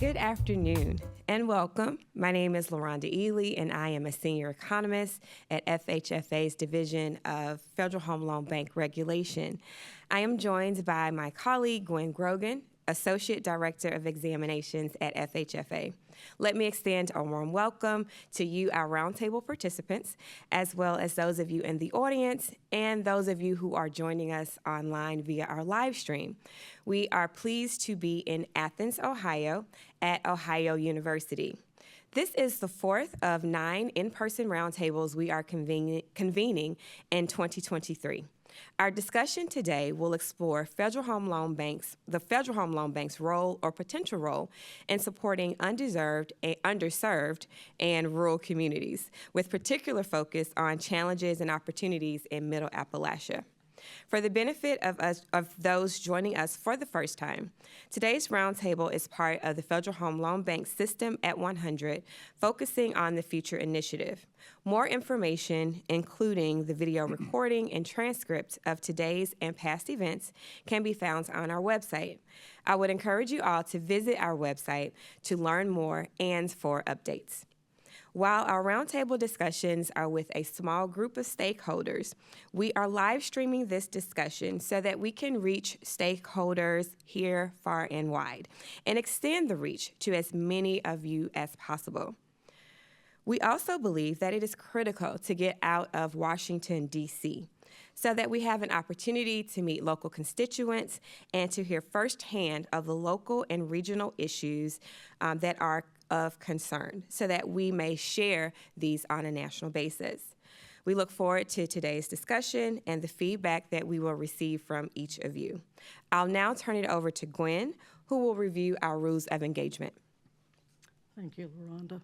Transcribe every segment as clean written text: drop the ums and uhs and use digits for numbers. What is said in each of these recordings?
Good afternoon and welcome. My name is LaRonda Ely and I am a senior economist at FHFA's Division of Federal Home Loan Bank Regulation. I am joined by my colleague Gwen Grogan, Associate Director of Examinations at FHFA. Let me extend a warm welcome to you, our roundtable participants, as well as those of you in the audience and those of you who are joining us online via our live stream. We are pleased to be in Athens, Ohio, at Ohio University. This is the fourth of 9 in-person roundtables we are convening in 2023. Our discussion today will explore the Federal Home Loan Bank's role or potential role in supporting underserved and rural communities, with particular focus on challenges and opportunities in Middle Appalachia. For the benefit of those joining us for the first time, today's roundtable is part of the Federal Home Loan Bank System at 100, focusing on the Future Initiative. More information, including the video recording and transcript of today's and past events, can be found on our website. I would encourage you all to visit our website to learn more and for updates. While our roundtable discussions are with a small group of stakeholders, we are live streaming this discussion so that we can reach stakeholders here, far, and wide, and extend the reach to as many of you as possible. We also believe that it is critical to get out of Washington, D.C., so that we have an opportunity to meet local constituents and to hear firsthand of the local and regional issues that are of concern, so that we may share these on a national basis. We look forward to today's discussion and the feedback that we will receive from each of you. I'll now turn it over to Gwen, who will review our rules of engagement. Thank you, LaRonda.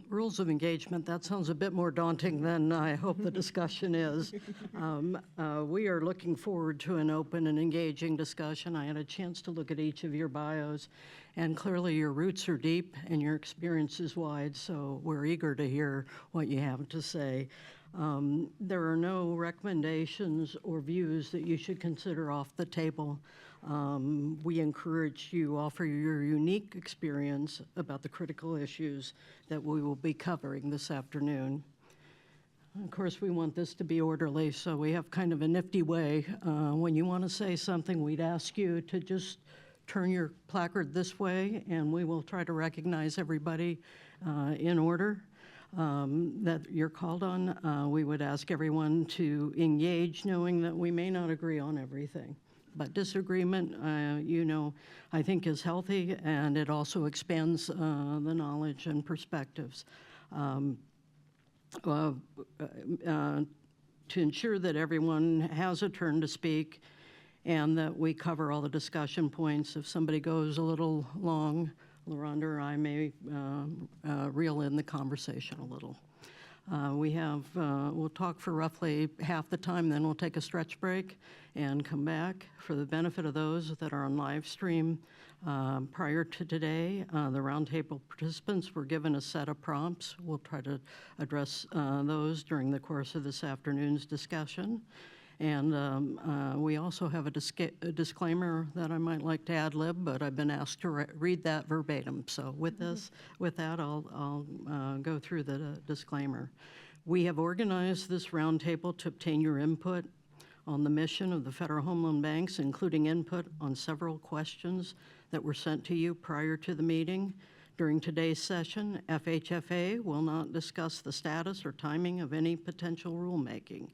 Rules of engagement, that sounds a bit more daunting than I hope the discussion is. We are looking forward to an open and engaging discussion. I had a chance to look at each of your bios, and clearly your roots are deep and your experience is wide, so we're eager to hear what you have to say. There are no recommendations or views that you should consider off the table. We encourage you to offer your unique experience about the critical issues that we will be covering this afternoon. Of course, we want this to be orderly, so we have kind of a nifty way. When you want to say something, we'd ask you to just turn your placard this way, and we will try to recognize everybody in order that you're called on. We would ask everyone to engage, knowing that we may not agree on everything. But disagreement, I think is healthy, and it also expands the knowledge and perspectives. To ensure that everyone has a turn to speak and that we cover all the discussion points. If somebody goes a little long, LaRonda or I may reel in the conversation a little. We'll talk for roughly half the time, then we'll take a stretch break and come back. For the benefit of those that are on live stream, prior to today, the roundtable participants were given a set of prompts. We'll try to address those during the course of this afternoon's discussion. And we also have a disclaimer that I might like to ad lib, but I've been asked to read that verbatim. So with that, I'll go through the disclaimer. We have organized this roundtable to obtain your input on the mission of the Federal Home Loan Banks, including input on several questions that were sent to you prior to the meeting. During today's session, FHFA will not discuss the status or timing of any potential rulemaking.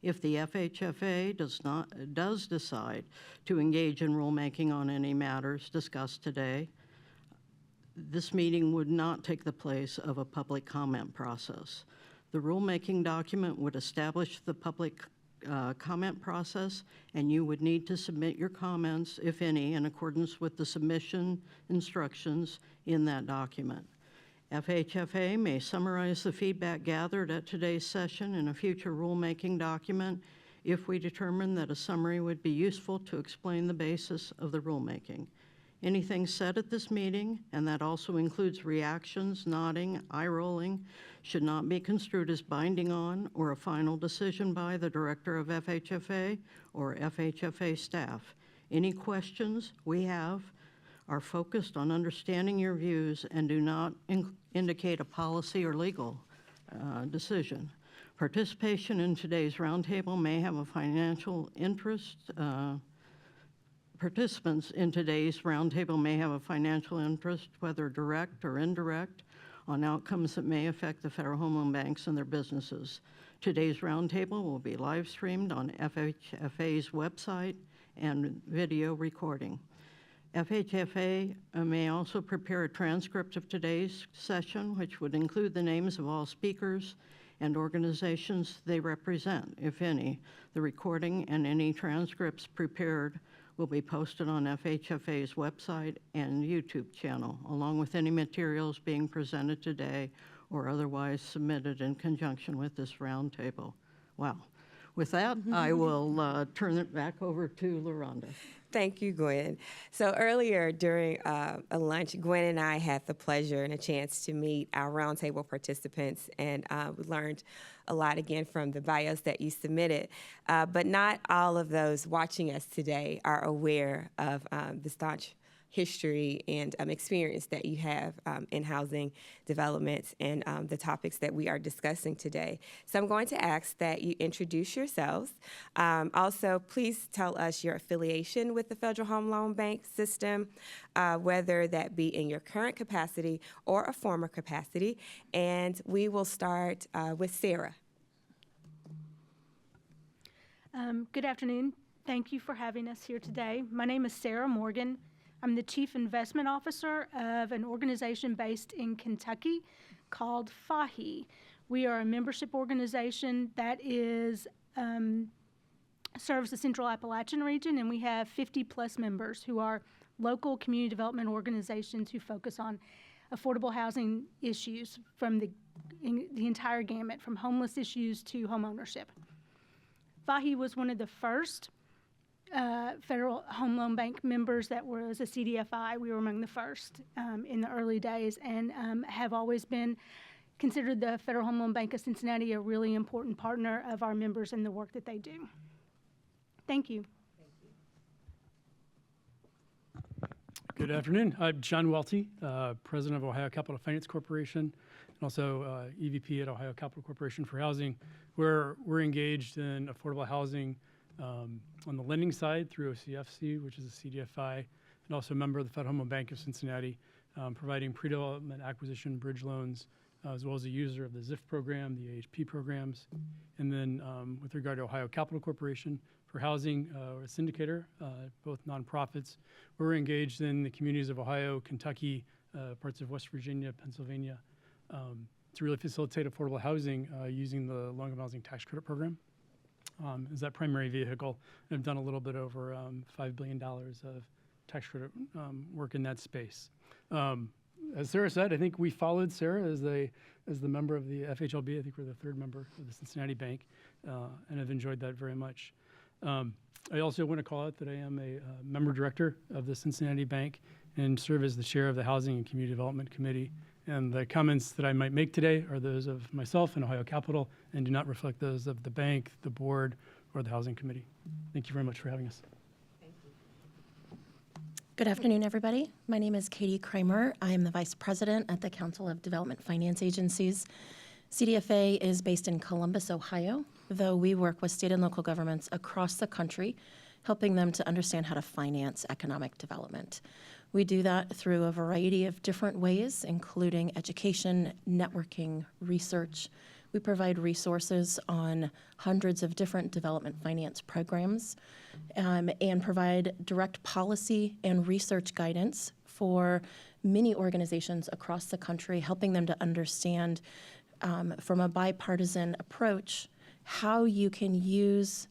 If the FHFA does decide to engage in rulemaking on any matters discussed today, this meeting would not take the place of a public comment process. The rulemaking document would establish the public comment process, and you would need to submit your comments, if any, in accordance with the submission instructions in that document. FHFA may summarize the feedback gathered at today's session in a future rulemaking document if we determine that a summary would be useful to explain the basis of the rulemaking. Anything said at this meeting, and that also includes reactions, nodding, eye-rolling, should not be construed as binding on or a final decision by the Director of FHFA or FHFA staff. Any questions we have are focused on understanding your views and do not indicate a policy or legal decision. Participation in today's roundtable may have a financial interest. Participants in today's roundtable may have a financial interest, whether direct or indirect, on outcomes that may affect the Federal Home Loan Banks and their businesses. Today's roundtable will be live streamed on FHFA's website and video recording. FHFA may also prepare a transcript of today's session, which would include the names of all speakers and organizations they represent, if any. The recording and any transcripts prepared will be posted on FHFA's website and YouTube channel, along with any materials being presented today or otherwise submitted in conjunction with this roundtable. Wow. With that, I will turn it back over to LaRonda. Thank you, Gwen. So earlier during a lunch, Gwen and I had the pleasure and a chance to meet our roundtable participants, and we learned a lot again from the bios that you submitted. But not all of those watching us today are aware of the staunch history and experience that you have in housing developments and the topics that we are discussing today. So I'm going to ask that you introduce yourselves. Also, please tell us your affiliation with the Federal Home Loan Bank system, whether that be in your current capacity or a former capacity. And we will start with Sarah. Good afternoon. Thank you for having us here today. My name is Sarah Morgan. I'm the Chief Investment Officer of an organization based in Kentucky called FHI. We are a membership organization that serves the Central Appalachian region, and we have 50-plus members who are local community development organizations who focus on affordable housing issues from the entire gamut, from homeless issues to home ownership. FHI was one of the first Federal Home Loan Bank members that was a CDFI. We were among the first in the early days, and have always been considered the Federal Home Loan Bank of Cincinnati a really important partner of our members in the work that they do. Thank you. Good afternoon. I'm John Welty, President of Ohio Capital Finance Corporation, and also EVP at Ohio Capital Corporation for Housing, where we're engaged in affordable housing on the lending side through OCFC, which is a CDFI, and also a member of the Federal Home Loan Bank of Cincinnati, providing pre-development acquisition bridge loans, as well as a user of the ZIF program, the AHP programs. And then with regard to Ohio Capital Corporation for Housing, we're a syndicator, both nonprofits. We're engaged in the communities of Ohio, Kentucky, parts of West Virginia, Pennsylvania, to really facilitate affordable housing using the low-income housing tax credit program. Is that primary vehicle. And I've done a little bit over $5 billion of tax credit work in that space. As Sarah said, I think we followed Sarah as the member of the FHLB. I think we're the third member of the Cincinnati Bank, and I've enjoyed that very much. I also want to call out that I am a member director of the Cincinnati Bank and serve as the chair of the Housing and Community Development Committee. And the comments that I might make today are those of myself and Ohio Capital and do not reflect those of the bank, the board, or the Housing Committee. Thank you very much for having us. Thank you. Good afternoon, everybody. My name is Katie Kramer. I am the Vice President at the Council of Development Finance Agencies. CDFA is based in Columbus, Ohio, though we work with state and local governments across the country, helping them to understand how to finance economic development. We do that through a variety of different ways, including education, networking, research. We provide resources on hundreds of different development finance programs and provide direct policy and research guidance for many organizations across the country, helping them to understand from a bipartisan approach how you can use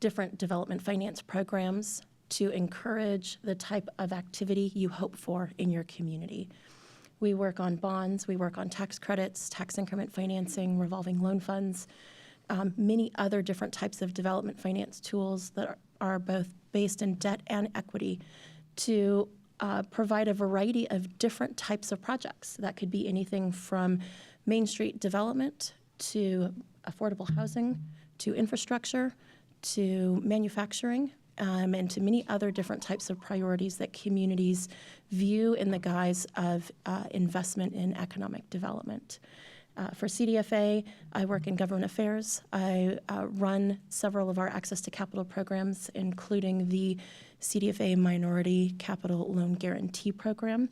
different development finance programs to encourage the type of activity you hope for in your community. We work on bonds, we work on tax credits, tax increment financing, revolving loan funds, many other different types of development finance tools that are both based in debt and equity to provide a variety of different types of projects. That could be anything from Main Street development to affordable housing, to infrastructure, to manufacturing, and to many other different types of priorities that communities view in the guise of investment in economic development. For CDFA, I work in government affairs. I run several of our access to capital programs, including the CDFA Minority Capital Loan Guarantee Program,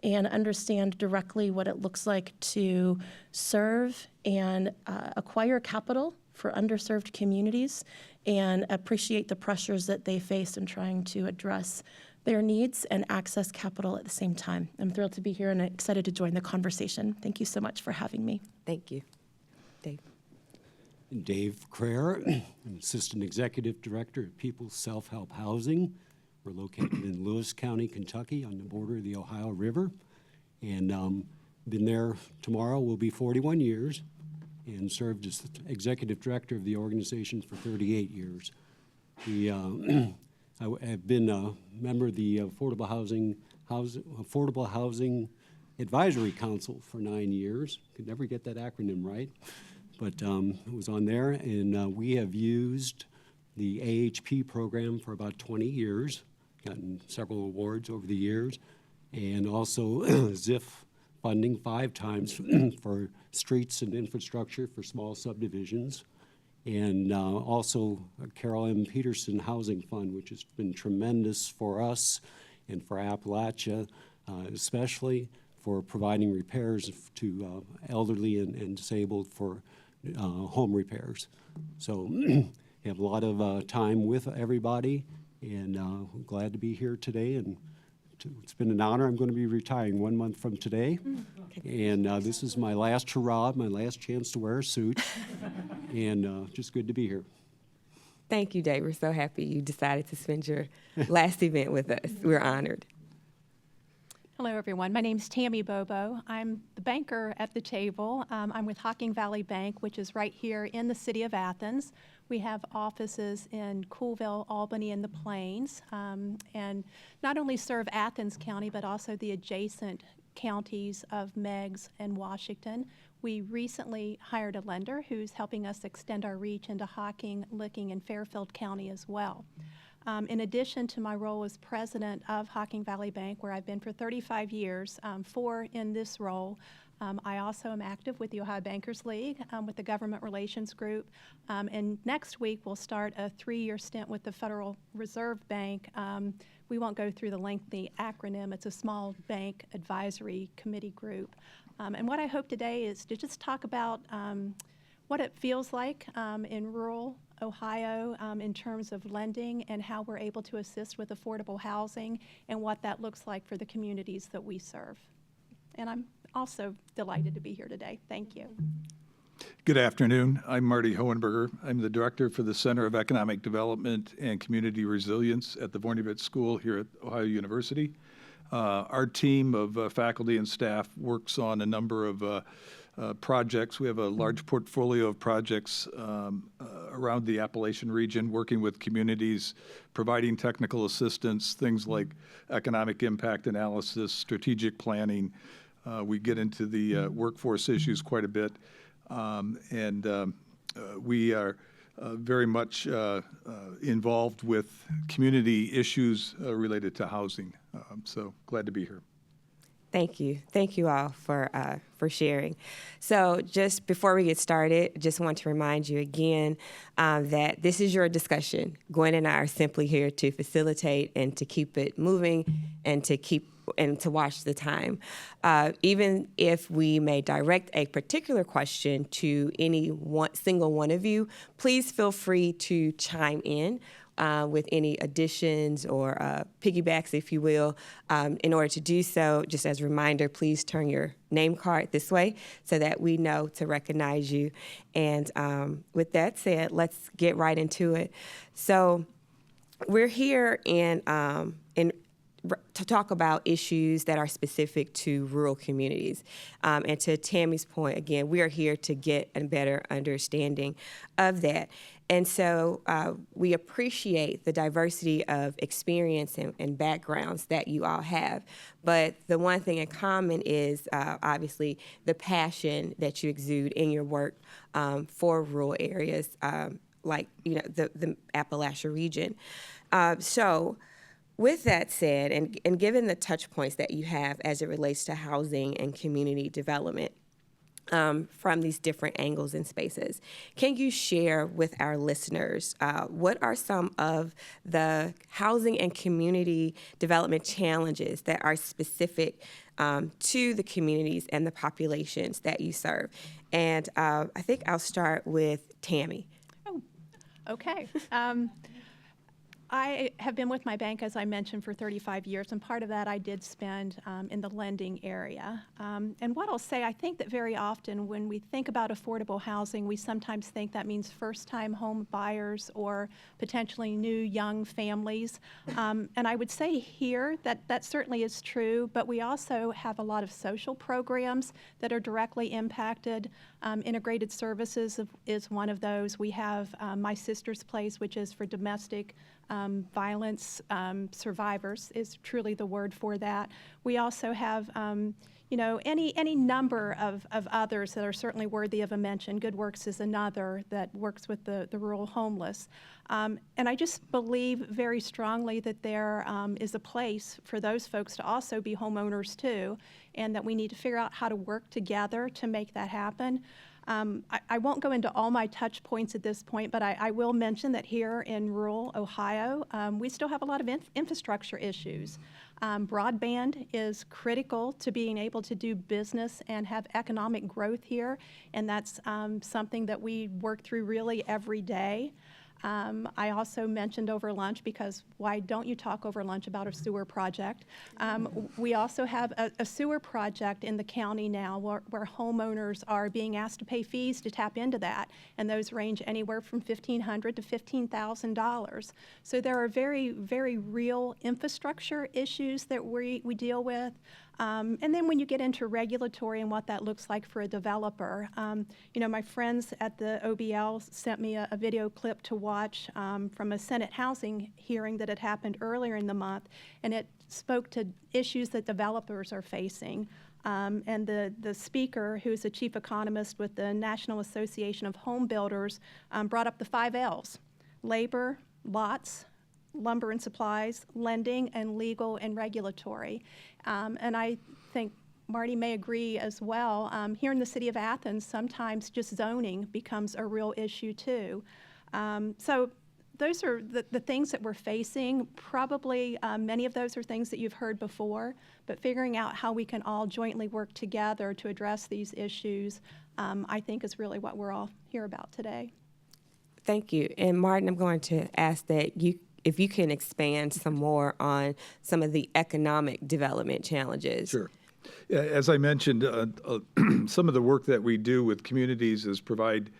and understand directly what it looks like to serve and acquire capital for underserved communities and appreciate the pressures that they face in trying to address their needs and access capital at the same time. I'm thrilled to be here and excited to join the conversation. Thank you so much for having me. Thank you. Dave. Dave Crayer, I'm Assistant Executive Director of People's Self-Help Housing. We're located in Lewis County, Kentucky, on the border of the Ohio River. And been there tomorrow will be 41 years and served as Executive Director of the organization for 38 years. I have been a member of the Affordable Housing Advisory Council for 9 years. Could never get that acronym right, but it was on there. And we have used the AHP program for about 20 years, gotten several awards over the years, and also ZIF funding 5 times for streets and infrastructure for small subdivisions. And also Carol M. Peterson Housing Fund, which has been tremendous for us and for Appalachia, especially for providing repairs to elderly and disabled for home repairs. So have a lot of time with everybody, and glad to be here today. And it's been an honor. I'm going to be retiring 1 month from today. And this is my last hurrah, my last chance to wear a suit. And just good to be here. Thank you, Dave. We're so happy you decided to spend your last event with us. We're honored. Hello, everyone. My name's Tammy Bobo. I'm the banker at the table. I'm with Hocking Valley Bank, which is right here in the city of Athens. We have offices in Coolville, Albany, and the Plains, and not only serve Athens County, but also the adjacent counties of Meigs and Washington. We recently hired a lender who's helping us extend our reach into Hocking, Licking, and Fairfield County as well. In addition to my role as president of Hocking Valley Bank, where I've been for 35 years, 4 in this role, I also am active with the Ohio Bankers League, with the Government Relations Group, and next week we'll start a 3-year stint with the Federal Reserve Bank. We won't go through the lengthy acronym. It's a small bank advisory committee group. And what I hope today is to just talk about what it feels like in rural Ohio in terms of lending and how we're able to assist with affordable housing and what that looks like for the communities that we serve. And I'm also delighted to be here today. Thank you. Good afternoon. I'm Marty Hohenberger. I'm the director for the Center of Economic Development and Community Resilience at the Vornevitz School here at Ohio University. Our team of faculty and staff works on a number of projects. We have a large portfolio of projects around the Appalachian region, working with communities, providing technical assistance, things like economic impact analysis, strategic planning. We get into the workforce issues quite a bit, and we are very much involved with community issues related to housing. So glad to be here. Thank you. Thank you all for sharing. So just before we get started, just want to remind you again that this is your discussion. Gwen and I are simply here to facilitate and to keep it moving and to watch the time. Even if we may direct a particular question to any single one of you, please feel free to chime in with any additions or piggybacks, if you will. In order to do so, just as a reminder, please turn your name card this way so that we know to recognize you. And with that said, let's get right into it. So we're here to talk about issues that are specific to rural communities. And to Tammy's point, again, we are here to get a better understanding of that. And so we appreciate the diversity of experience and backgrounds that you all have. But the one thing in common is obviously the passion that you exude in your work for rural areas like the Appalachia region. So with that said, and given the touch points that you have as it relates to housing and community development, from these different angles and spaces, can you share with our listeners what are some of the housing and community development challenges that are specific to the communities and the populations that you serve? And I think I'll start with Tammy. Okay. I have been with my bank, as I mentioned, for 35 years, and part of that I did spend in the lending area. And what I'll say, I think that very often when we think about affordable housing, we sometimes think that means first-time home buyers or potentially new young families. And I would say here that that certainly is true, but we also have a lot of social programs that are directly impacted. Integrated services is one of those. We have My Sister's Place, which is for domestic violence survivors, is truly the word for that. We also have, any number of others that are certainly worthy of a mention. Good Works is another that works with the rural homeless. And I just believe very strongly that there is a place for those folks to also be homeowners too, and that we need to figure out how to work together to make that happen. I won't go into all my touch points at this point, but I will mention that here in rural Ohio, we still have a lot of infrastructure issues. Broadband is critical to being able to do business and have economic growth here, and that's something that we work through really every day. I also mentioned over lunch, because why don't you talk over lunch about a sewer project? We also have a sewer project in the county now where homeowners are being asked to pay fees to tap into that, and those range anywhere from $1,500 to $15,000. So there are very, very real infrastructure issues that we deal with. And then when you get into regulatory and what that looks like for a developer, my friends at the OBL sent me a video clip to watch from a Senate housing hearing that had happened earlier in the month, and it spoke to issues that developers are facing. And the speaker, who's a chief economist with the National Association of Home Builders, brought up the 5 L's: labor, lots, lumber and supplies, lending, and legal and regulatory. And I think Marty may agree as well. Here in the city of Athens, sometimes just zoning becomes a real issue too. So those are the things that we're facing. Probably many of those are things that you've heard before, but figuring out how we can all jointly work together to address these issues, I think is really what we're all here about today. Thank you. And Martin, I'm going to ask that if you can expand some more on some of the economic development challenges. Sure. Yeah, as I mentioned, some of the work that we do with communities is provide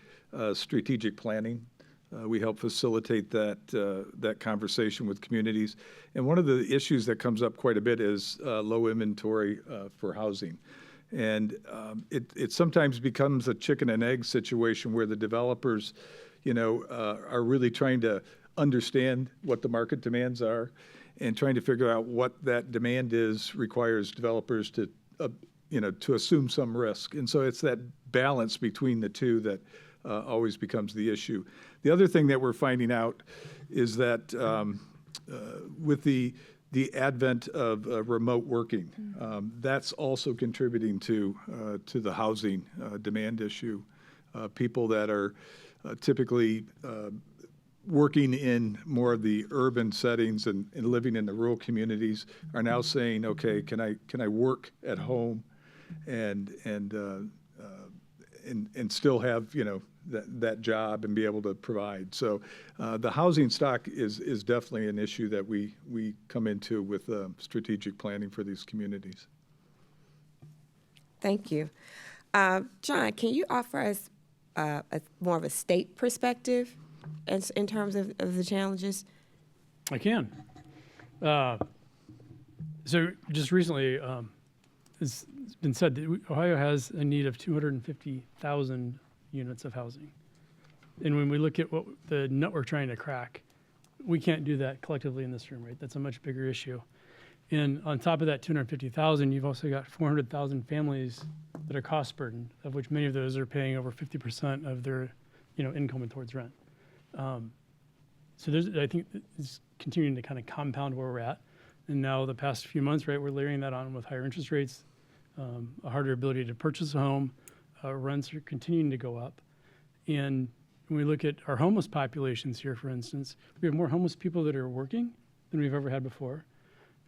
strategic planning. We help facilitate that conversation with communities. And one of the issues that comes up quite a bit is low inventory for housing. And it sometimes becomes a chicken and egg situation where the developers, are really trying to understand what the market demands are, and trying to figure out what that demand is requires developers to assume some risk. And so it's that balance between the two that always becomes the issue. The other thing that we're finding out is that with the advent of remote working, that's also contributing to the housing demand issue. People that are typically working in more of the urban settings and living in the rural communities are now saying, okay, can I work at home and still have that job and be able to provide. So the housing stock is definitely an issue that we come into with strategic planning for these communities. Thank you. John, can you offer us more of a state perspective in terms of the challenges? I can. So just recently, it's been said that Ohio has a need of 250,000 units of housing. And when we look at what the nut we're trying to crack, we can't do that collectively in this room, right? That's a much bigger issue. And on top of that 250,000, you've also got 400,000 families that are cost burdened, of which many of those are paying over 50% of their income towards rent. So I think it's continuing to kind of compound where we're at. And now the past few months, right, we're layering that on with higher interest rates, a harder ability to purchase a home. Rents are continuing to go up. And when we look at our homeless populations here, for instance, we have more homeless people that are working than we've ever had before.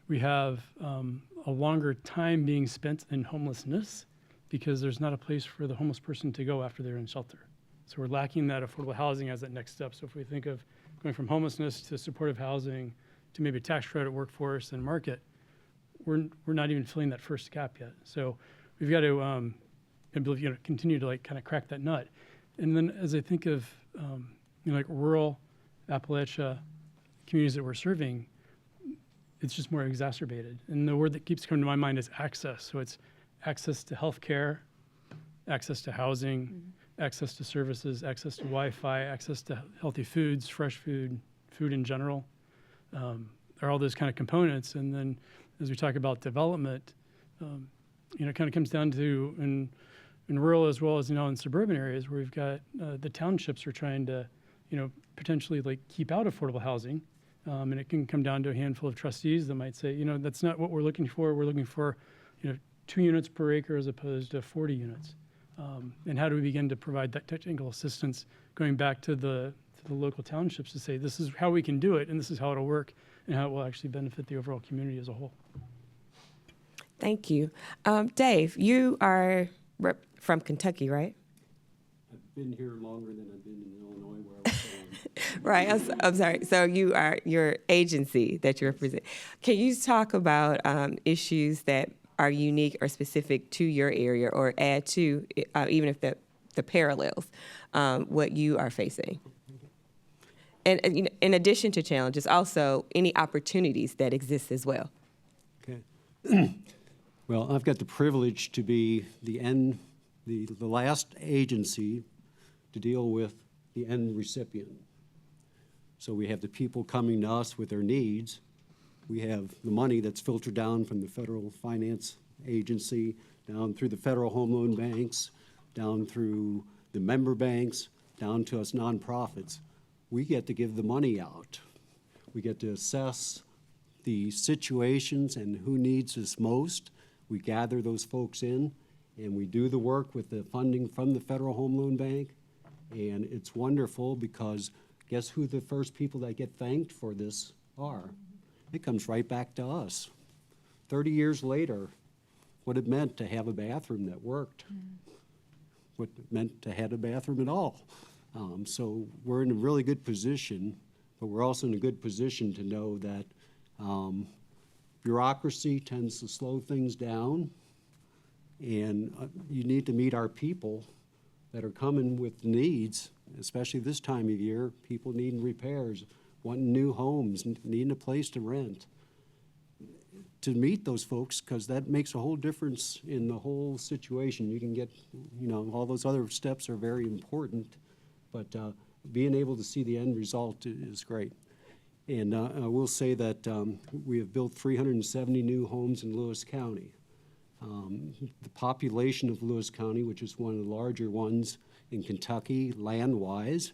We have a longer time being spent in homelessness because there's not a place for the homeless person to go after they're in shelter. So we're lacking that affordable housing as that next step. So if we think of going from homelessness to supportive housing to maybe tax credit, workforce, and market, we're not even filling that first gap yet. So we've got to, I believe, continue to kind of crack that nut. And then as I think of, like rural Appalachia communities that we're serving, it's just more exacerbated. And the word that keeps coming to my mind is access. So it's access to healthcare, access to housing, access to services, access to Wi-Fi, access to healthy foods, fresh food, food in general. Are all those kind of components. And then as we talk about development, it kind of comes down to in rural as well as in suburban areas where we've got the townships are trying to, potentially keep out affordable housing. And it can come down to a handful of trustees that might say, that's not what we're looking for. We're looking for, 2 units per acre as opposed to 40 units. And how do we begin to provide that technical assistance going back to the local townships to say, this is how we can do it, and this is how it'll work, and how it will actually benefit the overall community as a whole. Thank you. Dave, you are from Kentucky, right? I've been here longer than I've been in Illinois where I was born. Right. I'm sorry. So you are your agency that you represent. Can you talk about issues that are unique or specific to your area, or add to, even if the parallels, what you are facing? And in addition to challenges, also any opportunities that exist as well. Okay. Well, I've got the privilege to be the last agency to deal with the end recipient. So we have the people coming to us with their needs. We have the money that's filtered down from the federal finance agency, down through the federal home loan banks, down through the member banks, down to us nonprofits. We get to give the money out. We get to assess the situations and who needs us most. We gather those folks in, and we do the work with the funding from the Federal Home Loan Bank. And it's wonderful because guess who the first people that get thanked for this are? It comes right back to us. 30 years later, what it meant to have a bathroom that worked, what it meant to have a bathroom at all. So we're in a really good position, but we're also in a good position to know that bureaucracy tends to slow things down, and you need to meet our people that are coming with needs, especially this time of year, people needing repairs, wanting new homes, needing a place to rent. To meet those folks, because that makes a whole difference in the whole situation. You can get, all those other steps are very important, but being able to see the end result is great. And I will say that we have built 370 new homes in Lewis County. The population of Lewis County, which is one of the larger ones in Kentucky land-wise,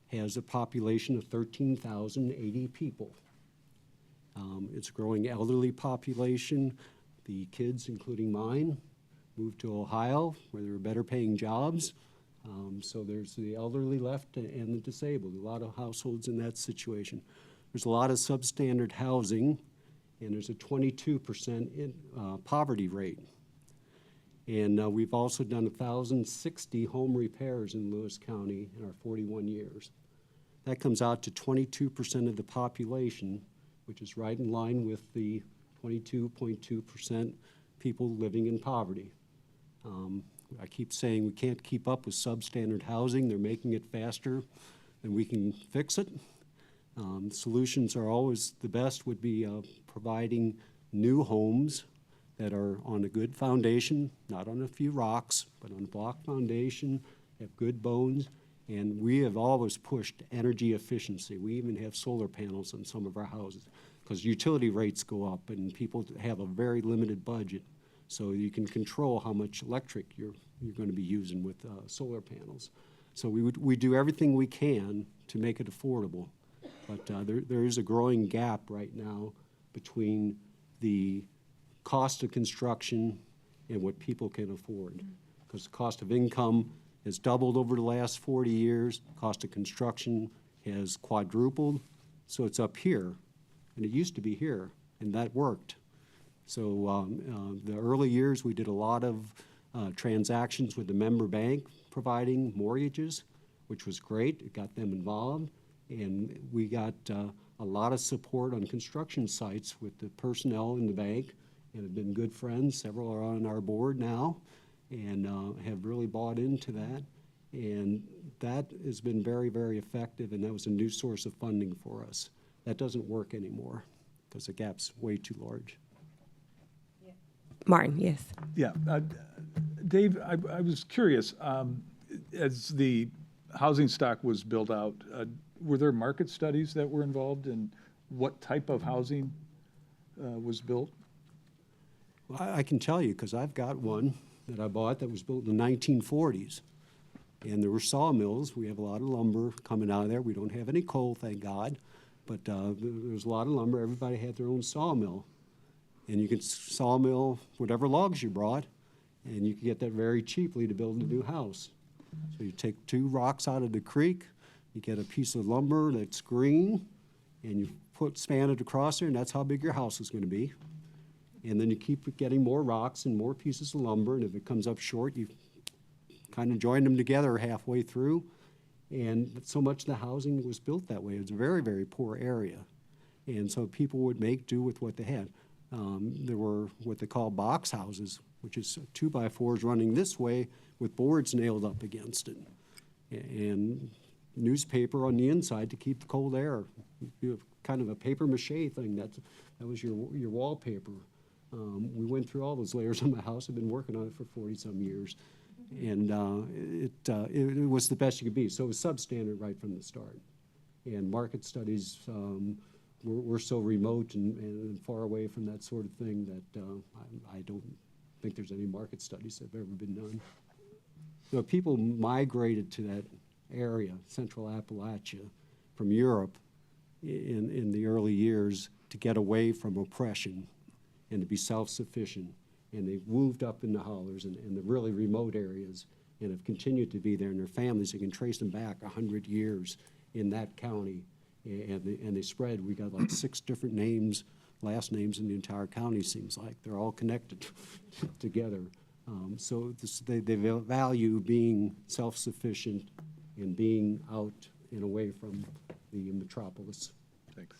has a population of 13,080 people. It's a growing elderly population. The kids, including mine, moved to Ohio where there are better paying jobs. So there's the elderly left and the disabled, a lot of households in that situation. There's a lot of substandard housing, and there's a 22% poverty rate. And we've also done 1,060 home repairs in Lewis County in our 41 years. That comes out to 22% of the population, which is right in line with the 22.2% people living in poverty. I keep saying we can't keep up with substandard housing. They're making it faster than we can fix it. Solutions are always the best would be providing new homes that are on a good foundation, not on a few rocks, but on a block foundation, have good bones. And we have always pushed energy efficiency. We even have solar panels on some of our houses because utility rates go up and people have a very limited budget. So you can control how much electric you're going to be using with solar panels. So we do everything we can to make it affordable. But there is a growing gap right now between the cost of construction and what people can afford. Because the cost of income has doubled over the last 40 years, cost of construction has quadrupled, so it's up here. And it used to be here, and that worked. So the early years, we did a lot of transactions with the member bank providing mortgages, which was great. It got them involved. And we got a lot of support on construction sites with the personnel in the bank and have been good friends. Several are on our board now and have really bought into that. And that has been very, very effective, and that was a new source of funding for us. That doesn't work anymore because the gap's way too large. Martin, yes. Yeah, Dave, I was curious, as the housing stock was built out, were there market studies that were involved in what type of housing was built? Well, I can tell you because I've got one that I bought that was built in the 1940s. And there were sawmills. We have a lot of lumber coming out of there. We don't have any coal, thank God. But there was a lot of lumber. Everybody had their own sawmill. And you could sawmill whatever logs you brought, and you could get that very cheaply to build a new house. So you take 2 rocks out of the creek, you get a piece of lumber that's green, and you span it across there, and that's how big your house is going to be. And then you keep getting more rocks and more pieces of lumber, and if it comes up short, you kind of join them together halfway through. And so much of the housing was built that way. It was a very, very poor area. And so people would make do with what they had. There were what they call box houses, which is 2x4s running this way with boards nailed up against it. And newspaper on the inside to keep the cold air. Kind of a paper mache thing. That was your wallpaper. We went through all those layers on my house. I've been working on it for 40-some years. And it was the best you could be. So it was substandard right from the start. And market studies we're so remote and far away from that sort of thing that I don't think there's any market studies that have ever been done. You know, people migrated to that area, Central Appalachia, from Europe in the early years to get away from oppression and to be self-sufficient. And they moved up in the hollers and the really remote areas and have continued to be there, and their families, you can trace them back 100 years in that county. And they spread. We got like 6 different names, last names in the entire county, seems like. They're all connected together. So they value being self-sufficient and being out and away from the metropolis. Thanks.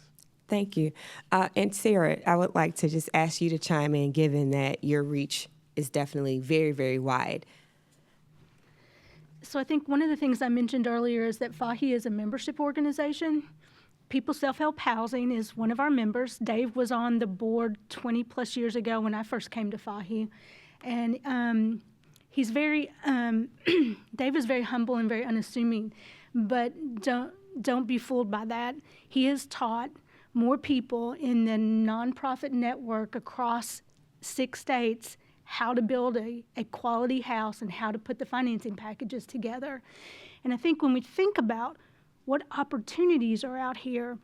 Thank you. And Sarah, I would like to just ask you to chime in, given that your reach is definitely very, very wide. So I think one of the things I mentioned earlier is that FHI is a membership organization. People's Self-Help Housing is one of our members. Dave was on the board 20 plus years ago when I first came to FHI. And he's very, Dave is very humble and very unassuming, but don't be fooled by that. He has taught more people in the nonprofit network across 6 states how to build a quality house and how to put the financing packages together. And I think when we think about what opportunities are out here,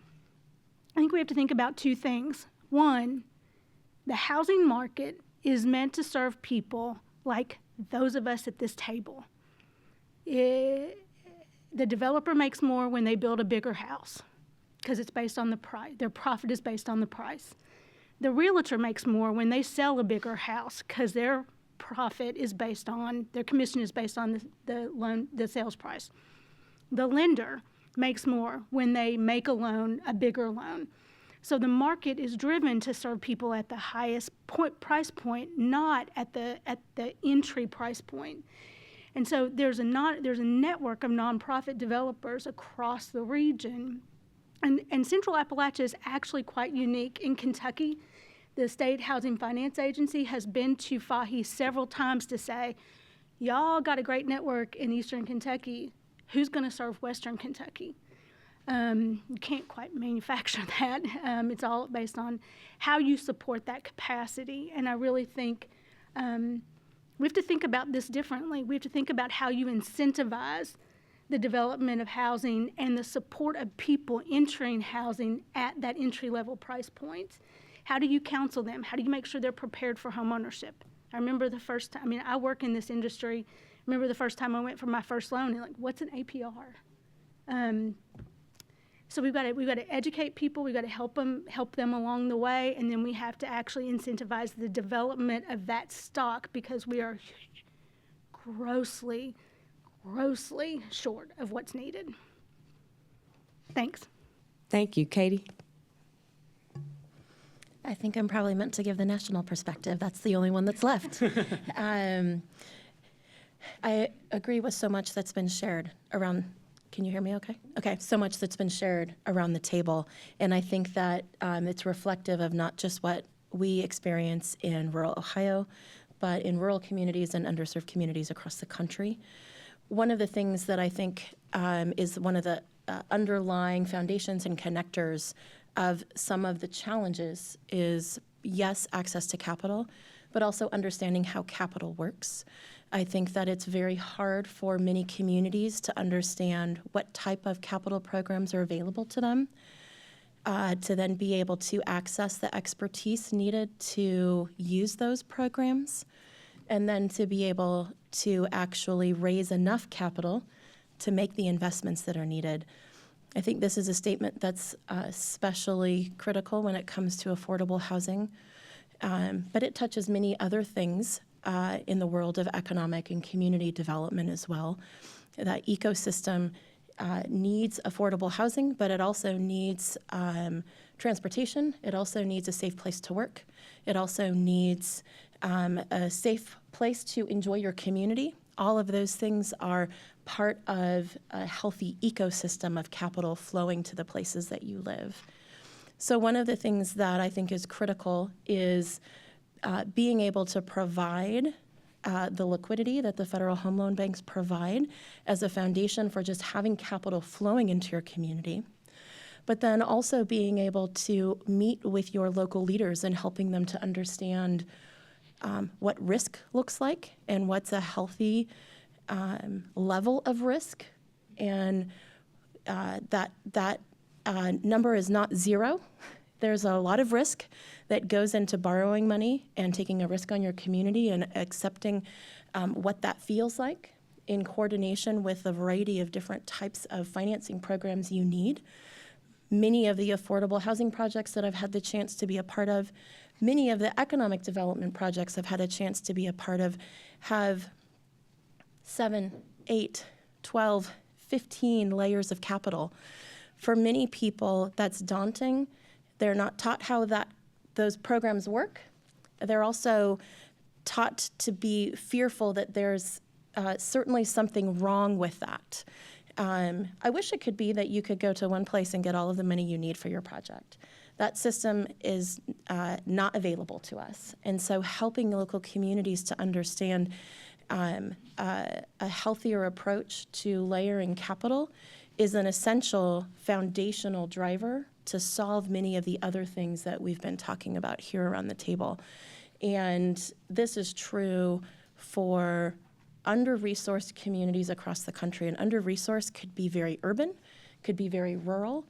I think we have to think about 2 things. One, the housing market is meant to serve people like those of us at this table. The developer makes more when they build a bigger house because it's based on the price. Their profit is based on the price. The realtor makes more when they sell a bigger house because their profit is based on, their commission is based on the sales price. The lender makes more when they make a loan, a bigger loan. So the market is driven to serve people at the highest price point, not at the entry price point. And so there's a network of nonprofit developers across the region. And Central Appalachia is actually quite unique. In Kentucky, the State Housing Finance Agency has been to FHI several times to say, y'all got a great network in Eastern Kentucky. Who's going to serve Western Kentucky? You can't quite manufacture that. It's all based on how you support that capacity. And I really think we have to think about this differently. We have to think about how you incentivize the development of housing and the support of people entering housing at that entry-level price point. How do you counsel them? How do you make sure they're prepared for home ownership? I remember the first time, I mean, I work in this industry. Remember the first time I went for my first loan, and like, what's an APR? So we've got to educate people. We've got to help them along the way, and then we have to actually incentivize the development of that stock, because we are grossly short of what's needed. Thanks. Thank you, Katie. I think I'm probably meant to give the national perspective. That's the only one that's left. I agree with so much that's been shared around. Can you hear me okay? Okay, so much that's been shared around the table. And I think that it's reflective of not just what we experience in rural Ohio, but in rural communities and underserved communities across the country. One of the things that I think is one of the underlying foundations and connectors of some of the challenges is, yes, access to capital, but also understanding how capital works. I think that it's very hard for many communities to understand what type of capital programs are available to them, to then be able to access the expertise needed to use those programs, and then to be able to actually raise enough capital to make the investments that are needed. I think this is a statement that's especially critical when it comes to affordable housing, but it touches many other things in the world of economic and community development as well. That ecosystem needs affordable housing, but it also needs transportation. It also needs a safe place to work. It also needs a safe place to enjoy your community. All of those things are part of a healthy ecosystem of capital flowing to the places that you live. So one of the things that I think is critical is being able to provide the liquidity that the federal home loan banks provide as a foundation for just having capital flowing into your community, but then also being able to meet with your local leaders and helping them to understand what risk looks like and what's a healthy level of risk, and that number is not zero. There's a lot of risk that goes into borrowing money and taking a risk on your community and accepting what that feels like in coordination with a variety of different types of financing programs you need. Many of the affordable housing projects that I've had the chance to be a part of, many of the economic development projects I've had a chance to be a part of, have 7, 8, 12, 15 layers of capital. For many people, that's daunting. They're not taught how those programs work. They're also taught to be fearful that there's certainly something wrong with that. I wish it could be that you could go to one place and get all of the money you need for your project. That system is not available to us. And so helping local communities to understand a healthier approach to layering capital is an essential foundational driver to solve many of the other things that we've been talking about here around the table. And this is true for under-resourced communities across the country. And under-resourced could be very urban, could be very rural.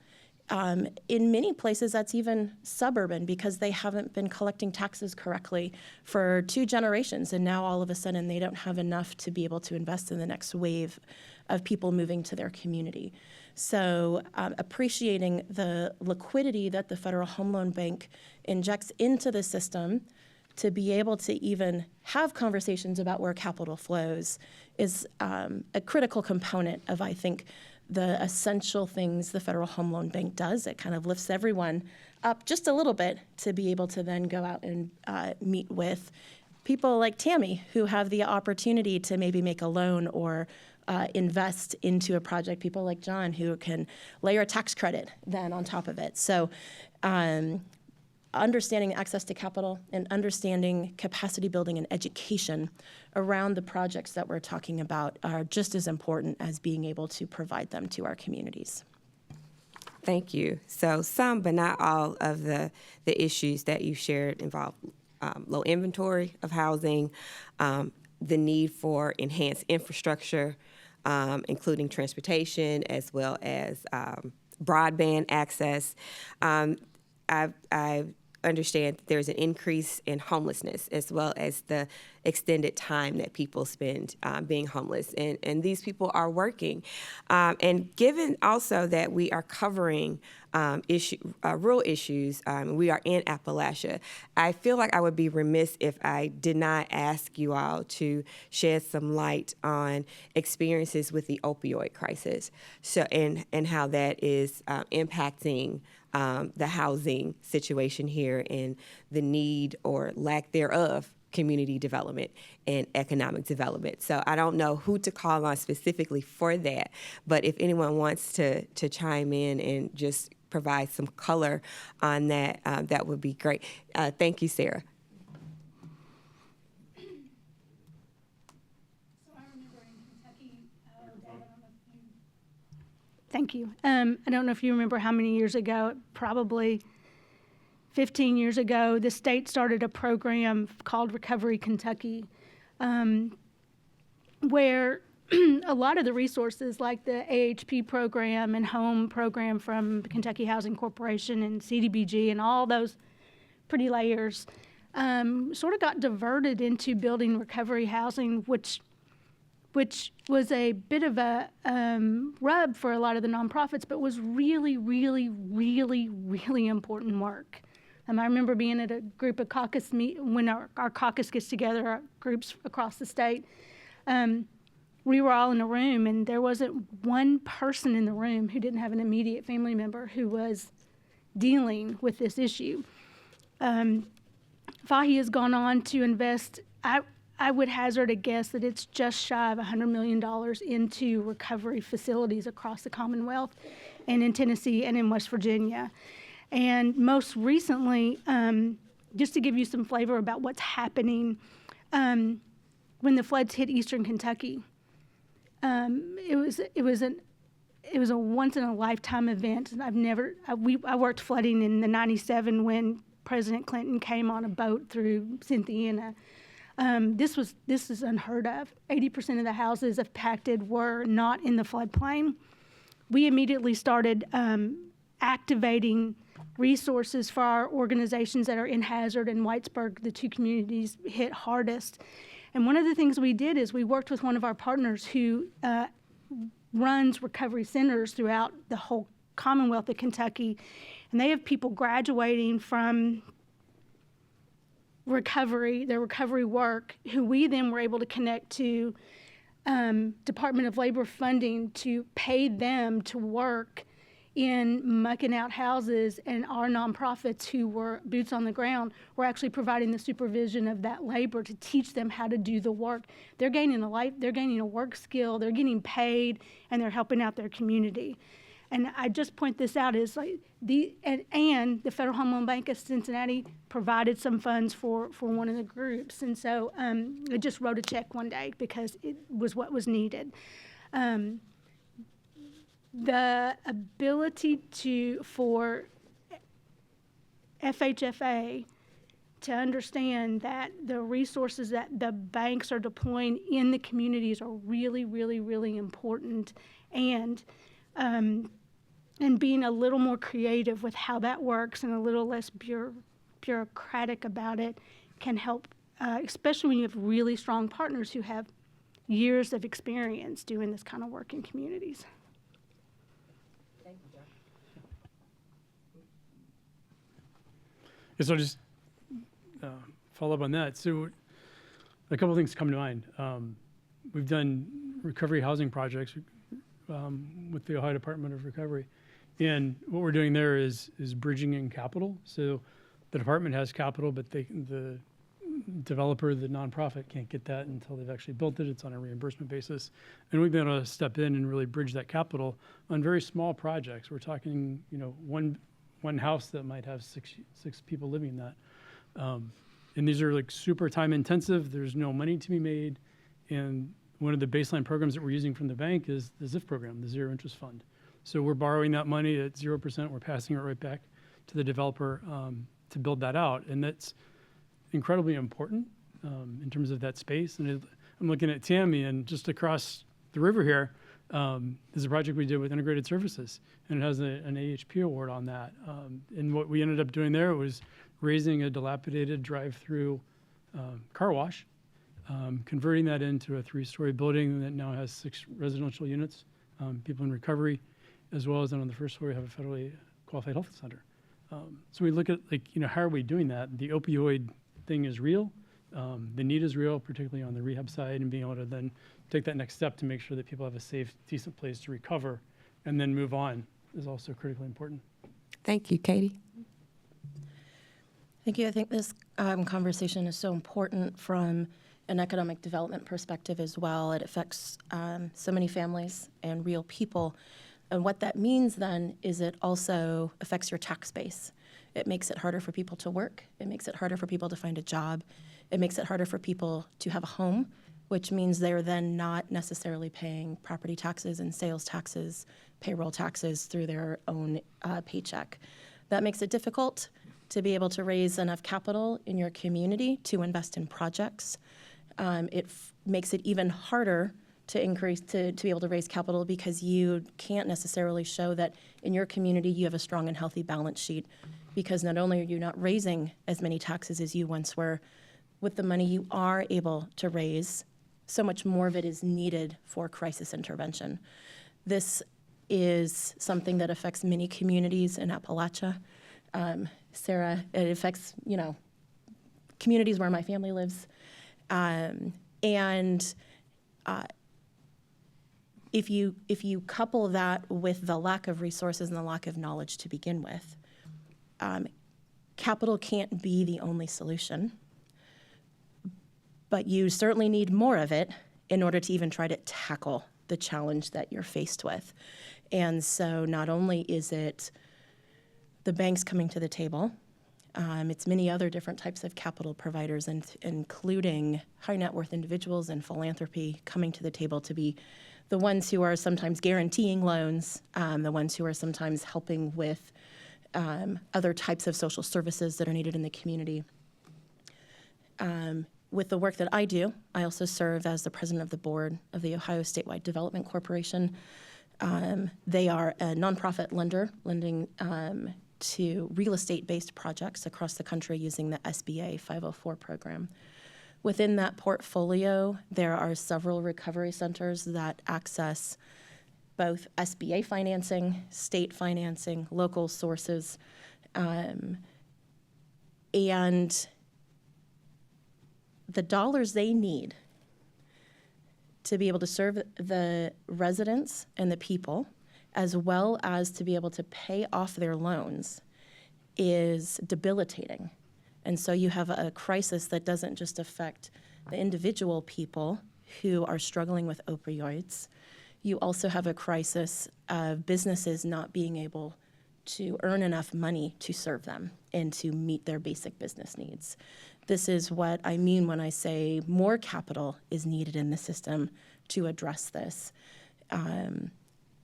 In many places, that's even suburban because they haven't been collecting taxes correctly for 2 generations, and now all of a sudden they don't have enough to be able to invest in the next wave of people moving to their community. So appreciating the liquidity that the Federal Home Loan Bank injects into the system to be able to even have conversations about where capital flows is a critical component of, I think, the essential things the Federal Home Loan Bank does. It kind of lifts everyone up just a little bit to be able to then go out and meet with people like Tammy who have the opportunity to maybe make a loan or invest into a project, people like John who can layer a tax credit then on top of it. So understanding access to capital and understanding capacity building and education around the projects that we're talking about are just as important as being able to provide them to our communities. Thank you. So some, but not all of the issues that you shared involve low inventory of housing, the need for enhanced infrastructure, including transportation as well as broadband access. I understand that there's an increase in homelessness as well as the extended time that people spend being homeless. And these people are working. And given also that we are covering real issues, we are in Appalachia, I feel like I would be remiss if I did not ask you all to shed some light on experiences with the opioid crisis, and how that is impacting the housing situation here and the need or lack thereof community development and economic development. So I don't know who to call on specifically for that, but if anyone wants to chime in and just provide some color on that, that would be great. Thank you, Sarah. Thank you. I don't know if you remember how many years ago, probably 15 years ago, the state started a program called Recovery Kentucky, where a lot of the resources like the AHP program and home program from Kentucky Housing Corporation and CDBG and all those pretty layers sort of got diverted into building recovery housing, which was a bit of a rub for a lot of the nonprofits, but was really, really, really, really important work. I remember being at a group of caucus when our caucus gets together, our groups across the state. We were all in a room, and there wasn't one person in the room who didn't have an immediate family member who was dealing with this issue. Fahi has gone on to invest, I would hazard a guess that it's just shy of $100 million into recovery facilities across the Commonwealth and in Tennessee and in West Virginia. And most recently, just to give you some flavor about what's happening, when the floods hit eastern Kentucky, it was a once in a lifetime event. I worked flooding in the '97 when President Clinton came on a boat through Cynthiana. This is unheard of. 80% of the houses impacted were not in the floodplain. We immediately started activating resources for our organizations that are in Hazard and Whitesburg, the two communities hit hardest. And one of the things we did is we worked with one of our partners who runs recovery centers throughout the whole Commonwealth of Kentucky. And they have people graduating from their recovery work, who we then were able to connect to Department of Labor funding to pay them to work in mucking out houses, and our nonprofits who were boots on the ground were actually providing the supervision of that labor to teach them how to do the work. They're gaining a work skill, they're getting paid, and they're helping out their community. And I just point this out is like and the Federal Home Loan Bank of Cincinnati provided some funds for one of the groups. And so I just wrote a check one day because it was what was needed. The ability for FHFA to understand that the resources that the banks are deploying in the communities are really, really, really important, and being a little more creative with how that works and a little less bureaucratic about it can help, especially when you have really strong partners who have years of experience doing this kind of work in communities. Thank you, John. So I'll just follow up on that. So a couple of things come to mind. We've done recovery housing projects with the Ohio Department of Recovery. And what we're doing there is bridging in capital. So the department has capital, but the developer, the nonprofit, can't get that until they've actually built it. It's on a reimbursement basis. And we've been able to step in and really bridge that capital on very small projects. We're talking, one house that might have six people living in that. And these are like super time intensive. There's no money to be made. And one of the baseline programs that we're using from the bank is the ZIF program, the Zero Interest Fund. So we're borrowing that money at 0%. We're passing it right back to the developer to build that out. And that's incredibly important in terms of that space. And I'm looking at Tammy, and just across the river here, is a project we did with Integrated Services, and it has an AHP award on that. And what we ended up doing there was raising a dilapidated drive-through car wash, converting that into a 3-story building that now has 6 residential units, people in recovery, as well as then on the first floor we have a federally qualified health center. So we look at, how are we doing that? The opioid thing is real. The need is real, particularly on the rehab side, and being able to then take that next step to make sure that people have a safe, decent place to recover and then move on is also critically important. Thank you, Katie. Thank you. I think this conversation is so important from an economic development perspective as well. It affects so many families and real people. And what that means then is it also affects your tax base. It makes it harder for people to work. It makes it harder for people to find a job. It makes it harder for people to have a home, which means they're then not necessarily paying property taxes and sales taxes, payroll taxes through their own paycheck. That makes it difficult to be able to raise enough capital in your community to invest in projects. It makes it even harder to be able to raise capital because you can't necessarily show that in your community you have a strong and healthy balance sheet, because not only are you not raising as many taxes as you once were, with the money you are able to raise, so much more of it is needed for crisis intervention. This is something that affects many communities in Appalachia. Sarah, it affects, communities where my family lives. If you couple that with the lack of resources and the lack of knowledge to begin with, capital can't be the only solution, but you certainly need more of it in order to even try to tackle the challenge that you're faced with. And so not only is it the banks coming to the table, it's many other different types of capital providers, including high net worth individuals and philanthropy, coming to the table to be the ones who are sometimes guaranteeing loans, the ones who are sometimes helping with other types of social services that are needed in the community. With the work that I do, I also serve as the president of the board of the Ohio Statewide Development Corporation. They are a nonprofit lender, lending to real estate-based projects across the country using the SBA 504 program. Within that portfolio, there are several recovery centers that access both SBA financing, state financing, local sources, and the dollars they need to be able to serve the residents and the people, as well as to be able to pay off their loans, is debilitating. And so you have a crisis that doesn't just affect the individual people who are struggling with opioids. You also have a crisis of businesses not being able to earn enough money to serve them and to meet their basic business needs. This is what I mean when I say more capital is needed in the system to address this.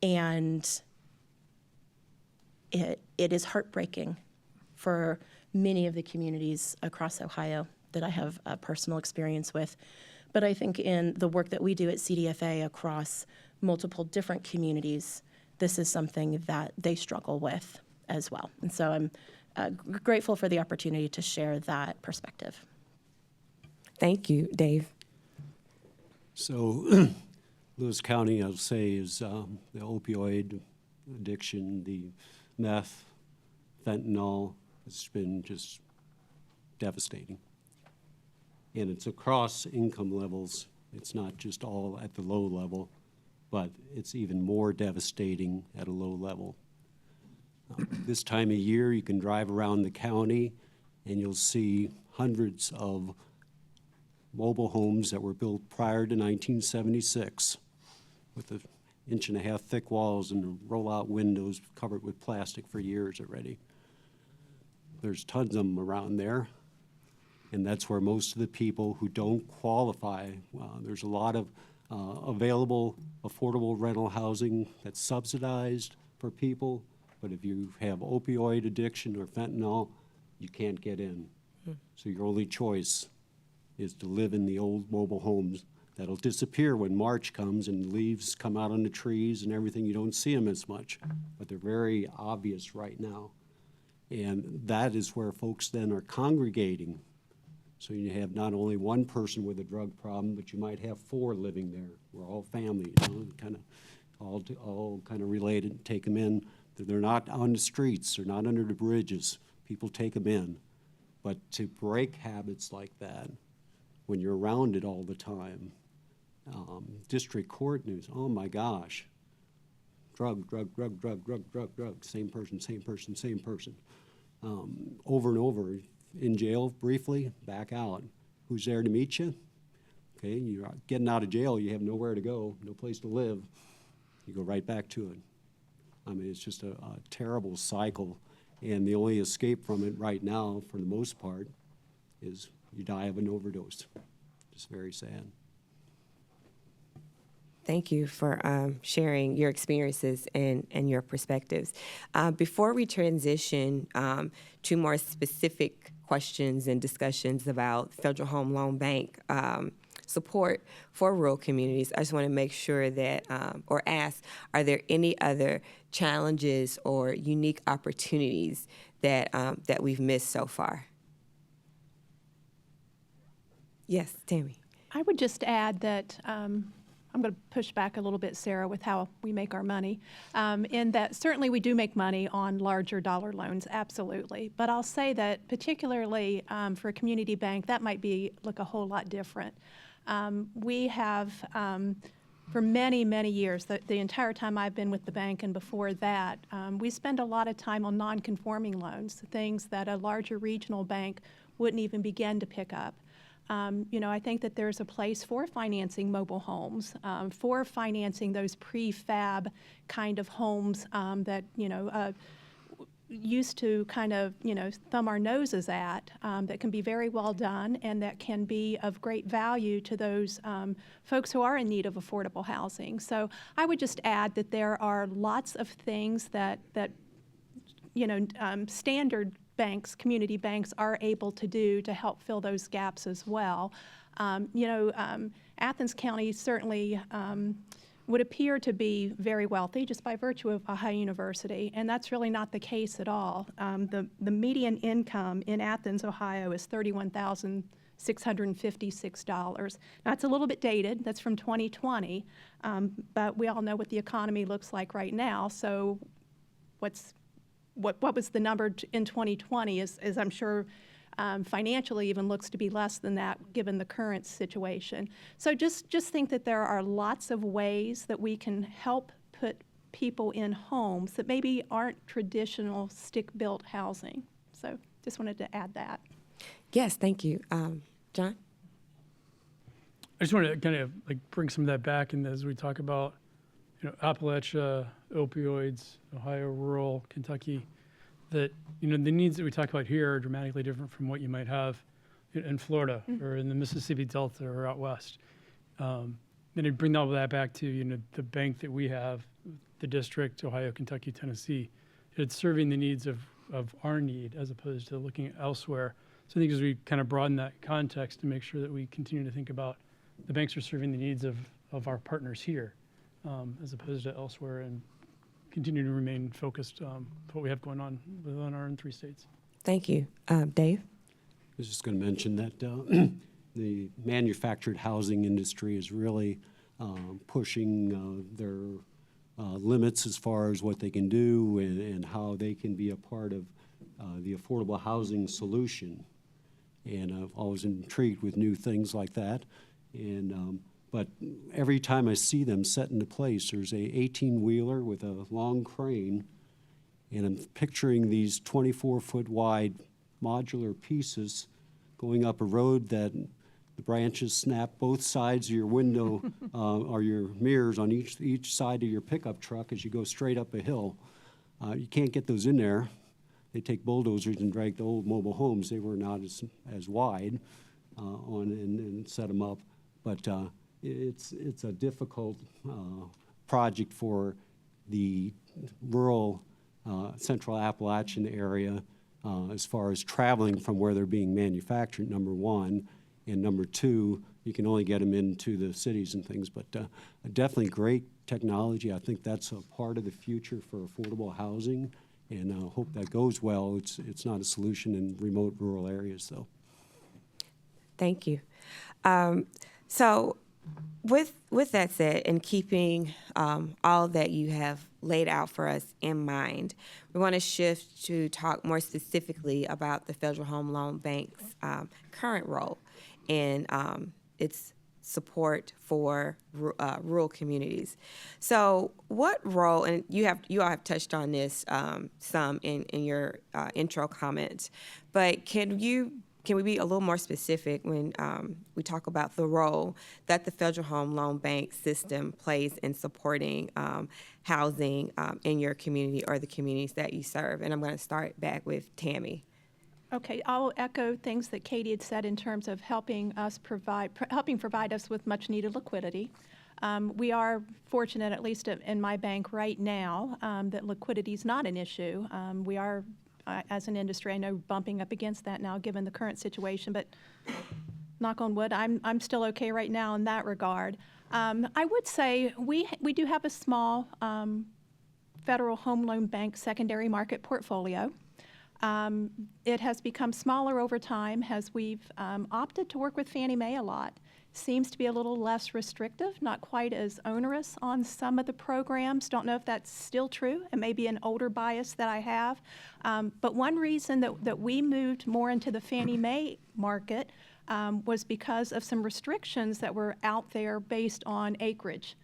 And it is heartbreaking for many of the communities across Ohio that I have a personal experience with. But I think in the work that we do at CDFA across multiple different communities, this is something that they struggle with as well. And so I'm grateful for the opportunity to share that perspective. Thank you, Dave. So Lewis County, I'll say, is the opioid addiction, the meth, fentanyl. It's been just devastating. And it's across income levels. It's not just all at the low level, but it's even more devastating at a low level. This time of year, you can drive around the county and you'll see hundreds of mobile homes that were built prior to 1976 with 1.5 inch thick walls and roll-out windows covered with plastic for years already. There's tons of them around there, and that's where most of the people who don't qualify, there's a lot of available affordable rental housing that's subsidized for people, but if you have opioid addiction or fentanyl, you can't get in. So your only choice is to live in the old mobile homes that'll disappear when March comes and leaves come out on the trees and everything. You don't see them as much, but they're very obvious right now. And that is where folks then are congregating. So you have not only one person with a drug problem, but you might have 4 living there. We're all family, you know, kind of all kind of related. Take them in. They're not on the streets. They're not under the bridges. People take them in. But to break habits like that, when you're around it all the time, district court news, oh my gosh, drug, same person. Over and over, in jail briefly, back out. Who's there to meet you? Okay, you're getting out of jail, you have nowhere to go, no place to live. You go right back to it. I mean, it's just a terrible cycle, and the only escape from it right now, for the most part, is you die of an overdose. It's very sad. Thank you for sharing your experiences and your perspectives. Before we transition to more specific questions and discussions about Federal Home Loan Bank support for rural communities, I just want to make sure that, or ask, are there any other challenges or unique opportunities that, that we've missed so far? Yes, Tammy. I would just add that I'm going to push back a little bit, Sarah, with how we make our money, in that certainly we do make money on larger dollar loans, absolutely. But I'll say that particularly for a community bank, that might look a whole lot different. We have, for many, many years, the entire time I've been with the bank and before that, we spend a lot of time on non-conforming loans, things that a larger regional bank wouldn't even begin to pick up. You know, I think that there's a place for financing mobile homes, for financing those prefab kind of homes that, you know, used to kind of, you know, thumb our noses at, that can be very well done and that can be of great value to those folks who are in need of affordable housing. So I would just add that there are lots of things that you know, standard banks, community banks, are able to do to help fill those gaps as well. You know, Athens County certainly would appear to be very wealthy just by virtue of Ohio University, and that's really not the case at all. The median income in Athens, Ohio is $31,656. Now, it's a little bit dated. That's from 2020, but we all know what the economy looks like right now, so what was the number in 2020 is I'm sure financially even looks to be less than that given the current situation. So just think that there are lots of ways that we can help put people in homes that maybe aren't traditional stick-built housing. So just wanted to add that. Yes, thank you. John? I just want to kind of like bring some of that back in as we talk about, you know, Appalachia, opioids, Ohio, rural, Kentucky, that, you know, the needs that we talk about here are dramatically different from what you might have in Florida or in the Mississippi Delta or out west. Then I bring all that back to, you know, the bank that we have, the district, Ohio, Kentucky, Tennessee. It's serving the needs of our need as opposed to looking elsewhere. So I think as we kind of broaden that context to make sure that we continue to think about the banks are serving the needs of our partners here, as opposed to elsewhere, and continue to remain focused on what we have going on within our own 3 states. Thank you. Dave? I was just going to mention that the manufactured housing industry is really pushing their limits as far as what they can do and how they can be a part of the affordable housing solution. And I've always intrigued with new things like that. And but every time I see them set into place, there's a 18-wheeler with a long crane, and I'm picturing these 24-foot wide modular pieces going up a road that the branches snap both sides of your window or your mirrors on each side of your pickup truck as you go straight up a hill. You can't get those in there. They take bulldozers and drag the old mobile homes. They were not as wide and set them up, but it's a difficult project for the rural central Appalachian area as far as traveling from where they're being manufactured, number one, and number two, you can only get them into the cities and things. But definitely great technology. I think that's a part of the future for affordable housing, and I hope that goes well. It's not a solution in remote rural areas, though. Thank you. So with that said, and keeping all that you have laid out for us in mind, we want to shift to talk more specifically about the Federal Home Loan Bank's current role in its support for rural communities. So what role, and you all have touched on this some in your intro comments, but can we be a little more specific when we talk about the role that the Federal Home Loan Bank system plays in supporting housing in your community or the communities that you serve? And I'm going to start back with Tammy. Okay, I'll echo things that Katie had said in terms of helping provide us with much needed liquidity. We are fortunate, at least in my bank right now, that liquidity is not an issue. We are, as an industry, I know, bumping up against that now given the current situation, but knock on wood, I'm still okay right now in that regard. I would say we do have a small Federal Home Loan Bank secondary market portfolio. It has become smaller over time as we've opted to work with Fannie Mae a lot. Seems to be a little less restrictive, not quite as onerous on some of the programs. Don't know if that's still true. It may be an older bias that I have. But one reason that we moved more into the Fannie Mae market was because of some restrictions that were out there based on acreage.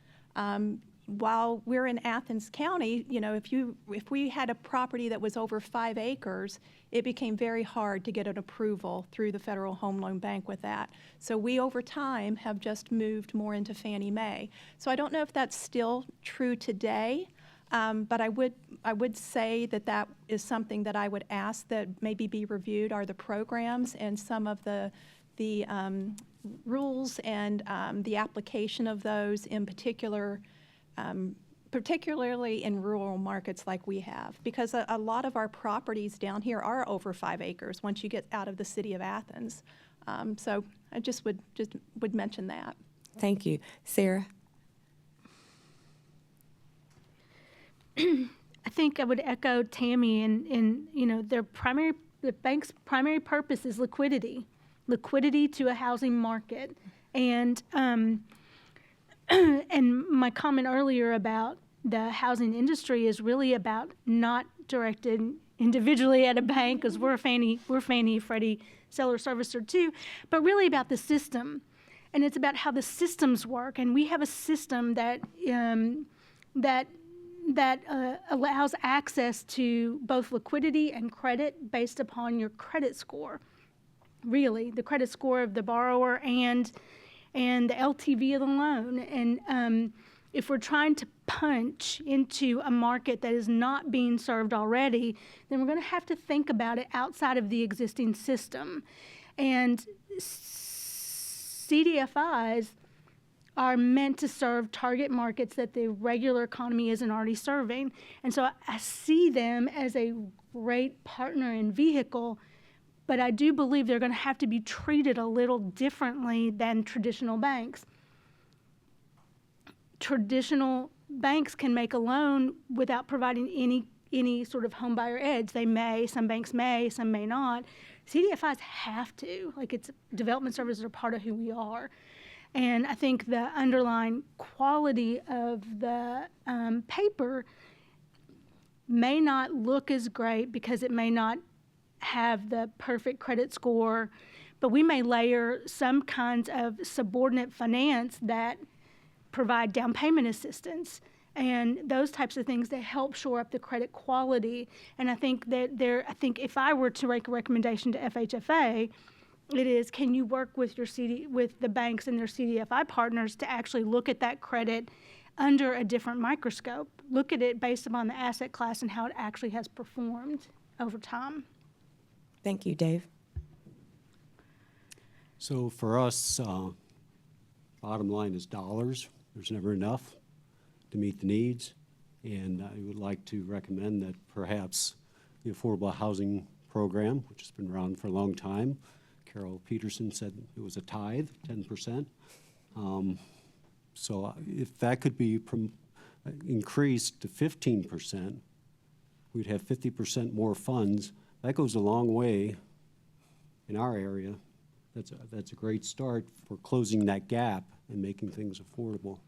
While we're in Athens County, you know, if we had a property that was over 5 acres, it became very hard to get an approval through the Federal Home Loan Bank with that. So we, over time, have just moved more into Fannie Mae. So I don't know if that's still true today, but I would say that is something that I would ask that maybe be reviewed, are the programs and some of the rules and the application of those in particular, particularly in rural markets like we have, because a lot of our properties down here are over 5 acres once you get out of the city of Athens. So I just would mention that. Thank you. Sarah? I think I would echo Tammy, and you know, the bank's primary purpose is liquidity to a housing market, and and my comment earlier about the housing industry is really about not directed individually at a bank, because we're Fannie, Freddie, seller servicer too, but really about the system, and it's about how the systems work. And we have a system that allows access to both liquidity and credit based upon your credit score. Really, the credit score of the borrower and the LTV of the loan. And if we're trying to punch into a market that is not being served already, then we're going to have to think about it outside of the existing system. And CDFIs are meant to serve target markets that the regular economy isn't already serving. And so I see them as a great partner and vehicle, but I do believe they're going to have to be treated a little differently than traditional banks. Traditional banks can make a loan without providing any sort of home buyer edge. They may, some banks may, some may not. CDFIs have to, like, it's development services are part of who we are. And I think the underlying quality of the paper may not look as great because it may not have the perfect credit score, but we may layer some kinds of subordinate finance that provide down payment assistance and those types of things that help shore up the credit quality. And I think that if I were to make a recommendation to FHFA, it is, can you work with with the banks and their CDFI partners to actually look at that credit under a different microscope, look at it based upon the asset class and how it actually has performed over time. Thank you, Dave. So for us, bottom line is dollars. There's never enough to meet the needs. And I would like to recommend that perhaps the Affordable Housing Program, which has been around for a long time, Carol Peterson said it was a tithe, 10%. So if that could be increased to 15%, we'd have 50% more funds. That goes a long way in our area. That's a great start for closing that gap and making things affordable.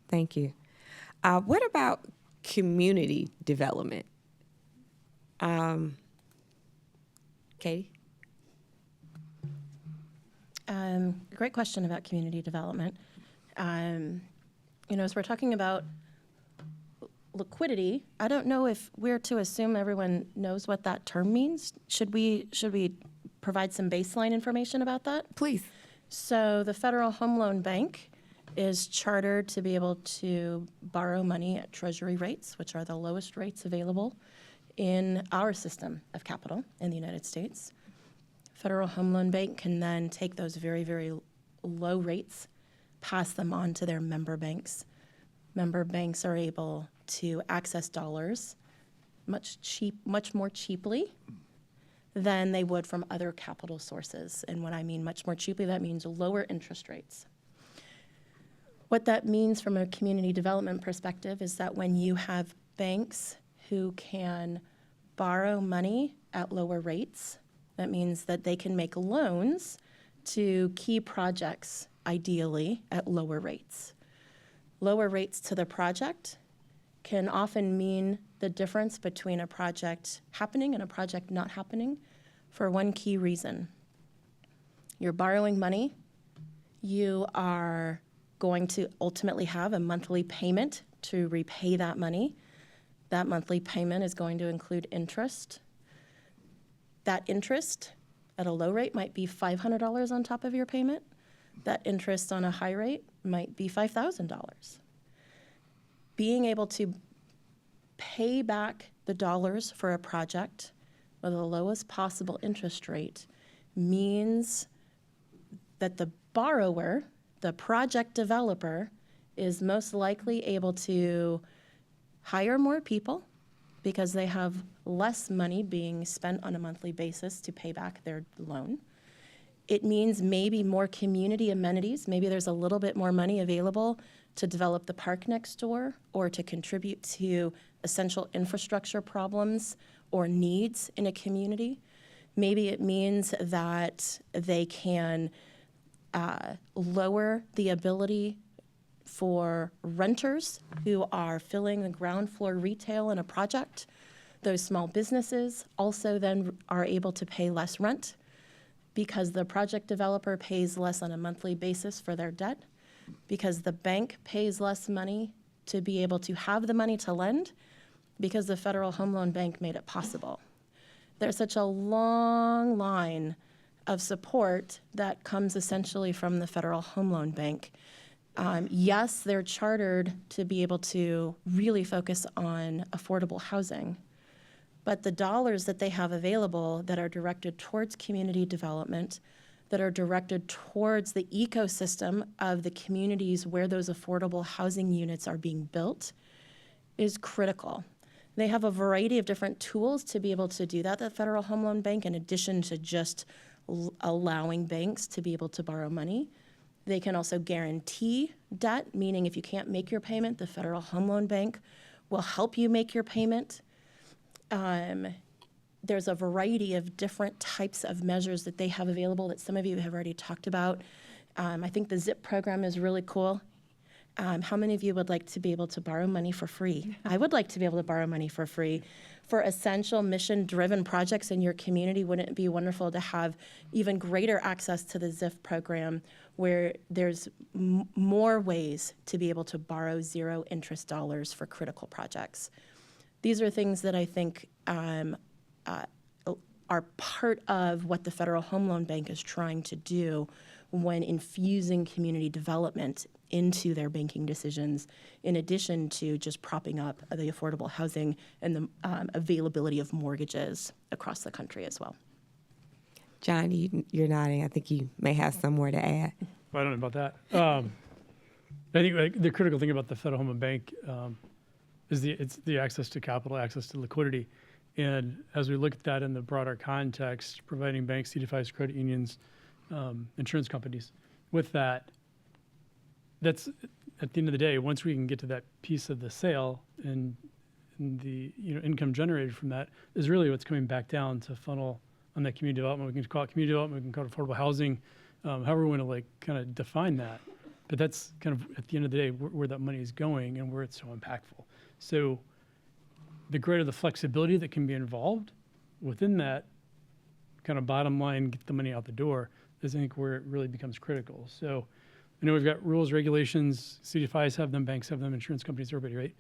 Thank you. What about community development? Katie? Great question about community development. As we're talking about liquidity, I don't know if we're to assume everyone knows what that term means. Should we provide some baseline information about that? Please. So the Federal Home Loan Bank is chartered to be able to borrow money at Treasury rates, which are the lowest rates available in our system of capital in the United States. Federal Home Loan Bank can then take those very, very low rates, pass them on to their member banks. Member banks are able to access dollars much more cheaply than they would from other capital sources. And when I mean much more cheaply, that means lower interest rates. What that means from a community development perspective is that when you have banks who can borrow money at lower rates, that means that they can make loans to key projects, ideally at lower rates. Lower rates to the project can often mean the difference between a project happening and a project not happening for one key reason. You're borrowing money, you are going to ultimately have a monthly payment to repay that money. That monthly payment is going to include interest. That interest at a low rate might be $500 on top of your payment. That interest on a high rate might be $5,000. Being able to pay back the dollars for a project with the lowest possible interest rate means that the borrower, the project developer, is most likely able to hire more people because they have less money being spent on a monthly basis to pay back their loan. It means maybe more community amenities. Maybe there's a little bit more money available to develop the park next door or to contribute to essential infrastructure problems or needs in a community. Maybe it means that they can lower the ability for renters who are filling the ground floor retail in a project. Those small businesses also then are able to pay less rent because the project developer pays less on a monthly basis for their debt, because the bank pays less money to be able to have the money to lend, because the Federal Home Loan Bank made it possible. There's such a long line of support that comes essentially from the Federal Home Loan Bank. Yes, they're chartered to be able to really focus on affordable housing, but the dollars that they have available that are directed towards community development, that are directed towards the ecosystem of the communities where those affordable housing units are being built, is critical. They have a variety of different tools to be able to do that, the Federal Home Loan Bank, in addition to just allowing banks to be able to borrow money. They can also guarantee debt, meaning if you can't make your payment, the Federal Home Loan Bank will help you make your payment. There's a variety of different types of measures that they have available that some of you have already talked about. I think the ZIP program is really cool. How many of you would like to be able to borrow money for free? I would like to be able to borrow money for free. For essential mission-driven projects in your community, wouldn't it be wonderful to have even greater access to the ZIF program where there's more ways to be able to borrow zero interest dollars for critical projects? These are things that I think are part of what the Federal Home Loan Bank is trying to do when infusing community development into their banking decisions, in addition to just propping up the affordable housing and the availability of mortgages across the country as well. John, you're nodding. I think you may have some more to add. Well, I don't know about that. I think the critical thing about the Federal Home Loan Bank is the access to capital, access to liquidity. And as we look at that in the broader context, providing banks, CDFIs, credit unions, insurance companies, with that, that's at the end of the day, once we can get to that piece of the sale and the income generated from that is really what's coming back down to funnel on that community development. We can call it community development, we can call it affordable housing, however we want to like kind of define that. But that's kind of at the end of the day where that money is going and where it's so impactful. So the greater the flexibility that can be involved within that kind of bottom line, get the money out the door, is I think where it really becomes critical. So I know we've got rules, regulations, CDFIs have them, banks have them, insurance companies, everybody, right?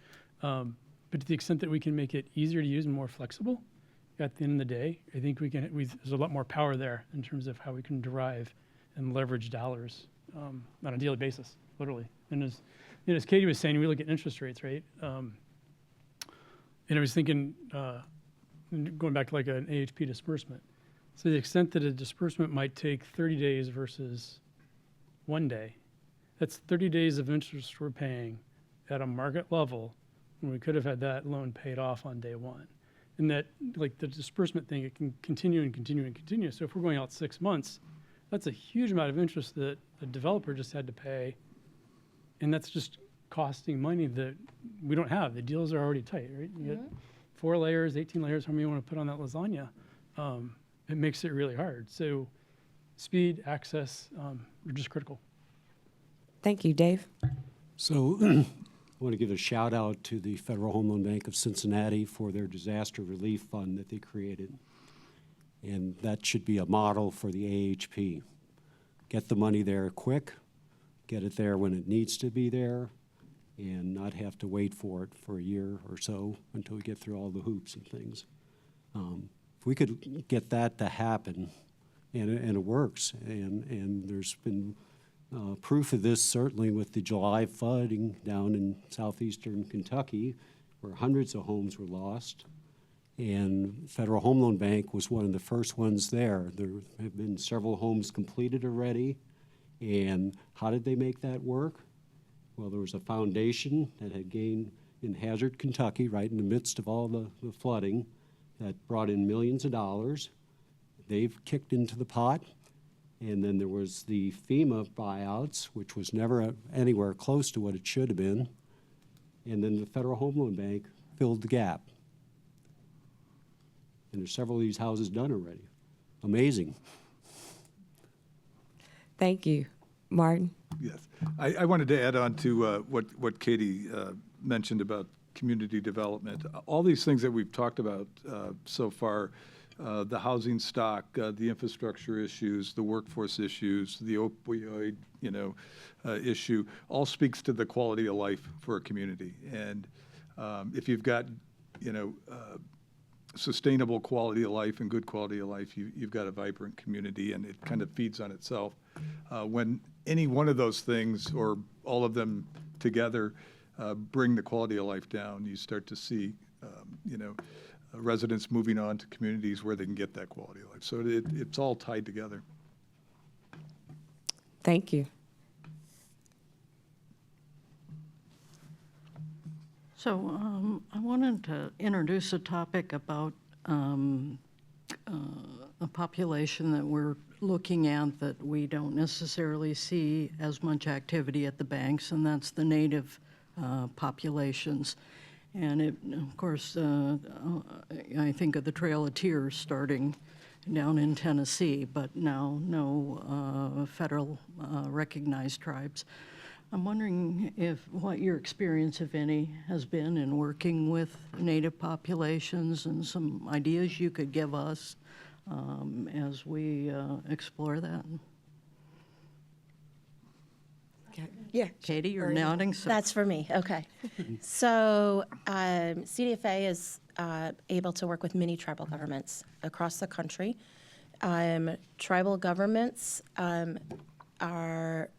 But to the extent that we can make it easier to use and more flexible, at the end of the day, I think there's a lot more power there in terms of how we can derive and leverage dollars on a daily basis, literally. And as Katie was saying, we look at interest rates, right? And I was thinking, going back to like an AHP disbursement. So the extent that a disbursement might take 30 days versus 1 day, that's 30 days of interest we're paying at a market level when we could have had that loan paid off on day one. And that, like the disbursement thing, it can continue and continue and continue. So if we're going out 6 months, that's a huge amount of interest that a developer just had to pay. And that's just costing money that we don't have. The deals are already tight, right? You get 4 layers, 18 layers, how many you want to put on that lasagna. It makes it really hard. So speed, access, are just critical. Thank you, Dave. So I want to give a shout out to the Federal Home Loan Bank of Cincinnati for their disaster relief fund that they created. And that should be a model for the AHP. Get the money there quick, get it there when it needs to be there, and not have to wait for it for a year or so until we get through all the hoops and things. If we could get that to happen, and it works, and there's been proof of this certainly with the July flooding down in southeastern Kentucky, where hundreds of homes were lost. And Federal Home Loan Bank was one of the first ones there. There have been several homes completed already. And how did they make that work? Well, there was a foundation that had gained in Hazard, Kentucky, right in the midst of all the flooding, that brought in millions of dollars. They've kicked into the pot. And then there was the FEMA buyouts, which was never anywhere close to what it should have been. And then the Federal Home Loan Bank filled the gap. And there's several of these houses done already. Amazing. Thank you. Martin? Yes. I wanted to add on to what Katie mentioned about community development. All these things that we've talked about so far, the housing stock, the infrastructure issues, the workforce issues, the opioid, issue, all speaks to the quality of life for a community. And if you've got, sustainable quality of life and good quality of life, you've got a vibrant community, and it kind of feeds on itself. When any one of those things or all of them together bring the quality of life down, you start to see, residents moving on to communities where they can get that quality of life. So it's all tied together. Thank you. So I wanted to introduce a topic about a population that we're looking at that we don't necessarily see as much activity at the banks, and that's the native populations. And it, of course, I think of the Trail of Tears starting down in Tennessee, but now no federal recognized tribes. I'm wondering what your experience, if any, has been in working with native populations and some ideas you could give us as we explore that. Yeah. Katie, you're nodding. So. That's for me. Okay. So CDFA is able to work with many tribal governments across the country. Tribal governments are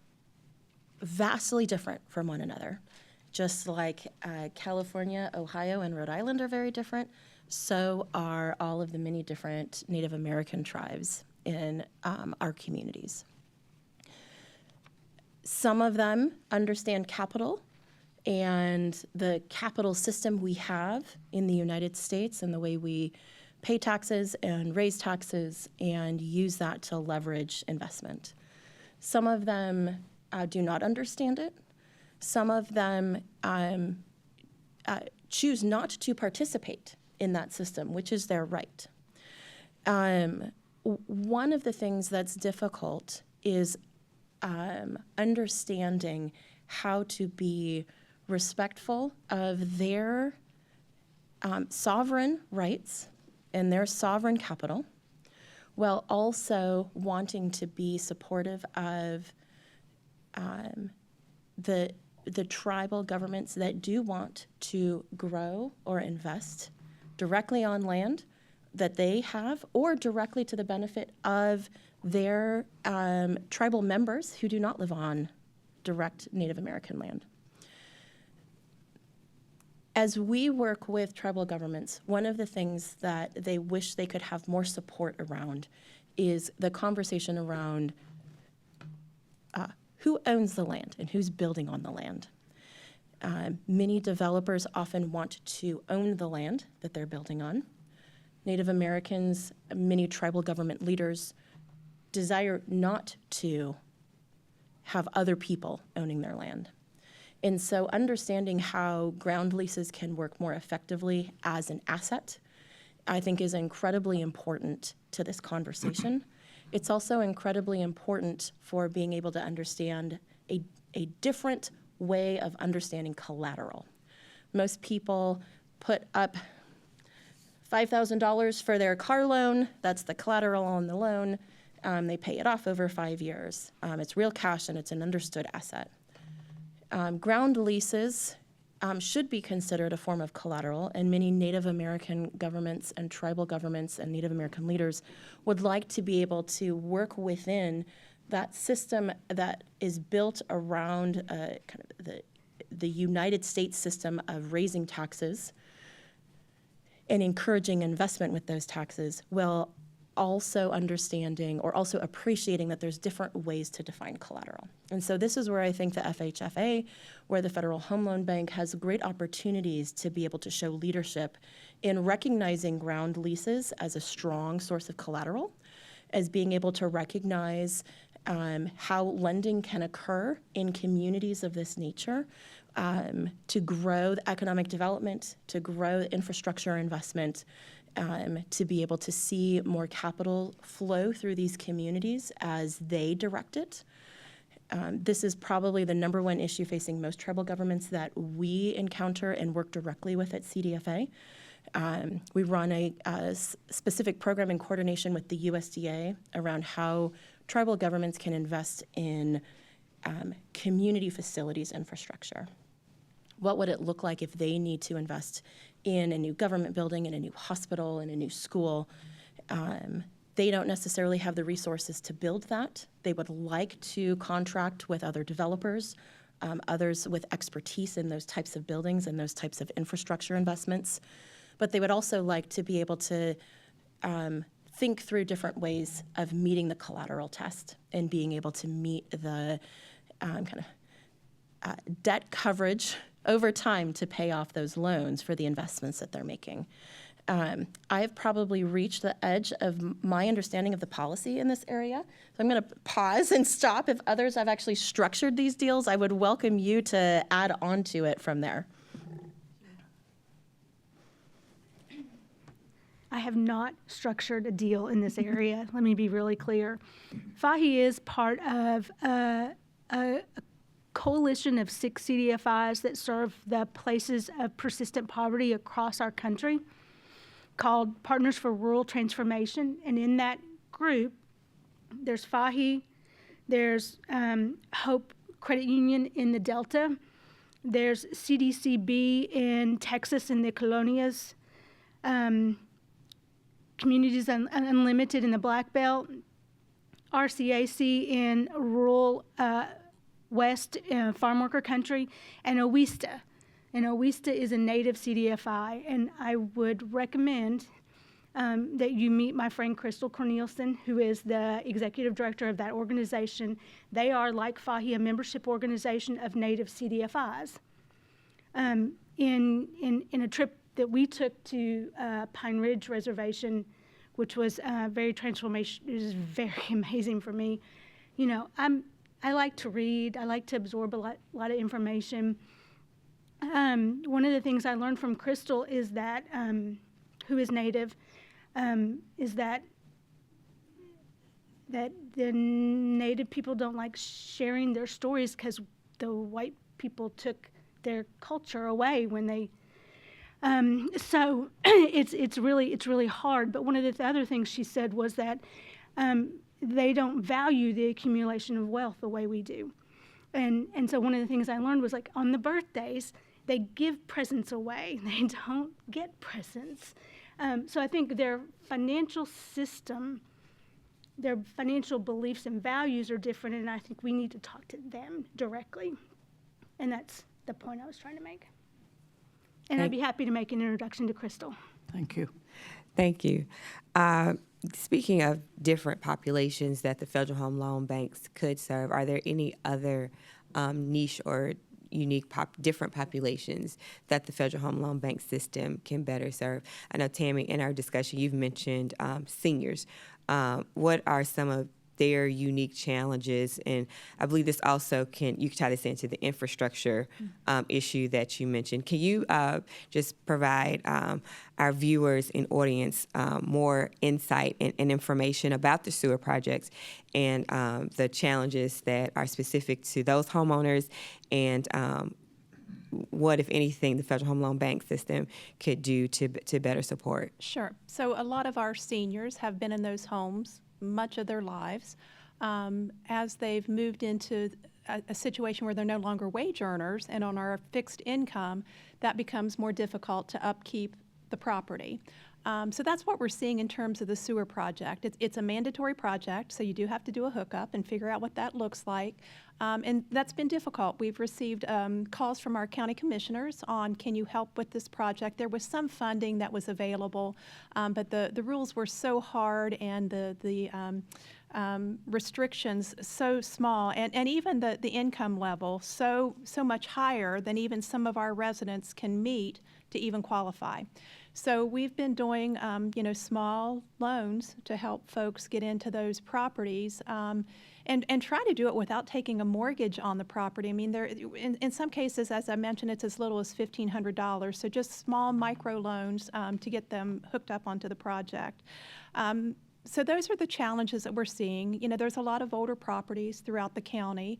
vastly different from one another. Just like California, Ohio, and Rhode Island are very different, so are all of the many different Native American tribes in our communities. Some of them understand capital and the capital system we have in the United States and the way we pay taxes and raise taxes and use that to leverage investment. Some of them do not understand it. Some of them choose not to participate in that system, which is their right. One of the things that's difficult is understanding how to be respectful of their sovereign rights and their sovereign capital, while also wanting to be supportive of the tribal governments that do want to grow or invest directly on land that they have or directly to the benefit of their tribal members who do not live on direct Native American land. As we work with tribal governments, one of the things that they wish they could have more support around is the conversation around who owns the land and who's building on the land. Many developers often want to own the land that they're building on. Native Americans, many tribal government leaders desire not to have other people owning their land. And so understanding how ground leases can work more effectively as an asset, I think is incredibly important to this conversation. It's also incredibly important for being able to understand a different way of understanding collateral. Most people put up $5,000 for their car loan. That's the collateral on the loan. They pay it off over 5 years. It's real cash and it's an understood asset. Ground leases should be considered a form of collateral, and many Native American governments and tribal governments and Native American leaders would like to be able to work within that system that is built around kind of the United States system of raising taxes and encouraging investment with those taxes, while also understanding or also appreciating that there's different ways to define collateral. And so this is where I think the FHFA, where the Federal Home Loan Bank has great opportunities to be able to show leadership in recognizing ground leases as a strong source of collateral, as being able to recognize how lending can occur in communities of this nature to grow the economic development, to grow the infrastructure investment, to be able to see more capital flow through these communities as they direct it. This is probably the #1 issue facing most tribal governments that we encounter and work directly with at CDFA. We run a specific program in coordination with the USDA around how tribal governments can invest in community facilities infrastructure. What would it look like if they need to invest in a new government building, in a new hospital, in a new school? They don't necessarily have the resources to build that. They would like to contract with other developers, others with expertise in those types of buildings and those types of infrastructure investments. But they would also like to be able to think through different ways of meeting the collateral test and being able to meet the debt coverage over time to pay off those loans for the investments that they're making. I've probably reached the edge of my understanding of the policy in this area. So I'm going to pause and stop. If others have actually structured these deals, I would welcome you to add on to it from there. I have not structured a deal in this area. Let me be really clear. FAHI is part of a coalition of 6 CDFIs that serve the places of persistent poverty across our country called Partners for Rural Transformation. And in that group, there's FAHI, there's Hope Credit Union in the Delta, there's CDCB in Texas and the Colonias, Communities Unlimited in the Black Belt, RCAC in rural West farm worker country, and OWISTA. And OWISTA is a native CDFI, and I would recommend that you meet my friend Crystal Cornelison, who is the executive director of that organization. They are, like FAHI, a membership organization of native CDFIs. in a trip that we took to Pine Ridge Reservation, which was very transformational. It was very amazing for me. You know, I like to read. I like to absorb a lot of information. One of the things I learned from Crystal is that, who is Native, is that the Native people don't like sharing their stories because the white people took their culture away when they. So it's really hard. But one of the other things she said was that they don't value the accumulation of wealth the way we do. And so one of the things I learned was, like, on the birthdays, they give presents away. They don't get presents. So I think their financial system, their financial beliefs and values are different, and I think we need to talk to them directly. And that's the point I was trying to make. And I'd be happy to make an introduction to Crystal. Thank you. Thank you. Speaking of different populations that the Federal Home Loan Banks could serve, are there any other niche or unique different populations that the Federal Home Loan Bank system can better serve? I know, Tammy, in our discussion, you've mentioned seniors. What are some of their unique challenges? And I believe this also you can tie this into the infrastructure issue that you mentioned. Can you just provide our viewers and audience more insight and information about the sewer projects and the challenges that are specific to those homeowners, and what, if anything, the Federal Home Loan Bank system could do to better support? Sure. So a lot of our seniors have been in those homes much of their lives. As they've moved into a situation where they're no longer wage earners and on our fixed income, that becomes more difficult to upkeep the property. So that's what we're seeing in terms of the sewer project. It's a mandatory project, so you do have to do a hookup and figure out what that looks like. And that's been difficult. We've received calls from our county commissioners on, can you help with this project? There was some funding that was available, but the rules were so hard, and the restrictions so small, and even the income level so much higher than even some of our residents can meet to even qualify. So we've been doing, small loans to help folks get into those properties, and try to do it without taking a mortgage on the property. I mean, in some cases, as I mentioned, it's as little as $1,500. So just small micro loans to get them hooked up onto the project. So those are the challenges that we're seeing. You know, there's a lot of older properties throughout the county.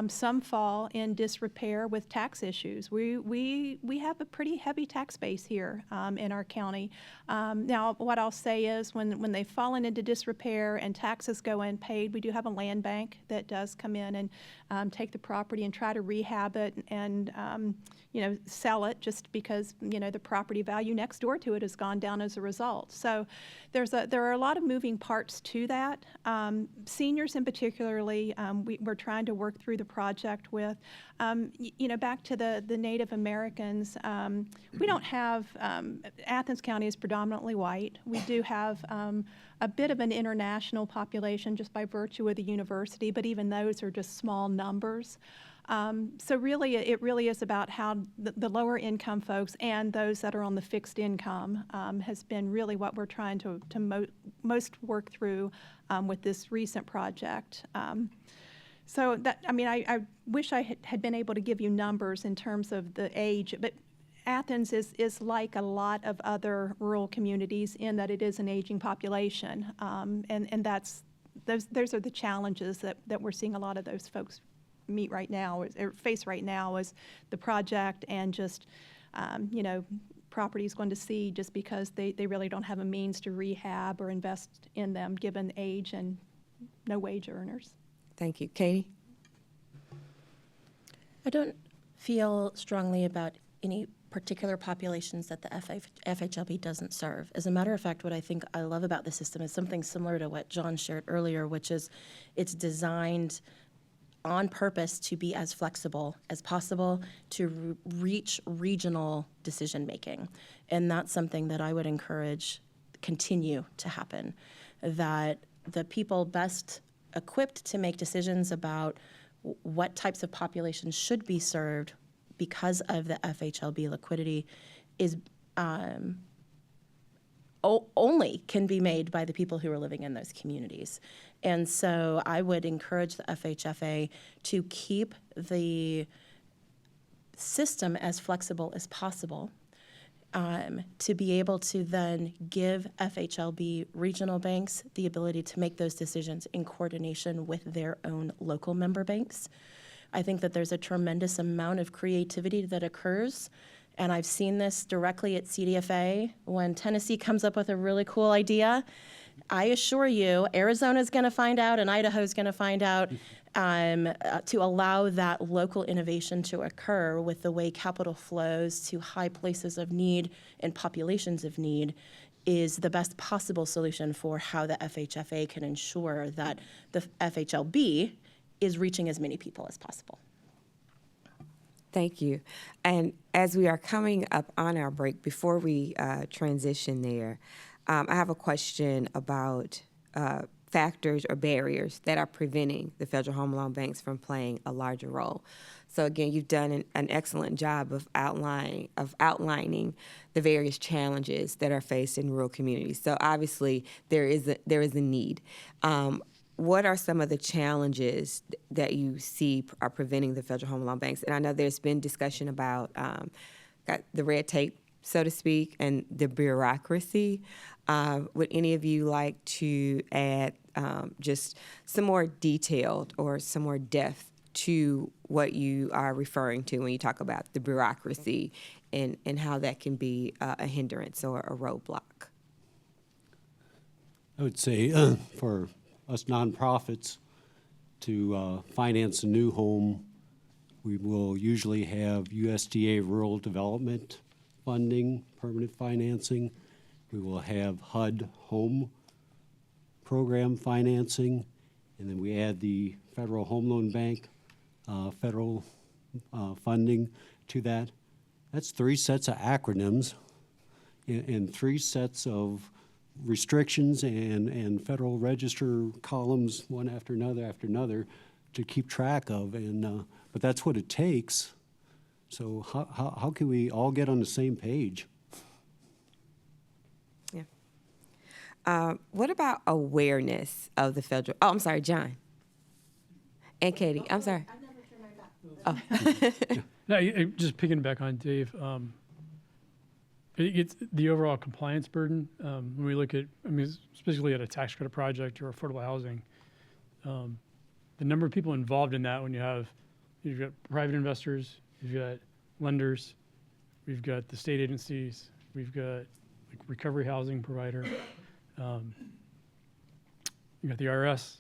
Some fall in disrepair with tax issues. We have a pretty heavy tax base here in our county. Now, what I'll say is when they've fallen into disrepair and taxes go unpaid, we do have a land bank that does come in and take the property and try to rehab it and sell it, just because the property value next door to it has gone down as a result. So there are a lot of moving parts to that. Seniors in particularly, we're trying to work through the project with. Back to the Native Americans, we don't have, Athens County is predominantly white. We do have a bit of an international population just by virtue of the university, but even those are just small numbers. So really, it really is about how the lower income folks and those that are on the fixed income has been really what we're trying to most work through with this recent project. So I wish I had been able to give you numbers in terms of the age, but Athens is like a lot of other rural communities in that it is an aging population, and those are the challenges that we're seeing a lot of those folks meet right now, or face right now, as the project and just properties going to seed just because they really don't have a means to rehab or invest in them given age and no wage earners. Thank you. Katie? I don't feel strongly about any particular populations that the FHLB doesn't serve. As a matter of fact, what I think I love about the system is something similar to what John shared earlier, which is it's designed on purpose to be as flexible as possible to reach regional decision making. And that's something that I would encourage continue to happen, that the people best equipped to make decisions about what types of populations should be served because of the FHLB liquidity is only can be made by the people who are living in those communities. And so I would encourage the FHFA to keep the system as flexible as possible, to be able to then give FHLB regional banks the ability to make those decisions in coordination with their own local member banks. I think that there's a tremendous amount of creativity that occurs, and I've seen this directly at CDFA. When Tennessee comes up with a really cool idea, I assure you, Arizona's going to find out and Idaho's going to find out, to allow that local innovation to occur with the way capital flows to high places of need and populations of need is the best possible solution for how the FHFA can ensure that the FHLB is reaching as many people as possible. Thank you. And as we are coming up on our break, before we transition there, I have a question about factors or barriers that are preventing the federal home loan banks from playing a larger role. So again, you've done an excellent job of outlining the various challenges that are faced in rural communities. So obviously there is a need. What are some of the challenges that you see are preventing the federal home loan banks? And I know there's been discussion about the red tape, so to speak, and the bureaucracy. Would any of you like to add just some more detailed or some more depth to what you are referring to when you talk about the bureaucracy and how that can be a hindrance or a roadblock? I would say for us nonprofits to finance a new home, we will usually have USDA rural development funding, permanent financing. We will have HUD home program financing, and then we add the Federal Home Loan Bank federal funding to that. That's 3 sets of acronyms and 3 sets of restrictions and Federal Register columns, one after another, to keep track of. And but that's what it takes. So how can we all get on the same page? Yeah. What about awareness of the federal? Oh, I'm sorry, John. And Katie. I'm sorry. I've never turned my back. Oh. No, just picking back on Dave. It's the overall compliance burden. When we look at, especially at a tax credit project or affordable housing, the number of people involved in that, when you've got private investors, you've got lenders, we've got the state agencies, we've got recovery housing provider, you've got the IRS.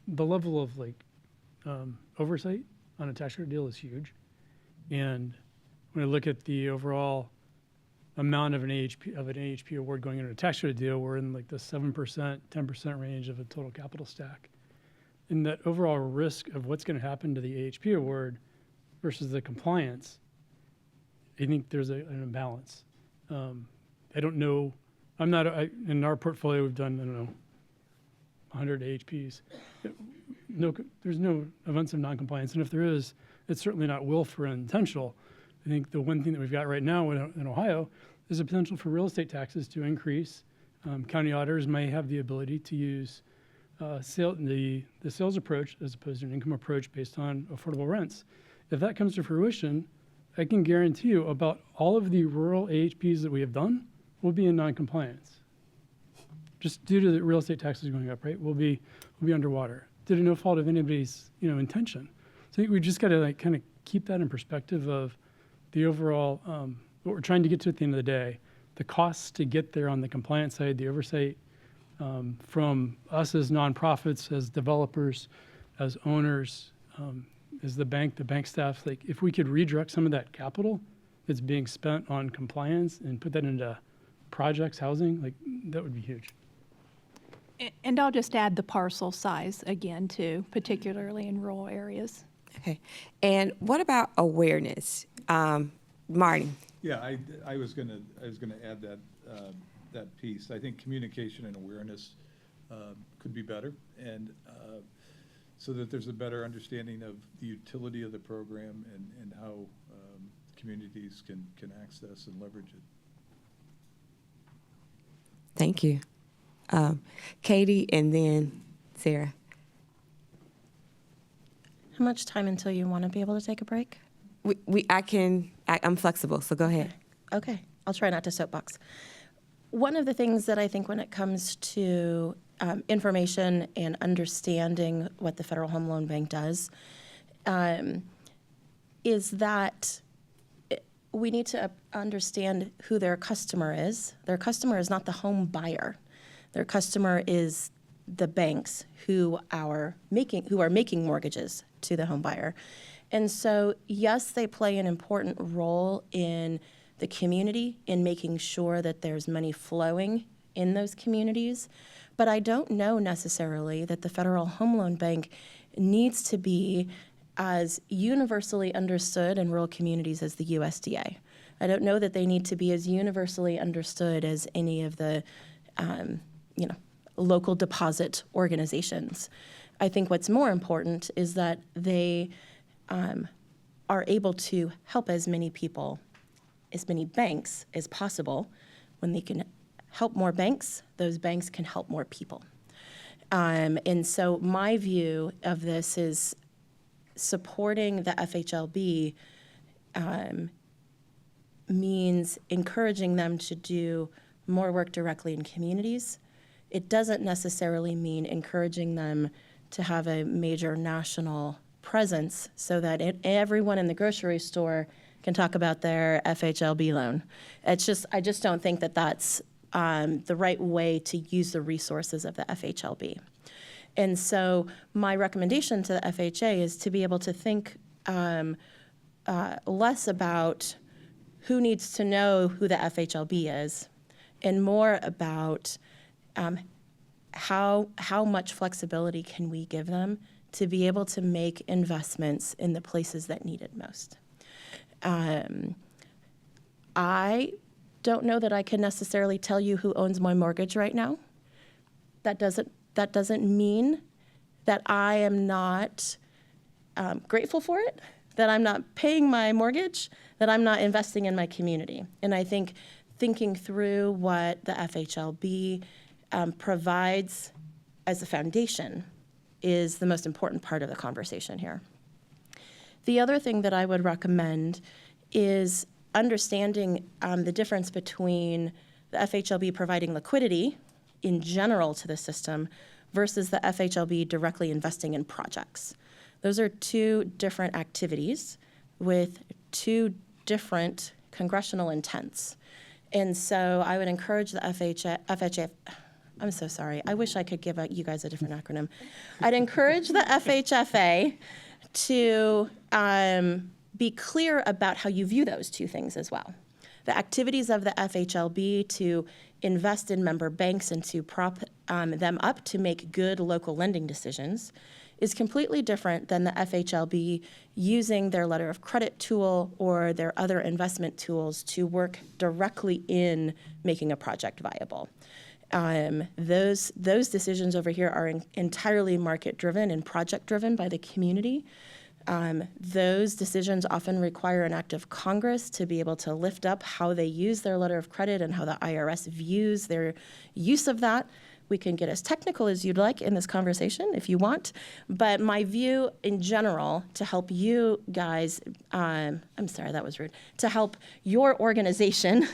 The level of oversight on a tax credit deal is huge. And when I look at the overall amount of an AHP award going into a tax credit deal, we're in the 7%, 10% range of a total capital stack. And that overall risk of what's going to happen to the AHP award versus the compliance, I think there's an imbalance. I don't know. In our portfolio, we've done, 100 AHPs. There's no events of noncompliance. And if there is, it's certainly not willful or intentional. I think the one thing that we've got right now in Ohio is a potential for real estate taxes to increase. County auditors may have the ability to use the sales approach as opposed to an income approach based on affordable rents. If that comes to fruition, I can guarantee you about all of the rural AHPs that we have done will be in noncompliance. Just due to the real estate taxes going up, right? We'll be underwater. Due to no fault of anybody's intention. So I think we just got to kind of keep that in perspective of the overall what we're trying to get to at the end of the day, the costs to get there on the compliance side, the oversight from us as nonprofits, as developers, as owners, as the bank staff. If we could redirect some of that capital that's being spent on compliance and put that into projects, housing, that would be huge. And I'll just add the parcel size again too, particularly in rural areas. Okay. And what about awareness? Marty. Yeah, I was gonna add that piece. I think communication and awareness could be better, and so that there's a better understanding of the utility of the program and how communities can access and leverage it. Thank you. Katie and then Sarah. How much time until you want to be able to take a break? I'm flexible, so go ahead. Okay, I'll try not to soapbox. One of the things that I think when it comes to information and understanding what the Federal Home Loan Bank does is that we need to understand who their customer is. Their customer is not the home buyer. Their customer is the banks who are making mortgages to the home buyer. And so, yes, they play an important role in the community in making sure that there's money flowing in those communities. But I don't know necessarily that the Federal Home Loan Bank needs to be as universally understood in rural communities as the USDA. I don't know that they need to be as universally understood as any of the local deposit organizations. I think what's more important is that they are able to help as many people, as many banks as possible. When they can help more banks, those banks can help more people. And so my view of this is supporting the FHLB means encouraging them to do more work directly in communities. It doesn't necessarily mean encouraging them to have a major national presence so that everyone in the grocery store can talk about their FHLB loan. I just don't think that that's the right way to use the resources of the FHLB. And so my recommendation to the FHA is to be able to think less about who needs to know who the FHLB is and more about how much flexibility can we give them to be able to make investments in the places that need it most. I don't know that I can necessarily tell you who owns my mortgage right now. That doesn't mean that I am not grateful for it, that I'm not paying my mortgage, that I'm not investing in my community. And I think thinking through what the FHLB provides as a foundation is the most important part of the conversation here. The other thing that I would recommend is understanding the difference between the FHLB providing liquidity in general to the system versus the FHLB directly investing in projects. Those are two different activities with two different congressional intents. And so I would encourage the FHA, I'm so sorry, I wish I could give you guys a different acronym. I'd encourage the FHFA to be clear about how you view those two things as well. The activities of the FHLB to invest in member banks and to prop them up to make good local lending decisions is completely different than the FHLB using their letter of credit tool or their other investment tools to work directly in making a project viable. Those decisions over here are entirely market-driven and project-driven by the community. Those decisions often require an act of Congress to be able to lift up how they use their letter of credit and how the IRS views their use of that. We can get as technical as you'd like in this conversation if you want, but my view in general to help you guys, I'm sorry, that was rude, to help your organization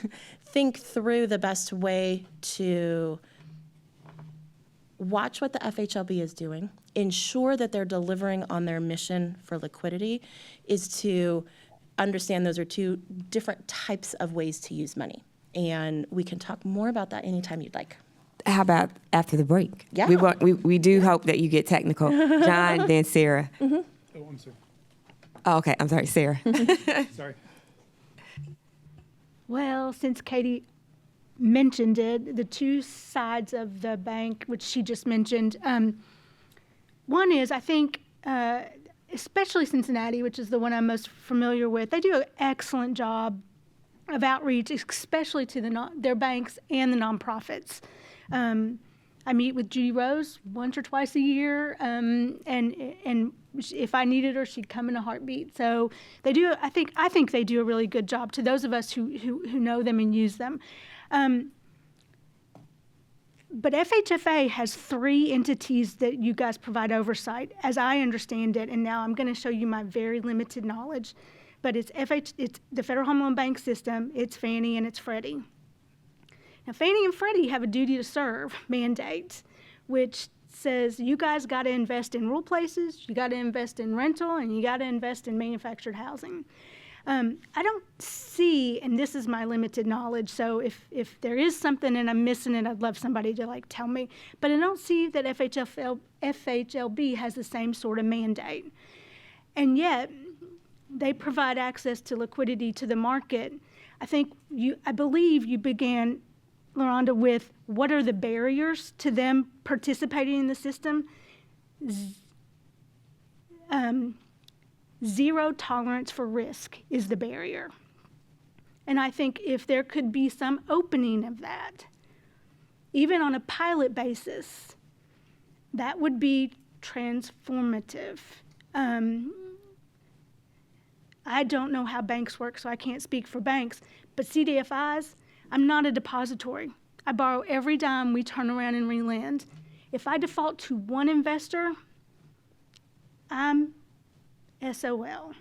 think through the best way to watch what the FHLB is doing, ensure that they're delivering on their mission for liquidity, is to understand those are two different types of ways to use money. And we can talk more about that anytime you'd like. How about after the break? Yeah. We do hope that you get technical. John, then Sarah. Oh, I'm sorry. Oh, okay, I'm sorry, Sarah. Sorry. Well, since Katie mentioned it, the two sides of the bank, which she just mentioned, one is, I think, especially Cincinnati, which is the one I'm most familiar with, they do an excellent job of outreach, especially to their banks and the nonprofits. I meet with Judy Rose once or twice a year, and if I needed her, she'd come in a heartbeat. So they do. I think they do a really good job. To those of us who know them and use them. But FHFA has 3 entities that you guys provide oversight, as I understand it. And now I'm going to show you my very limited knowledge. But it's the Federal Home Loan Bank System, it's Fannie, and it's Freddie. Now, Fannie and Freddie have a duty to serve mandate, which says you guys got to invest in rural places, you got to invest in rental, and you got to invest in manufactured housing. I don't see, and this is my limited knowledge, so if there is something and I'm missing it, I'd love somebody to tell me, but I don't see that FHLB has the same sort of mandate. And yet, they provide access to liquidity to the market. I believe you began, LaRonda, with what are the barriers to them participating in the system? Zero tolerance for risk is the barrier. And I think if there could be some opening of that, even on a pilot basis, that would be transformative. I don't know how banks work, so I can't speak for banks, but CDFIs, I'm not a depository. I borrow every dime we turn around and relend. If I default to one investor, I'm SOL.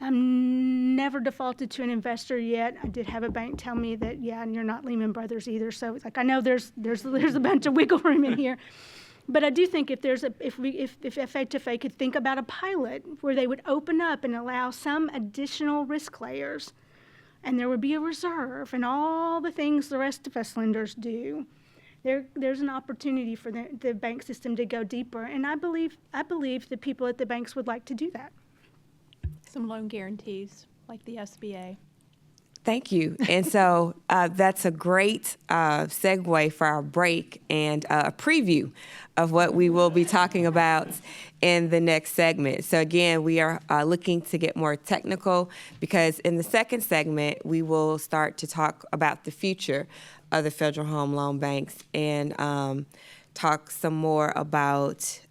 I'm never defaulted to an investor yet. I did have a bank tell me that, yeah, and you're not Lehman Brothers either. So it's I know there's a bunch of wiggle room in here. But I do think if FHFA could think about a pilot where they would open up and allow some additional risk layers, and there would be a reserve and all the things the rest of us lenders do, there's an opportunity for the bank system to go deeper. And I believe the people at the banks would like to do that. Some loan guarantees, like the SBA. Thank you. And so that's a great segue for our break and a preview of what we will be talking about in the next segment. So again, we are looking to get more technical because in the second segment, we will start to talk about the future of the Federal Home Loan Banks and talk some more about,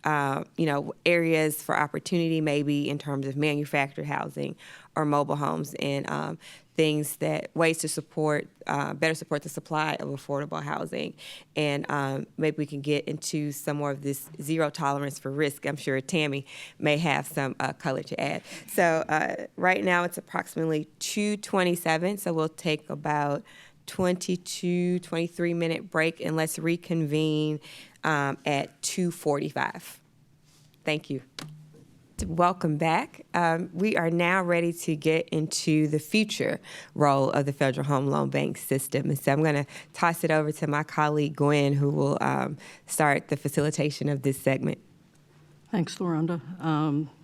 areas for opportunity maybe in terms of manufactured housing or mobile homes and ways to support, better support the supply of affordable housing. And maybe we can get into some more of this zero tolerance for risk. I'm sure Tammy may have some color to add. So right now it's approximately 2:27, so we'll take about 23-minute break and let's reconvene at 2:45. Thank you. Welcome back. We are now ready to get into the future role of the Federal Home Loan Bank system. And so I'm going to toss it over to my colleague, Gwen, who will start the facilitation of this segment. Thanks, LaRonda.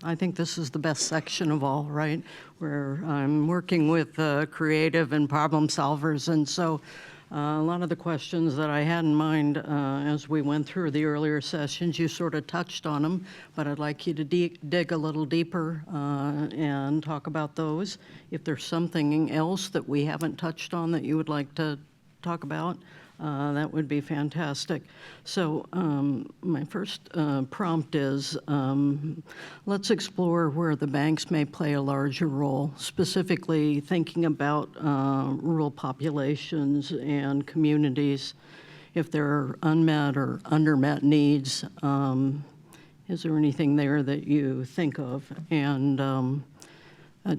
I think this is the best section of all, right? Where I'm working with creative and problem solvers. And so a lot of the questions that I had in mind as we went through the earlier sessions, you sort of touched on them, but I'd like you to dig a little deeper and talk about those. If there's something else that we haven't touched on that you would like to talk about, that would be fantastic. So my first prompt is, let's explore where the banks may play a larger role, specifically thinking about rural populations and communities. If there are unmet or undermet needs, is there anything there that you think of? And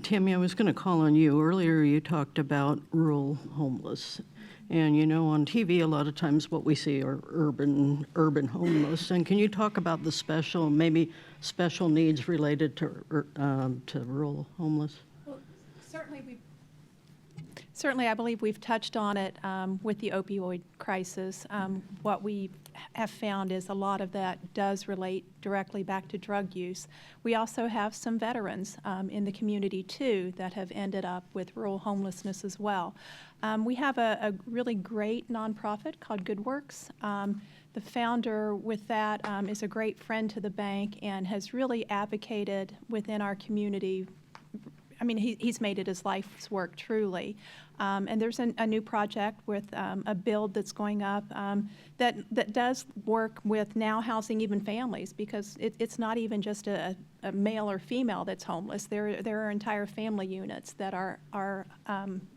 Tammy, I was going to call on you. Earlier you talked about rural homeless. And on TV, a lot of times what we see are urban homeless. And can you talk about the special needs related to rural homeless? Well, certainly, I believe we've touched on it with the opioid crisis. What we have found is a lot of that does relate directly back to drug use. We also have some veterans in the community, too, that have ended up with rural homelessness as well. We have a really great nonprofit called Good Works. The founder with that is a great friend to the bank and has really advocated within our community I mean, he's made it his life's work, truly. And there's a new project with a build that's going up that does work with now housing even families, because it's not even just a male or female that's homeless. There are entire family units that are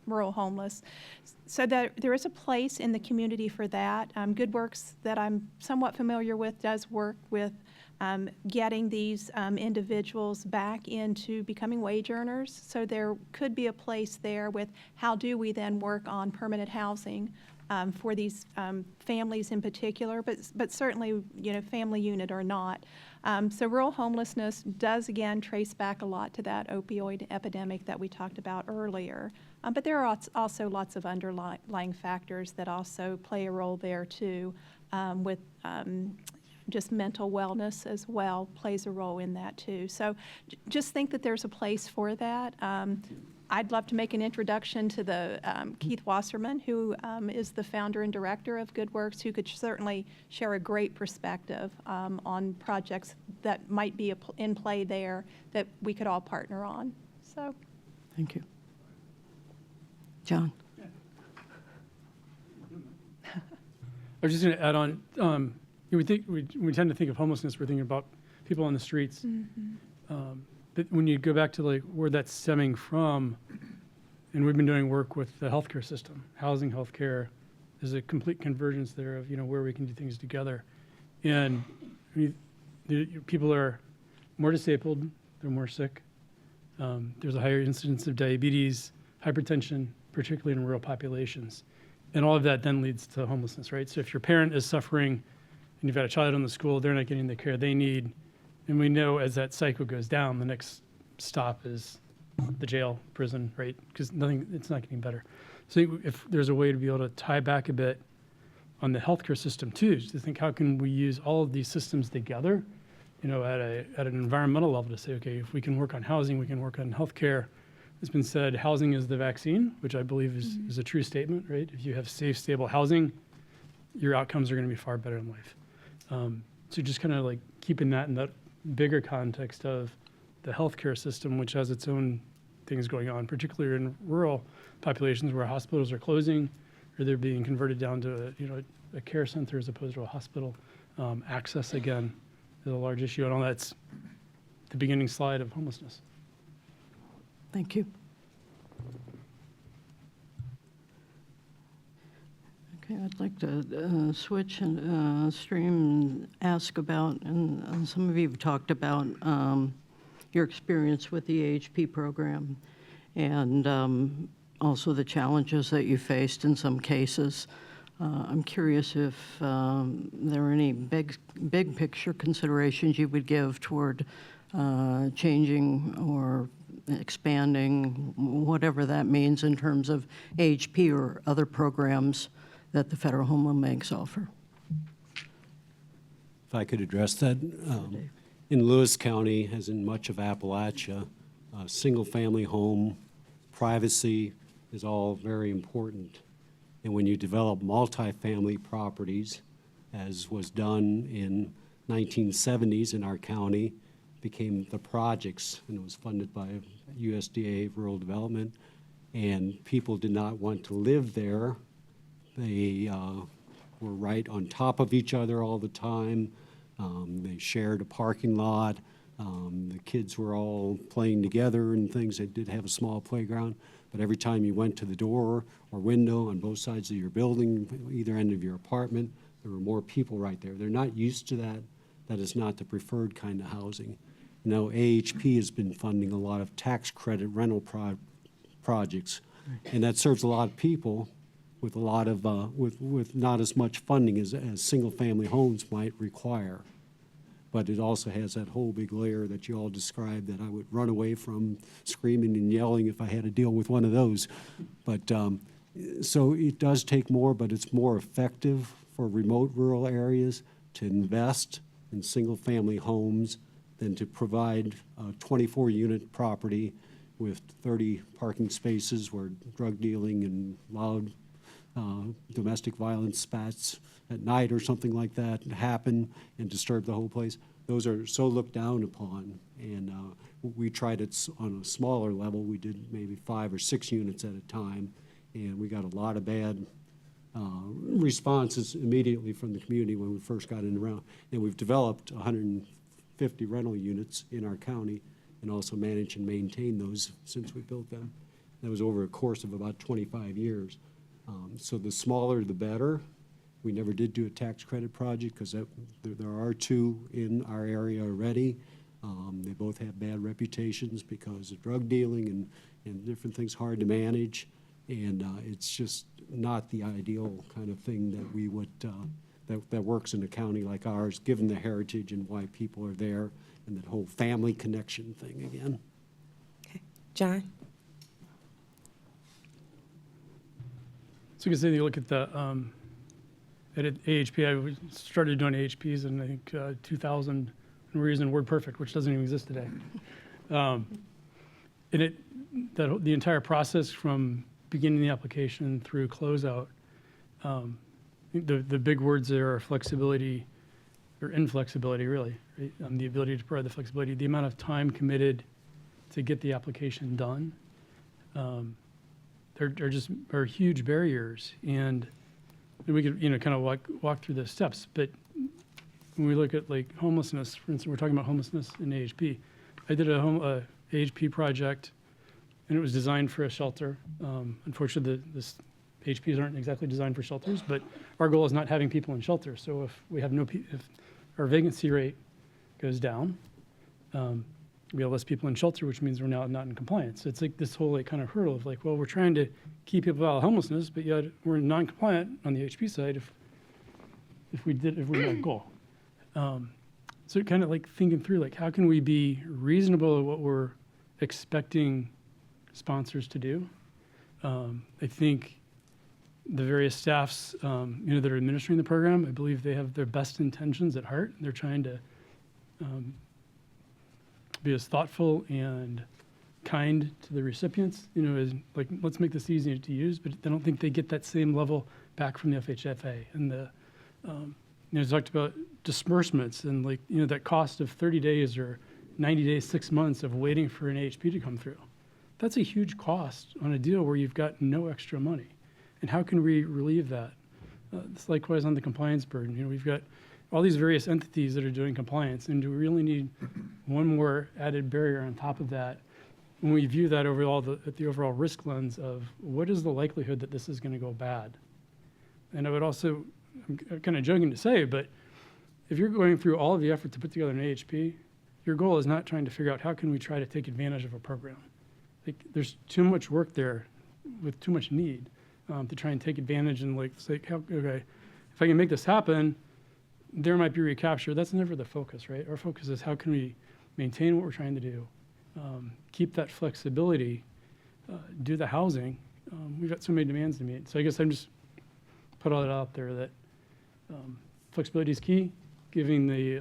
rural homeless. So there is a place in the community for that. Good Works, that I'm somewhat familiar with, does work with getting these individuals back into becoming wage earners. So there could be a place there with how do we then work on permanent housing for these families in particular, but certainly, family unit or not. So rural homelessness does, again, trace back a lot to that opioid epidemic that we talked about earlier. But there are also lots of underlying factors that also play a role there, too, with just mental wellness as well plays a role in that, too. So just think that there's a place for that. I'd love to make an introduction to the Keith Wasserman, who is the founder and director of Good Works, who could certainly share a great perspective on projects that might be in play there that we could all partner on. So, Thank you. John? I was just going to add on, we tend to think of homelessness, we're thinking about people on the streets. But when you go back to like where that's stemming from, and we've been doing work with the healthcare system, housing, healthcare, there's a complete convergence there of where we can do things together. And people are more disabled, they're more sick. There's a higher incidence of diabetes, hypertension, particularly in rural populations. And all of that then leads to homelessness, right? So if your parent is suffering and you've got a child in the school, they're not getting the care they need. And we know as that cycle goes down, the next stop is the jail, prison, right? Because it's not getting better. So if there's a way to be able to tie back a bit on the healthcare system too, to think how can we use all of these systems together, at an environmental level to say, okay, if we can work on housing, we can work on healthcare. It's been said housing is the vaccine, which I believe is a true statement, right? If you have safe, stable housing, your outcomes are going to be far better in life. So just kind of like keeping that in that bigger context of the healthcare system, which has its own things going on, particularly in rural populations where hospitals are closing or they're being converted down to a care center as opposed to a hospital. Access, again, is a large issue, and all that's the beginning slide of homelessness. Thank you. Okay, I'd like to switch and stream and ask about, and some of you have talked about your experience with the AHP program and also the challenges that you faced in some cases. I'm curious if there are any big picture considerations you would give toward changing or expanding, whatever that means in terms of AHP or other programs that the Federal Home Loan Banks offer. If I could address that, in Lewis County, as in much of Appalachia, single-family home, privacy is all very important. And when you develop multifamily properties, as was done in 1970s in our county, became the projects, and it was funded by USDA Rural Development, and people did not want to live there. They were right on top of each other all the time. They shared a parking lot. The kids were all playing together and things. They did have a small playground, but every time you went to the door or window on both sides of your building, either end of your apartment, there were more people right there. They're not used to that. That is not the preferred kind of housing. Now, AHP has been funding a lot of tax credit rental projects, and that serves a lot of people with a lot of with not as much funding as single-family homes might require. But it also has that whole big layer that you all described that I would run away from, screaming and yelling if I had to deal with one of those. But so it does take more, but it's more effective for remote rural areas to invest in single-family homes than to provide a 24-unit property with 30 parking spaces where drug dealing and loud domestic violence spats at night or something like that happen and disturb the whole place, those are so looked down upon. And we tried it on a smaller level. We did maybe 5 or 6 units at a time, and we got a lot of bad responses immediately from the community when we first got in around. And we've developed 150 rental units in our county and also manage and maintain those since we built them. That was over a course of about 25 years. So the smaller, the better. We never did do a tax credit project because there are 2 in our area already. They both have bad reputations because of drug dealing and different things hard to manage. And it's just not the ideal kind of thing that we would, that works in a county like ours, given the heritage and why people are there and that whole family connection thing again. Okay. John? So you can say you look at the at AHP. I started doing AHPs in I think 2000. And we're using WordPerfect, which doesn't even exist today. And the entire process from beginning the application through closeout, the big words there are flexibility or inflexibility, really. Right? The ability to provide the flexibility, the amount of time committed to get the application done. Are huge barriers, and we could kind of walk through the steps. But when we look at like homelessness, for instance, we're talking about homelessness in AHP. I did a AHP project, and it was designed for a shelter. Unfortunately, the AHPs aren't exactly designed for shelters, but our goal is not having people in shelters. So if we have if our vacancy rate goes down, we have less people in shelter, which means we're now not in compliance. It's like this whole kind of hurdle of like, well, we're trying to keep people out of homelessness, but yet we're non-compliant on the HP side if we had a goal. So kind of like thinking through like how can we be reasonable at what we're expecting sponsors to do. I think the various staffs that are administering the program, I believe they have their best intentions at heart. They're trying to be as thoughtful and kind to the recipients, as like, let's make this easy to use, but I don't think they get that same level back from the FHFA. And talked about disbursements and like, that cost of 30 days or 90 days, 6 months of waiting for an AHP to come through. That's a huge cost on a deal where you've got no extra money. And how can we relieve that? It's likewise on the compliance burden. We've got all these various entities that are doing compliance, and do we really need one more added barrier on top of that when we view that at the overall risk lens of what is the likelihood that this is going to go bad? And I would also, I'm kind of joking to say, but if you're going through all of the effort to put together an AHP, your goal is not trying to figure out how can we try to take advantage of a program. Like, there's too much work there with too much need to try and take advantage and like say, okay, if I can make this happen, there might be recapture. That's never the focus, right? Our focus is how can we maintain what we're trying to do, keep that flexibility, do the housing. We've got so many demands to meet. So I guess I'm just put all that out there that flexibility is key, giving the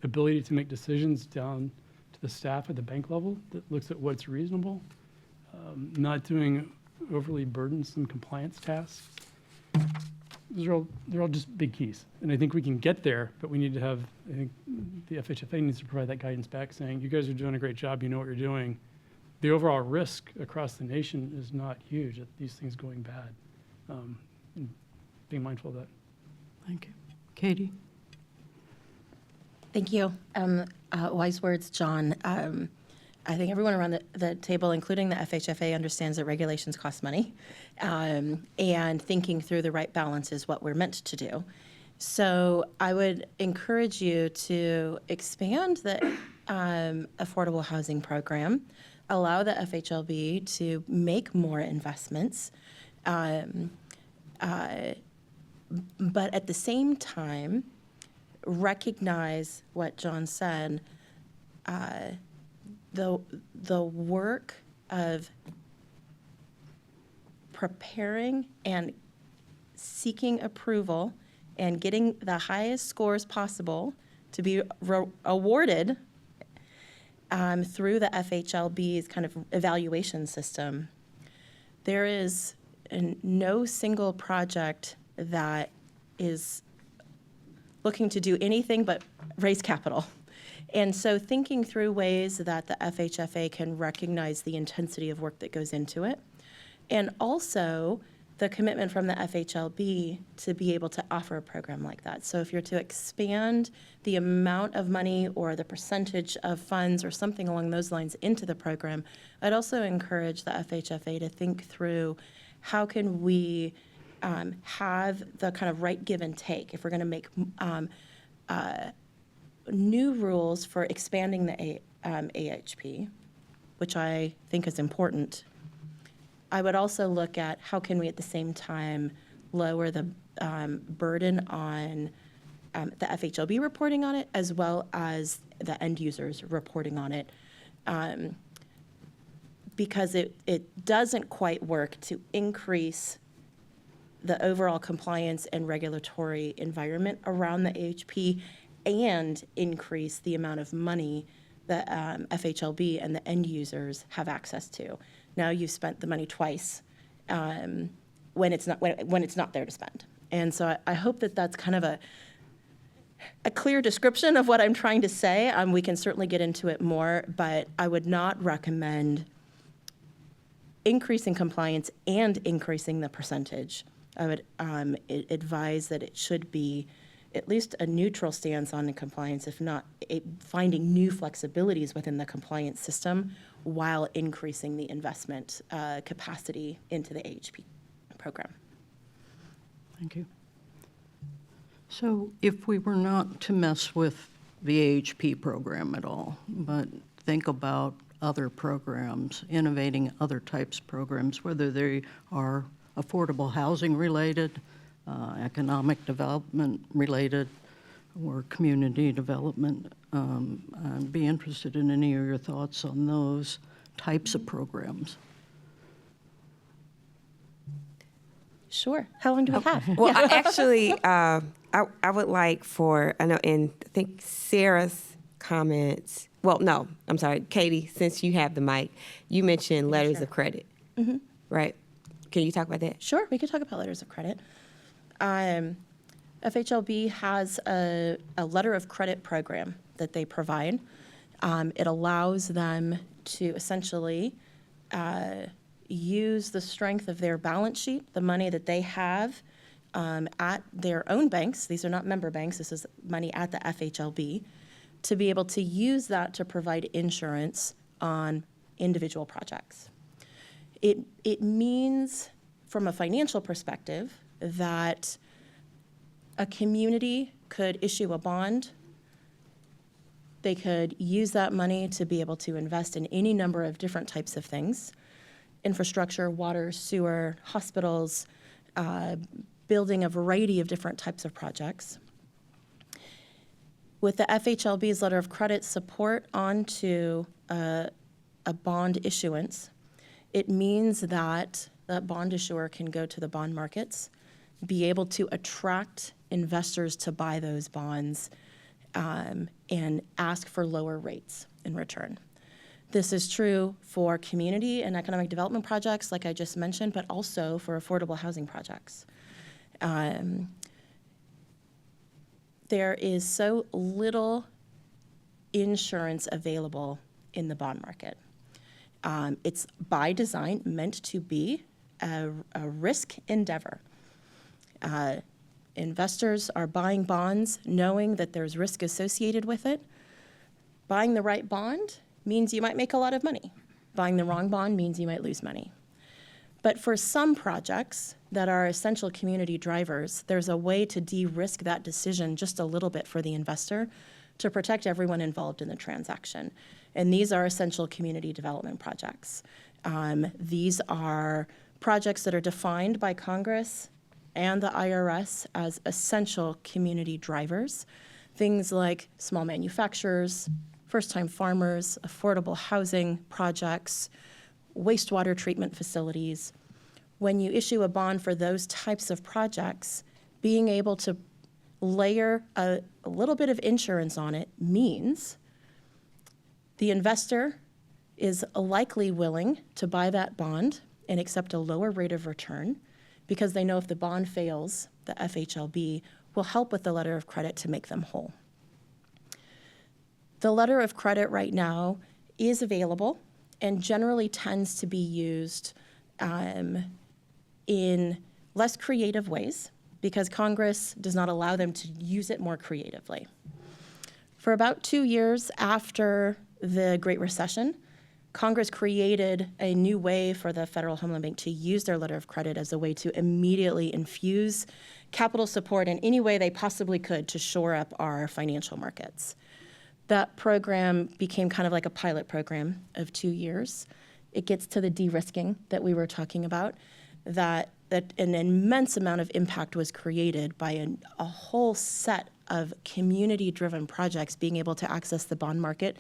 ability to make decisions down to the staff at the bank level that looks at what's reasonable, not doing overly burdensome compliance tasks. They're all just big keys. And I think we can get there, but we need to have, I think the FHFA needs to provide that guidance back saying, you guys are doing a great job, you know what you're doing. The overall risk across the nation is not huge at these things going bad. And being mindful of that. Thank you. Katie? Thank you. Wise words, John. I think everyone around the table, including the FHFA, understands that regulations cost money, and thinking through the right balance is what we're meant to do. So I would encourage you to expand the affordable housing program, allow the FHLB to make more investments, but at the same time, recognize what John said, the work of preparing and seeking approval and getting the highest scores possible to be awarded through the FHLB's kind of evaluation system. There is no single project that is looking to do anything but raise capital. And so thinking through ways that the FHFA can recognize the intensity of work that goes into it, and also the commitment from the FHLB to be able to offer a program like that. So if you're to expand the amount of money or the percentage of funds or something along those lines into the program, I'd also encourage the FHFA to think through how can we have the kind of right give and take if we're going to make new rules for expanding the AHP, which I think is important. I would also look at how can we at the same time lower the burden on the FHLB reporting on it as well as the end users reporting on it, because it doesn't quite work to increase the overall compliance and regulatory environment around the AHP and increase the amount of money that FHLB and the end users have access to. Now you've spent the money twice when it's not there to spend. And so I hope that that's kind of a clear description of what I'm trying to say. We can certainly get into it more, but I would not recommend increasing compliance and increasing the percentage. I would advise that it should be at least a neutral stance on the compliance, if not finding new flexibilities within the compliance system while increasing the investment capacity into the AHP program. Thank you. So if we were not to mess with the AHP program at all, but think about other programs, innovating other types of programs, whether they are affordable housing related, economic development related, or community development. I'd be interested in any of your thoughts on those types of programs. Sure. How long do we have? Well, I would like for, I think Sarah's comments, well, no, I'm sorry, Katie, since you have the mic, you mentioned letters of credit, right? Can you talk about that? Sure, we could talk about letters of credit. FHLB has a letter of credit program that they provide. It allows them to essentially use the strength of their balance sheet, the money that they have at their own banks. These are not member banks. This is money at the FHLB, to be able to use that to provide insurance on individual projects. It means, from a financial perspective, that a community could issue a bond. They could use that money to be able to invest in any number of different types of things: infrastructure, water, sewer, hospitals, building a variety of different types of projects. With the FHLB's letter of credit support onto a bond issuance, it means that that bond issuer can go to the bond markets, be able to attract investors to buy those bonds, and ask for lower rates in return. This is true for community and economic development projects, like I just mentioned, but also for affordable housing projects. There is so little insurance available in the bond market. It's by design meant to be a risk endeavor. Investors are buying bonds knowing that there's risk associated with it. Buying the right bond means you might make a lot of money. Buying the wrong bond means you might lose money. But for some projects that are essential community drivers, there's a way to de-risk that decision just a little bit for the investor to protect everyone involved in the transaction. And these are essential community development projects. These are projects that are defined by Congress and the IRS as essential community drivers. Things like small manufacturers, first-time farmers, affordable housing projects, wastewater treatment facilities. When you issue a bond for those types of projects, being able to layer a little bit of insurance on it means the investor is likely willing to buy that bond and accept a lower rate of return, because they know if the bond fails, the FHLB will help with the letter of credit to make them whole. The letter of credit right now is available and generally tends to be used in less creative ways because Congress does not allow them to use it more creatively. For about 2 years after the Great Recession, Congress created a new way for the Federal Home Loan Bank to use their letter of credit as a way to immediately infuse capital support in any way they possibly could to shore up our financial markets. That program became kind of like a pilot program of 2 years. It gets to the de-risking that we were talking about, that an immense amount of impact was created by a whole set of community-driven projects being able to access the bond market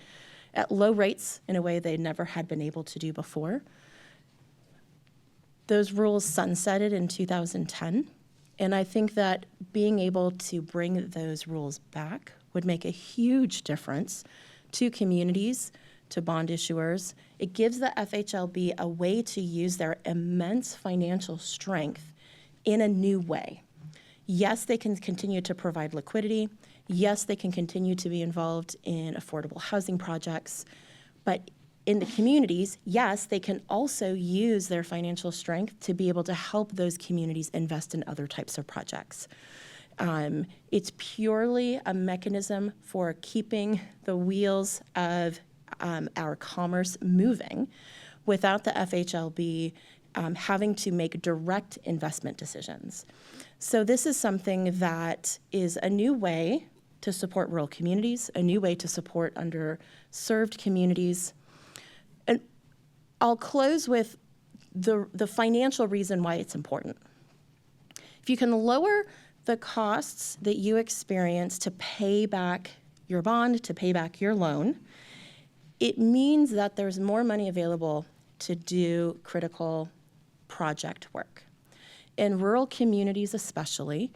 at low rates in a way they never had been able to do before. Those rules sunsetted in 2010, and I think that being able to bring those rules back would make a huge difference to communities, to bond issuers. It gives the FHLB a way to use their immense financial strength in a new way. Yes, they can continue to provide liquidity. Yes, they can continue to be involved in affordable housing projects. But in the communities, yes, they can also use their financial strength to be able to help those communities invest in other types of projects. It's purely a mechanism for keeping the wheels of our commerce moving without the FHLB having to make direct investment decisions. So this is something that is a new way to support rural communities, a new way to support underserved communities. And I'll close with the financial reason why it's important. If you can lower the costs that you experience to pay back your bond, to pay back your loan, it means that there's more money available to do critical project work. In rural communities especially,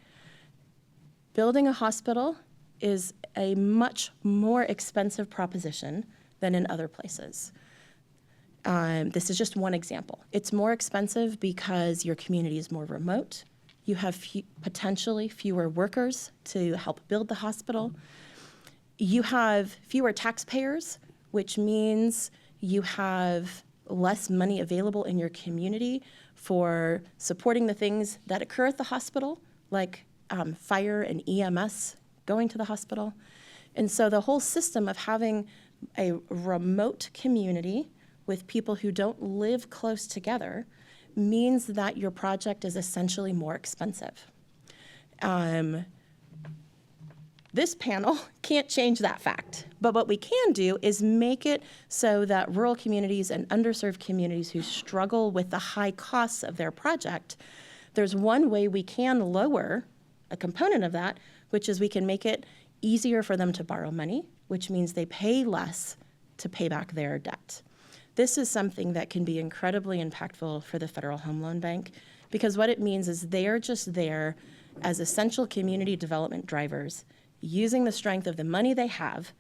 building a hospital is a much more expensive proposition than in other places. This is just one example. It's more expensive because your community is more remote. You have potentially fewer workers to help build the hospital. You have fewer taxpayers, which means you have less money available in your community for supporting the things that occur at the hospital, like fire and EMS going to the hospital. And so the whole system of having a remote community with people who don't live close together means that your project is essentially more expensive. This panel can't change that fact, but what we can do is make it so that rural communities and underserved communities who struggle with the high costs of their project, there's one way we can lower a component of that, which is we can make it easier for them to borrow money, which means they pay less to pay back their debt. This is something that can be incredibly impactful for the Federal Home Loan Bank because what it means is they're just there as essential community development drivers using the strength of the money they have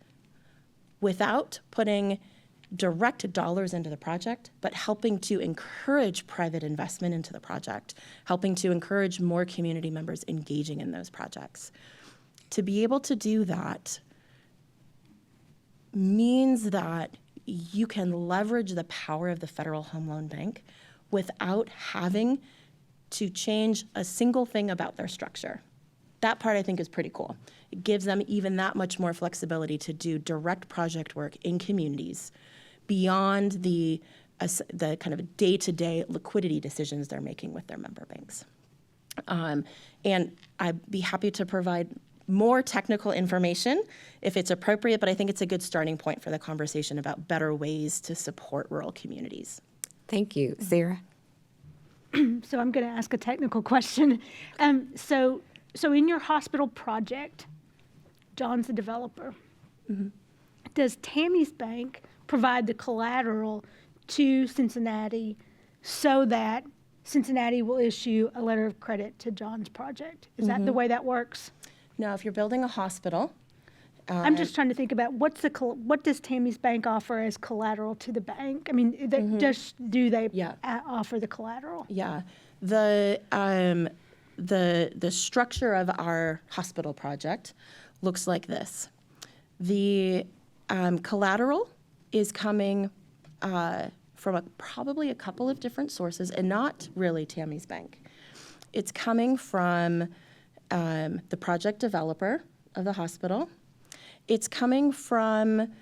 without putting direct dollars into the project, but helping to encourage private investment into the project, helping to encourage more community members engaging in those projects. To be able to do that means that you can leverage the power of the Federal Home Loan Bank without having to change a single thing about their structure. That part I think is pretty cool. It gives them even that much more flexibility to do direct project work in communities beyond the kind of day-to-day liquidity decisions they're making with their member banks. And I'd be happy to provide more technical information if it's appropriate, but I think it's a good starting point for the conversation about better ways to support rural communities. Thank you. Sarah? So I'm going to ask a technical question. So in your hospital project, John's the developer. Mm-hmm. Does Tammy's bank provide the collateral to Cincinnati so that Cincinnati will issue a letter of credit to John's project? Is that the way that works? Now, if you're building a hospital, I'm just trying to think about what does Tammy's bank offer as collateral to the bank? I mean, do they offer the collateral? Yeah. the structure of our hospital project looks like this. The collateral is coming from probably a couple of different sources, and not really Tammy's bank. It's coming from the project developer of the hospital. It's coming from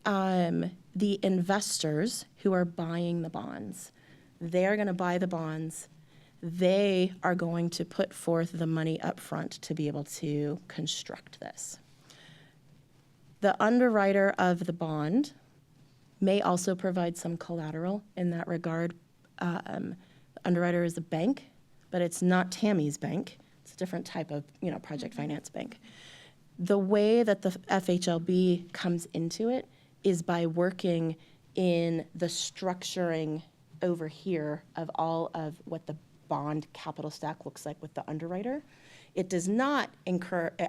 the investors who are buying the bonds. They're going to buy the bonds. They are going to put forth the money up front to be able to construct this. The underwriter of the bond may also provide some collateral in that regard. The underwriter is a bank, but it's not Tammy's bank. It's a different type of, project finance bank. The way that the FHLB comes into it is by working in the structuring over here of all of what the bond capital stack looks like with the underwriter. It does not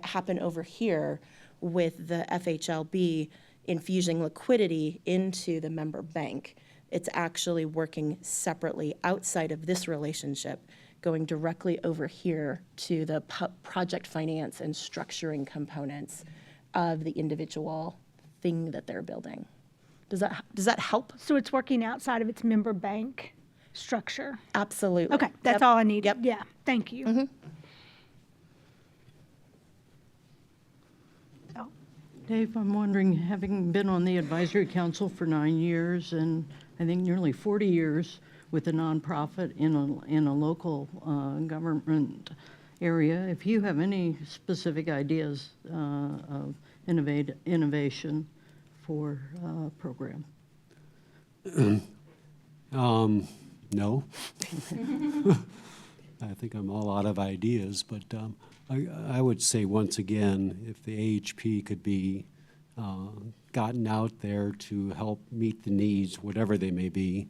happen over here with the FHLB infusing liquidity into the member bank. It's actually working separately outside of this relationship, going directly over here to the project finance and structuring components of the individual thing that they're building. Does that help? So it's working outside of its member bank structure? Absolutely. Okay, that's all I need. Yep. Yeah, thank you. Mm-hmm. Oh, Dave, I'm wondering, having been on the advisory council for 9 years and I think nearly 40 years with a nonprofit in a local government area, if you have any specific ideas of innovation for program. No. I think I'm all out of ideas, but I would say once again, if the AHP could be gotten out there to help meet the needs, whatever they may be,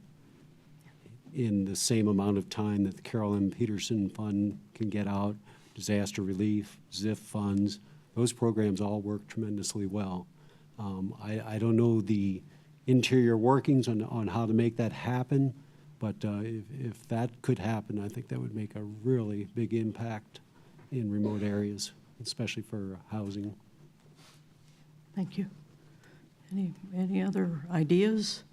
in the same amount of time that the Carol M. Peterson Fund can get out, disaster relief, ZIF funds, those programs all work tremendously well. I don't know the interior workings on how to make that happen, but if that could happen, I think that would make a really big impact in remote areas, especially for housing. Thank you. Any other ideas,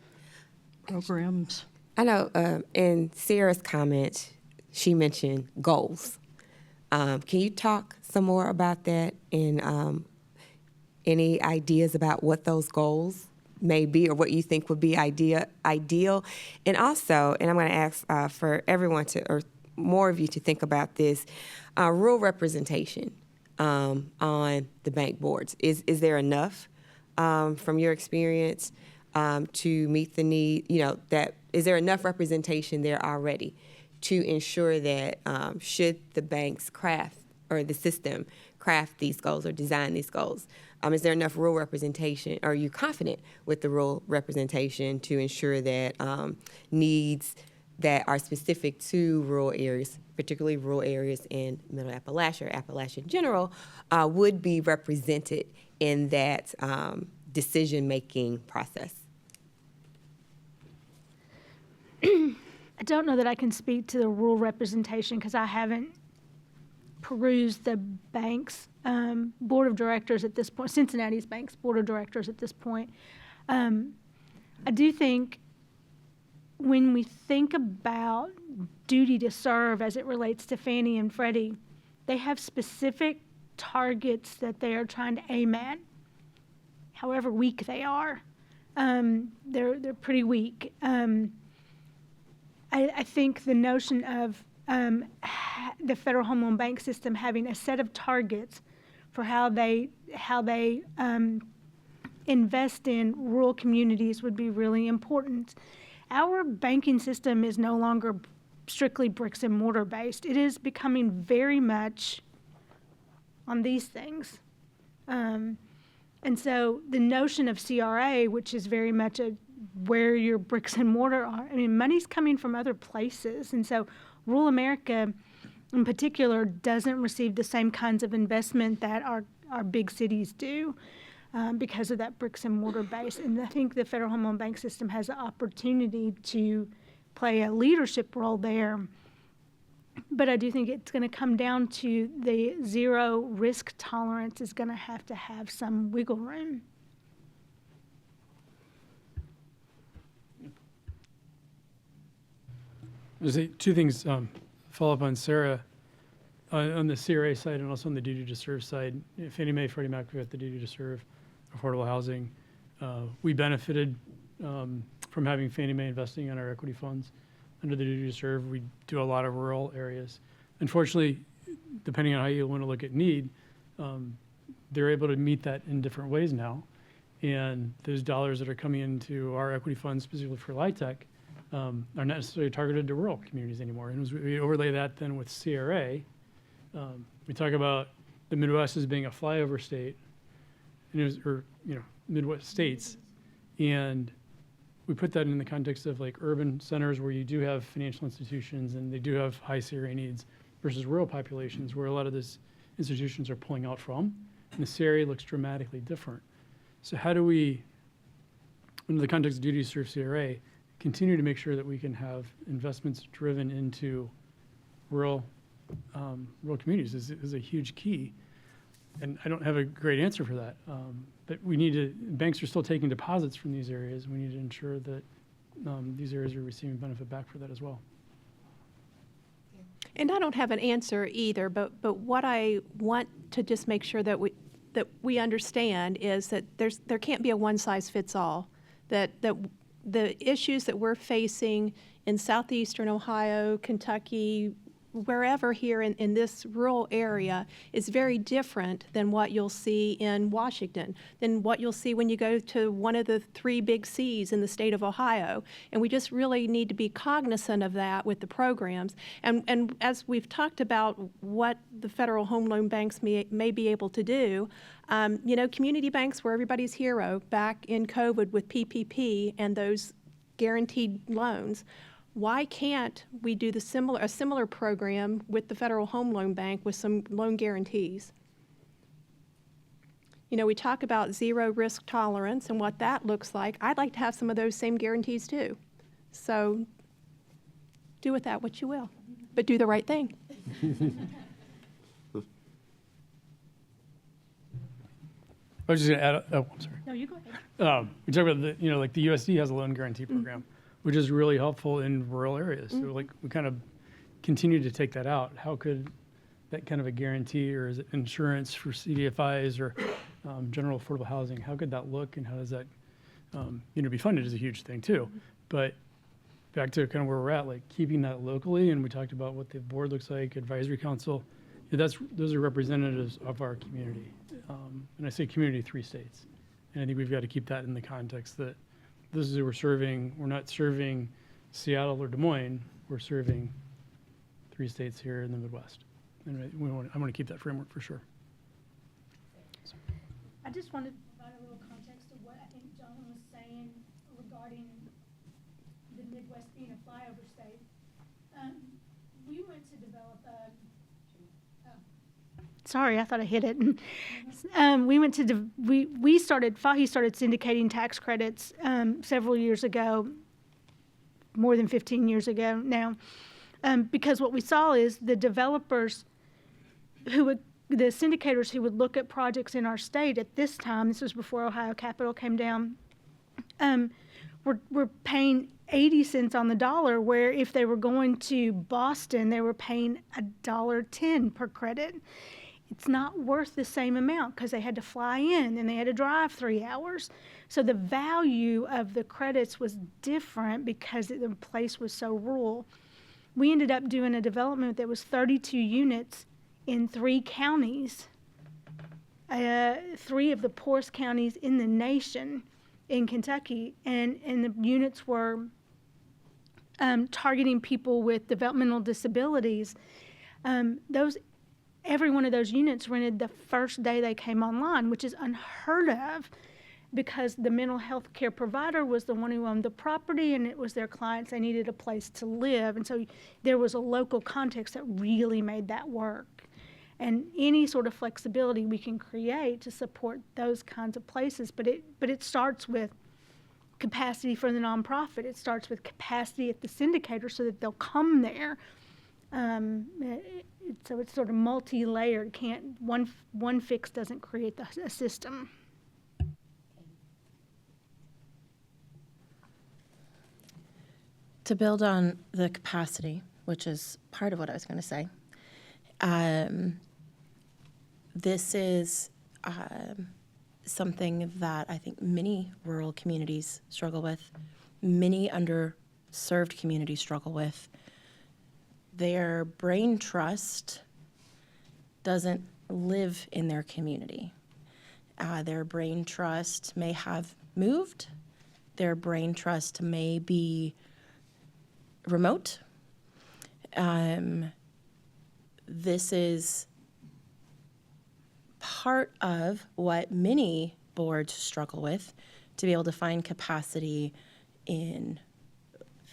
programs? I know in Sarah's comment, she mentioned goals. Can you talk some more about that and any ideas about what those goals may be or what you think would be ideal? And also, and I'm going to ask for everyone to, or more of you to think about this, rural representation on the bank boards. Is there enough from your experience to meet the need, that is there enough representation there already to ensure that should the banks craft or the system craft these goals or design these goals, is there enough rural representation? Are you confident with the rural representation to ensure that needs that are specific to rural areas, particularly rural areas in Middle Appalachia or Appalachia in general, would be represented in that decision-making process? I don't know that I can speak to the rural representation because I haven't perused the bank's board of directors at this point, Cincinnati's bank's board of directors at this point. I do think when we think about duty to serve as it relates to Fannie and Freddie, they have specific targets that they are trying to aim at, however weak they are. They're pretty weak. I think the notion of the Federal Home Loan Bank System having a set of targets for how they invest in rural communities would be really important. Our banking system is no longer strictly bricks and mortar based. It is becoming very much on these things. And so the notion of CRA, which is very much where your bricks and mortar are, money's coming from other places. And so rural America in particular doesn't receive the same kinds of investment that our big cities do because of that bricks and mortar base. And I think the Federal Home Loan Bank System has an opportunity to play a leadership role there But I do think it's going to come down to the zero risk tolerance is going to have some wiggle room. There's two things, follow up on Sarah. On the CRA side and also on the duty to serve side, Fannie Mae, Freddie Mac, we got the duty to serve affordable housing. We benefited from having Fannie Mae investing in our equity funds. Under the duty to serve, we do a lot of rural areas. Unfortunately, depending on how you want to look at need, they're able to meet that in different ways now. And those dollars that are coming into our equity funds, specifically for LIHTC, are not necessarily targeted to rural communities anymore. And as we overlay that then with CRA, we talk about the Midwest as being a flyover state, or Midwest states, and we put that in the context of like urban centers where you do have financial institutions and they do have high CRA needs versus rural populations where a lot of these institutions are pulling out from, and the CRA looks dramatically different. So how do we, in the context of duty to serve CRA, continue to make sure that we can have investments driven into rural communities is a huge key. And I don't have a great answer for that. But we need to, banks are still taking deposits from these areas. We need to ensure that these areas are receiving benefit back for that as well. And I don't have an answer either, but what I want to just make sure that we understand is that there can't be a one-size-fits-all. That the issues that we're facing in southeastern Ohio, Kentucky, wherever here in this rural area is very different than what you'll see in Washington, than what you'll see when you go to one of the 3 big C's in the state of Ohio. And we just really need to be cognizant of that with the programs. And as we've talked about what the federal home loan banks may be able to do, community banks were everybody's hero back in COVID with PPP and those guaranteed loans. Why can't we do a similar program with the Federal Home Loan Bank with some loan guarantees? We talk about zero risk tolerance and what that looks like. I'd like to have some of those same guarantees too. So do with that what you will, but do the right thing. I was just going to add, I'm sorry. No, you go ahead. We talk about like the USD has a loan guarantee program, which is really helpful in rural areas. So like we kind of continue to take that out. How could that kind of a guarantee, or is it insurance for CDFIs or general affordable housing? How could that look, and how does that be funded is a huge thing too. But back to kind of where we're at, like keeping that locally, and we talked about what the board looks like, advisory council. Those are representatives of our community, and I say community 3 states. And I think we've got to keep that in the context that this is who we're serving. We're not serving Seattle or Des Moines. We're serving 3 states here in the Midwest. And I want to keep that framework for sure. I just wanted to provide a little context of what I think John was saying regarding the Midwest being a flyover state. We went to develop sorry, I thought I hit it. Fahy started syndicating tax credits several years ago, more than 15 years ago now, because what we saw is the developers the syndicators who would look at projects in our state at this time, this was before Ohio Capital came down, were paying 80 cents on the dollar, where if they were going to Boston, they were paying $1.10 per credit. It's not worth the same amount because they had to fly in and they had to drive 3 hours. So the value of the credits was different because the place was so rural. We ended up doing a development that was 32 units in 3 counties, 3 of the poorest counties in the nation in Kentucky, and the units were targeting people with developmental disabilities. Every one of those units rented the first day they came online, which is unheard of because the mental health care provider was the one who owned the property and it was their clients. They needed a place to live. And so there was a local context that really made that work. And any sort of flexibility we can create to support those kinds of places, but it starts with capacity for the nonprofit. It starts with capacity at the syndicator so that they'll come there. So it's sort of multi-layered. One fix doesn't create a system. To build on the capacity, which is part of what I was going to say, this is something that I think many rural communities struggle with, many underserved communities struggle with. Their brain trust doesn't live in their community. Their brain trust may have moved. Their brain trust may be remote. This is part of what many boards struggle with, to be able to find capacity in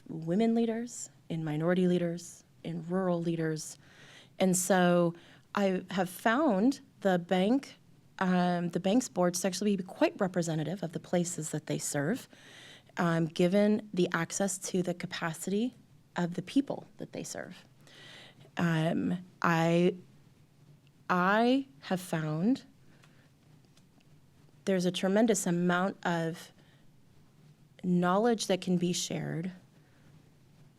women leaders, in minority leaders, in rural leaders. And so I have found the bank's boards to actually be quite representative of the places that they serve, given the access to the capacity of the people that they serve. I have found there's a tremendous amount of knowledge that can be shared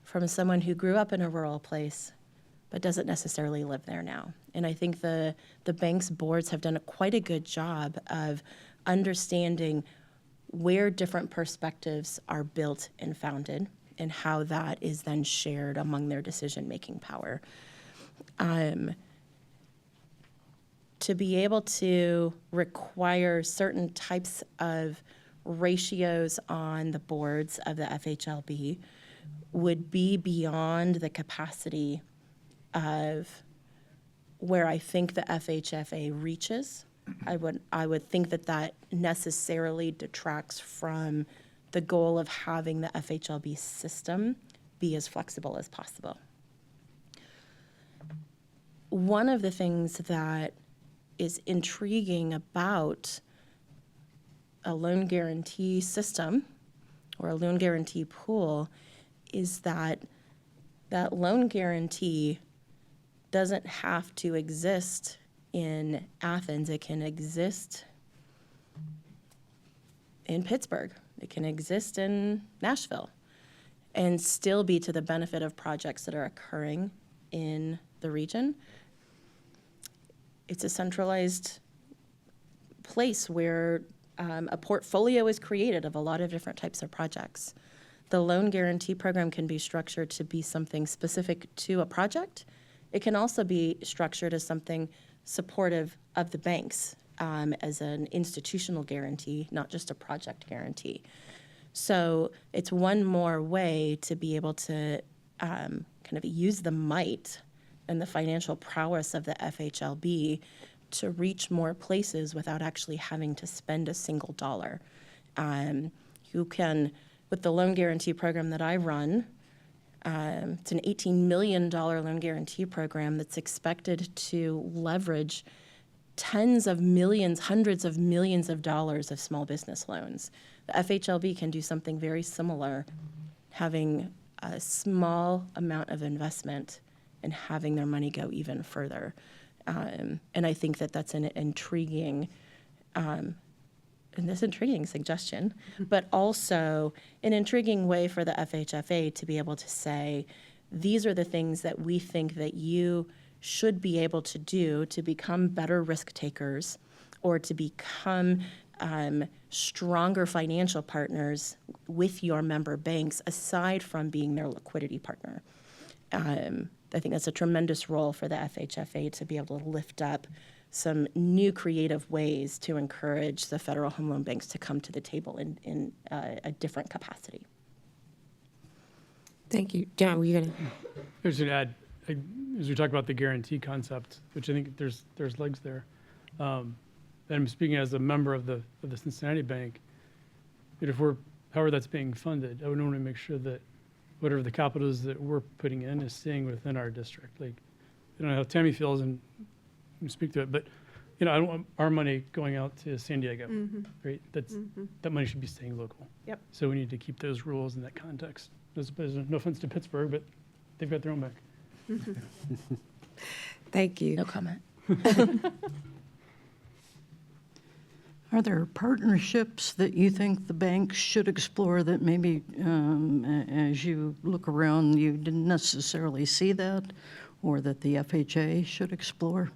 from someone who grew up in a rural place but doesn't necessarily live there now. And I think the bank's boards have done quite a good job of understanding where different perspectives are built and founded, and how that is then shared among their decision-making power. To be able to require certain types of ratios on the boards of the FHLB would be beyond the capacity of where I think the FHFA reaches. I would think that necessarily detracts from the goal of having the FHLB system be as flexible as possible. One of the things that is intriguing about a loan guarantee system or a loan guarantee pool is that loan guarantee doesn't have to exist in Athens. It can exist in Pittsburgh. It can exist in Nashville and still be to the benefit of projects that are occurring in the region. It's a centralized place where a portfolio is created of a lot of different types of projects. The loan guarantee program can be structured to be something specific to a project. It can also be structured as something supportive of the banks as an institutional guarantee, not just a project guarantee. So it's one more way to be able to kind of use the might and the financial prowess of the FHLB to reach more places without actually having to spend a single dollar. You can, with the loan guarantee program that I run, it's an $18 million loan guarantee program that's expected to leverage tens of millions, hundreds of millions of dollars of small business loans. The FHLB can do something very similar, having a small amount of investment and having their money go even further. And I think that's an intriguing suggestion, but also an intriguing way for the FHFA to be able to say, these are the things that we think that you should be able to do to become better risk takers or to become stronger financial partners with your member banks, aside from being their liquidity partner. I think that's a tremendous role for the FHFA to be able to lift up some new creative ways to encourage the federal home loan banks to come to the table in a different capacity. Thank you. John, were you going to? I was going to add, as we talk about the guarantee concept, which I think there's legs there. And I'm speaking as a member of the Cincinnati Bank. However that's being funded, I would want to make sure that whatever the capital is that we're putting in is staying within our district. Like, I don't know how Tammy feels and speak to it, but I don't want our money going out to San Diego, right? That money should be staying local. Yep. So we need to keep those rules in that context. There's no offense to Pittsburgh, but they've got their own bank. Thank you. No comment. Are there partnerships that you think the bank should explore that maybe as you look around you didn't necessarily see that, or that the FHA should explore?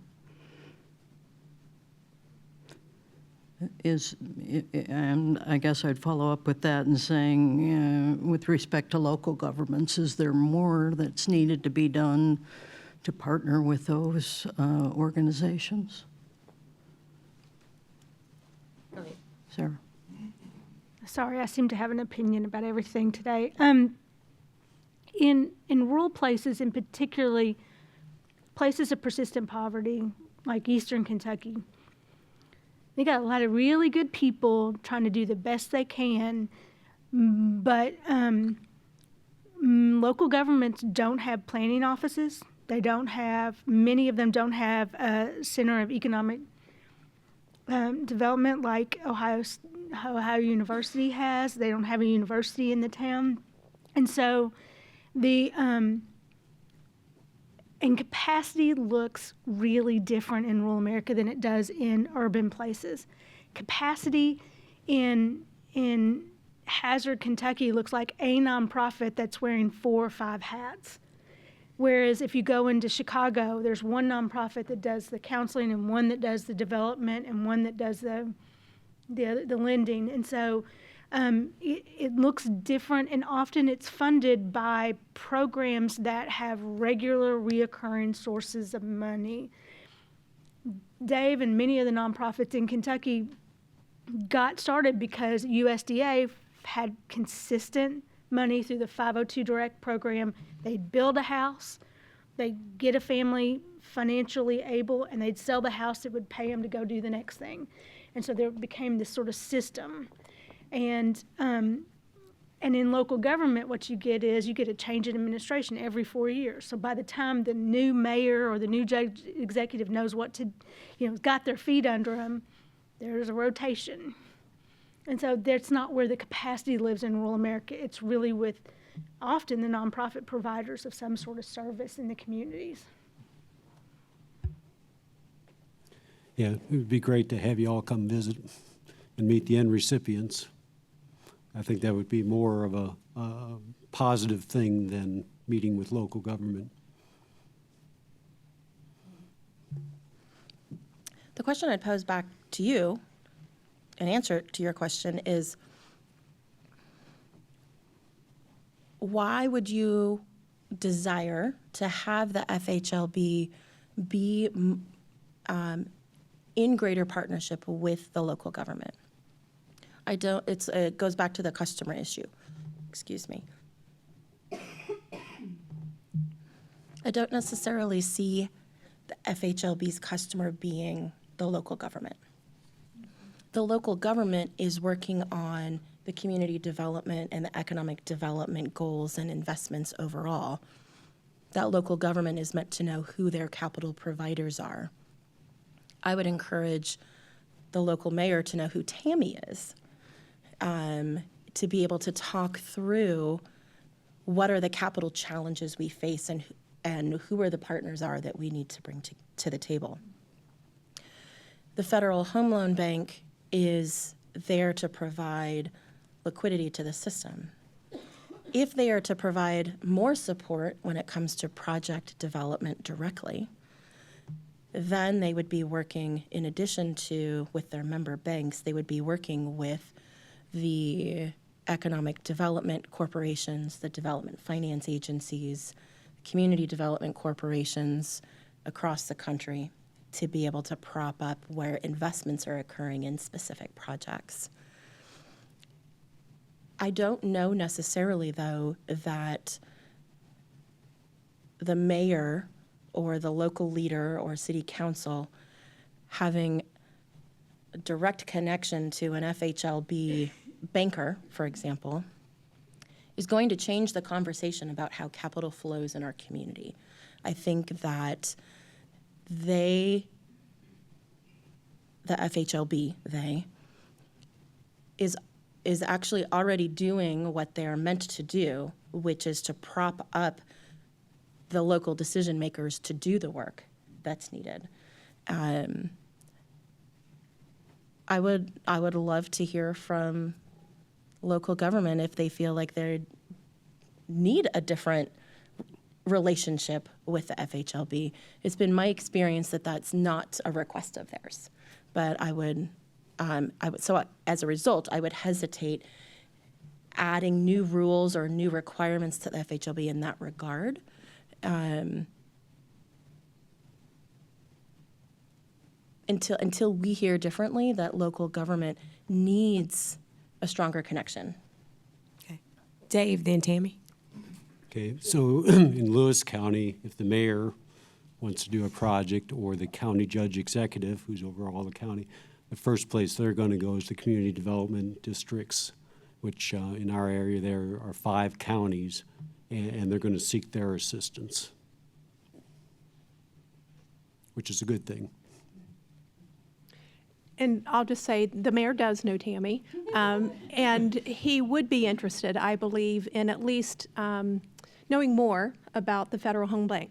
And I guess I'd follow up with that and saying, with respect to local governments, is there more that's needed to be done to partner with those organizations? Sarah? Sorry, I seem to have an opinion about everything today. In rural places, and particularly places of persistent poverty, like Eastern Kentucky, they got a lot of really good people trying to do the best they can, but local governments don't have planning offices. They don't have, many of them don't have a center of economic development like Ohio University has. They don't have a university in the town. And so and capacity looks really different in rural America than it does in urban places. Capacity in Hazard, Kentucky looks like a nonprofit that's wearing 4 or 5 hats. Whereas if you go into Chicago, there's one nonprofit that does the counseling and one that does the development and one that does the lending. And so it looks different, and often it's funded by programs that have regular reoccurring sources of money. Dave and many of the nonprofits in Kentucky got started because USDA had consistent money through the 502 Direct program. They'd build a house, they'd get a family financially able, and they'd sell the house that would pay them to go do the next thing. And so there became this sort of system. And in local government, what you get is you get a change in administration every 4 years. So by the time the new mayor or the new executive knows what to, got their feet under them, there's a rotation. And so that's not where the capacity lives in rural America. It's really with often the nonprofit providers of some sort of service in the communities. Yeah, it would be great to have you all come visit and meet the end recipients. I think that would be more of a positive thing than meeting with local government. The question I'd pose back to you, an answer to your question, is why would you desire to have the FHLB be in greater partnership with the local government? It goes back to the customer issue. Excuse me. I don't necessarily see the FHLB's customer being the local government. The local government is working on the community development and the economic development goals and investments overall. That local government is meant to know who their capital providers are. I would encourage the local mayor to know who Tammy is, to be able to talk through what are the capital challenges we face and who are the partners are that we need to bring to the table. The Federal Home Loan Bank is there to provide liquidity to the system. If they are to provide more support when it comes to project development directly, then they would be working, in addition to with their member banks, they would be working with the economic development corporations, the development finance agencies, community development corporations across the country to be able to prop up where investments are occurring in specific projects. I don't know necessarily, though, that the mayor or the local leader or city council having a direct connection to an FHLB banker, for example, is going to change the conversation about how capital flows in our community. I think that the FHLB, is actually already doing what they're meant to do, which is to prop up the local decision makers to do the work that's needed. I would love to hear from local government if they feel like they need a different relationship with the FHLB. It's been my experience that that's not a request of theirs, but so as a result, I would hesitate adding new rules or new requirements to the FHLB in that regard. Until we hear differently, that local government needs a stronger connection. Okay. Dave, then Tammy. Okay, so in Lewis County, if the mayor wants to do a project or the county judge executive, who's over all the county, the first place they're going to go is the community development districts, which in our area there are 5 counties, and they're going to seek their assistance, which is a good thing. And I'll just say, the mayor does know Tammy, and he would be interested, I believe, in at least knowing more about the Federal Home Bank.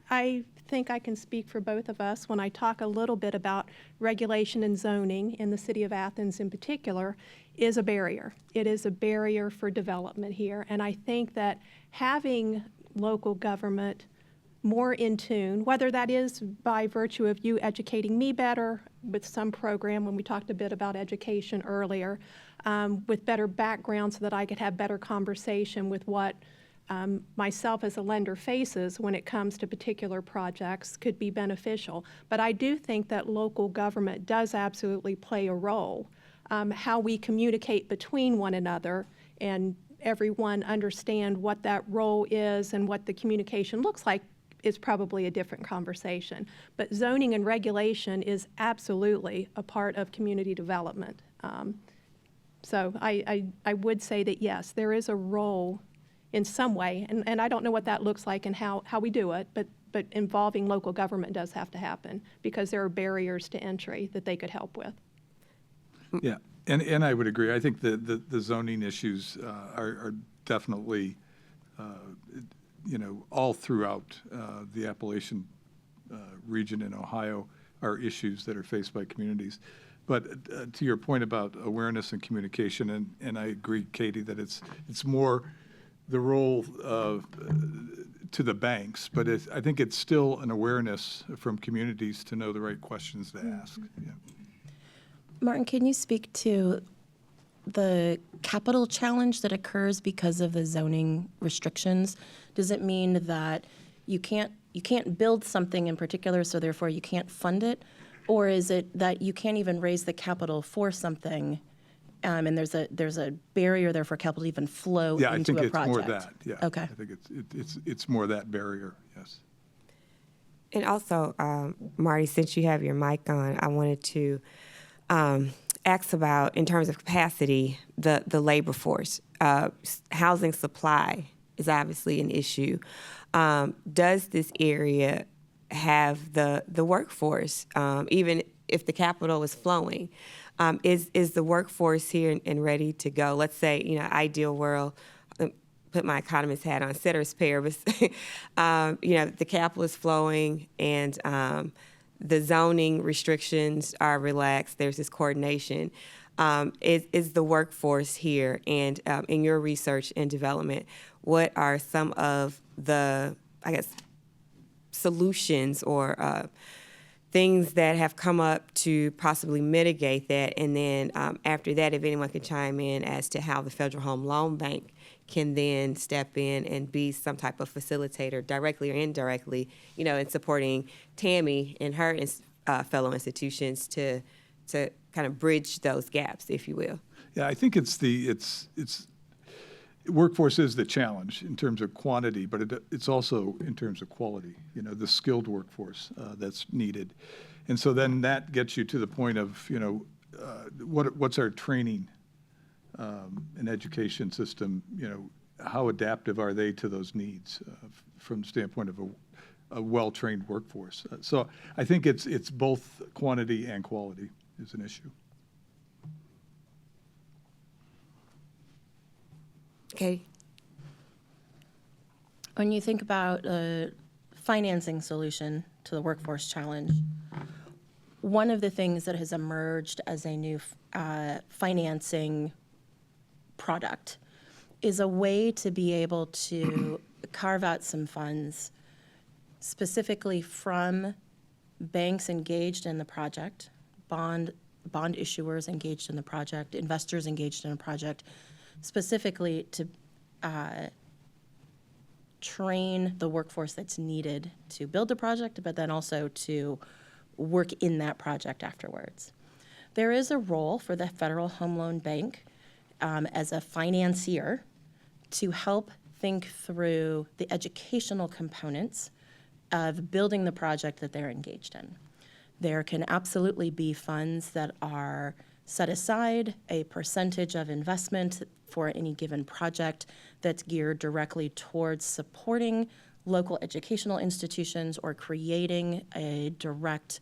I think I can speak for both of us when I talk a little bit about regulation and zoning in the city of Athens in particular is a barrier. It is a barrier for development here, and I think that having local government more in tune, whether that is by virtue of you educating me better with some program when we talked a bit about education earlier, with better background so that I could have better conversation with what myself as a lender faces when it comes to particular projects could be beneficial. But I do think that local government does absolutely play a role. How we communicate between one another and everyone understand what that role is and what the communication looks like is probably a different conversation. But zoning and regulation is absolutely a part of community development. So I would say that yes, there is a role in some way, and I don't know what that looks like and how we do it, but involving local government does have to happen because there are barriers to entry that they could help with. Yeah, and I would agree. I think the zoning issues are definitely, all throughout the Appalachian region in Ohio are issues that are faced by communities. But to your point about awareness and communication, and I agree, Katie, that it's more the role to the banks, but I think it's still an awareness from communities to know the right questions to ask. Yeah. Martin, can you speak to the capital challenge that occurs because of the zoning restrictions? Does it mean that you can't build something in particular, so therefore you can't fund it? Or is it that you can't even raise the capital for something, and there's a barrier there for capital to even flow into a project? Yeah, I think it's more that, yeah. Okay. I think it's more that barrier, yes. And also, Marty, since you have your mic on, I wanted to ask about, in terms of capacity, the labor force. Housing supply is obviously an issue. Does this area have the workforce, even if the capital is flowing? Is the workforce here and ready to go? Let's say, ideal world, put my economist hat on, ceteris paribus, the capital is flowing and the zoning restrictions are relaxed. There's this coordination. Is the workforce here? And in your research and development, what are some of the, solutions or things that have come up to possibly mitigate that? And then after that, if anyone could chime in as to how the Federal Home Loan Bank can then step in and be some type of facilitator, directly or indirectly, in supporting Tammy and her fellow institutions to kind of bridge those gaps, if you will. Yeah, I think workforce is the challenge in terms of quantity, but it's also in terms of quality, the skilled workforce that's needed. And so then that gets you to the point of, what's our training and education system, how adaptive are they to those needs from the standpoint of a well-trained workforce? So I think it's both quantity and quality is an issue. Okay. When you think about a financing solution to the workforce challenge, one of the things that has emerged as a new financing product is a way to be able to carve out some funds specifically from banks engaged in the project, bond issuers engaged in the project, investors engaged in a project, specifically to train the workforce that's needed to build the project, but then also to work in that project afterwards. There is a role for the Federal Home Loan Bank as a financier to help think through the educational components of building the project that they're engaged in. There can absolutely be funds that are set aside, a percentage of investment for any given project that's geared directly towards supporting local educational institutions or creating a direct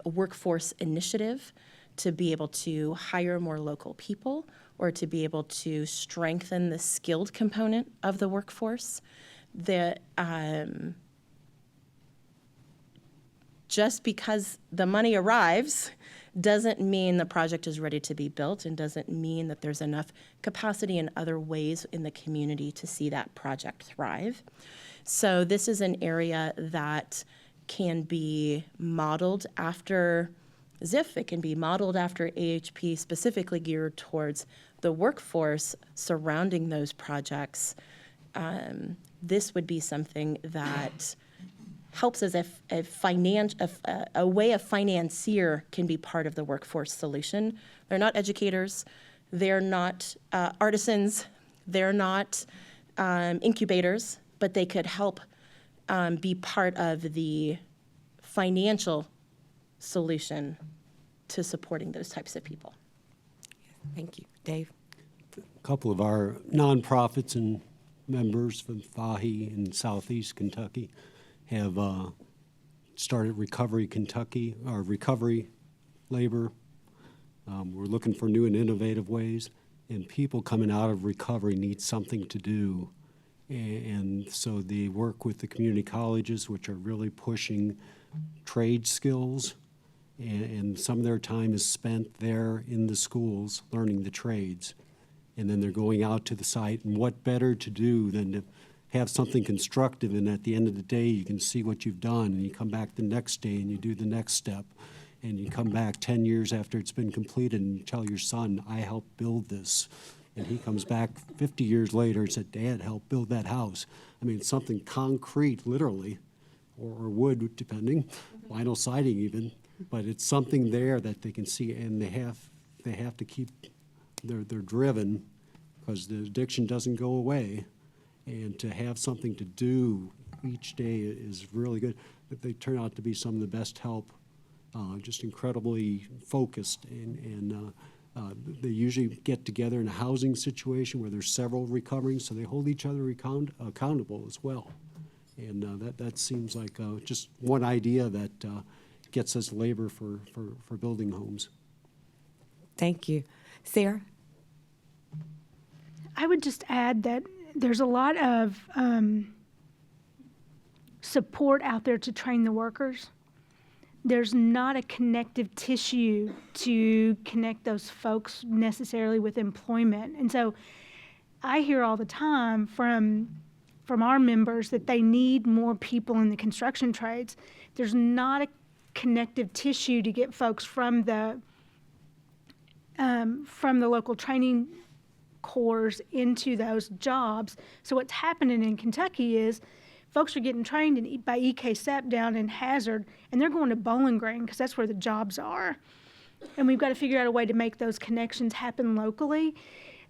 workforce initiative to be able to hire more local people or to be able to strengthen the skilled component of the workforce. Just because the money arrives doesn't mean the project is ready to be built and doesn't mean that there's enough capacity in other ways in the community to see that project thrive. So this is an area that can be modeled after ZIF. It can be modeled after AHP, specifically geared towards the workforce surrounding those projects. This would be something that helps as a way a financier can be part of the workforce solution. They're not educators, they're not artisans, they're not incubators, but they could help be part of the financial solution to supporting those types of people. Thank you. Dave? A couple of our nonprofits and members from Fahey in Southeast Kentucky have started Recovery Kentucky, or Recovery Labor. We're looking for new and innovative ways, and people coming out of recovery need something to do. And so they work with the community colleges, which are really pushing trade skills, and some of their time is spent there in the schools learning the trades. And then they're going out to the site, and what better to do than to have something constructive, and at the end of the day you can see what you've done, and you come back the next day and you do the next step, and you come back 10 years after it's been completed and you tell your son, I helped build this. And he comes back 50 years later and said, Dad helped build that house. I mean, something concrete, literally, or wood, depending, vinyl siding even, but it's something there that they can see, and they have to keep, they're driven, because the addiction doesn't go away. And to have something to do each day is really good. But they turn out to be some of the best help, just incredibly focused. And they usually get together in a housing situation where there's several recovering, so they hold each other accountable as well. And that seems like just one idea that gets us labor for building homes. Thank you. Sarah? I would just add that there's a lot of support out there to train the workers. There's not a connective tissue to connect those folks necessarily with employment. And so I hear all the time from our members that they need more people in the construction trades. There's not a connective tissue to get folks from the local training corps into those jobs. So what's happening in Kentucky is folks are getting trained by EK-SEP down in Hazard, and they're going to Bowling Green because that's where the jobs are. And we've got to figure out a way to make those connections happen locally.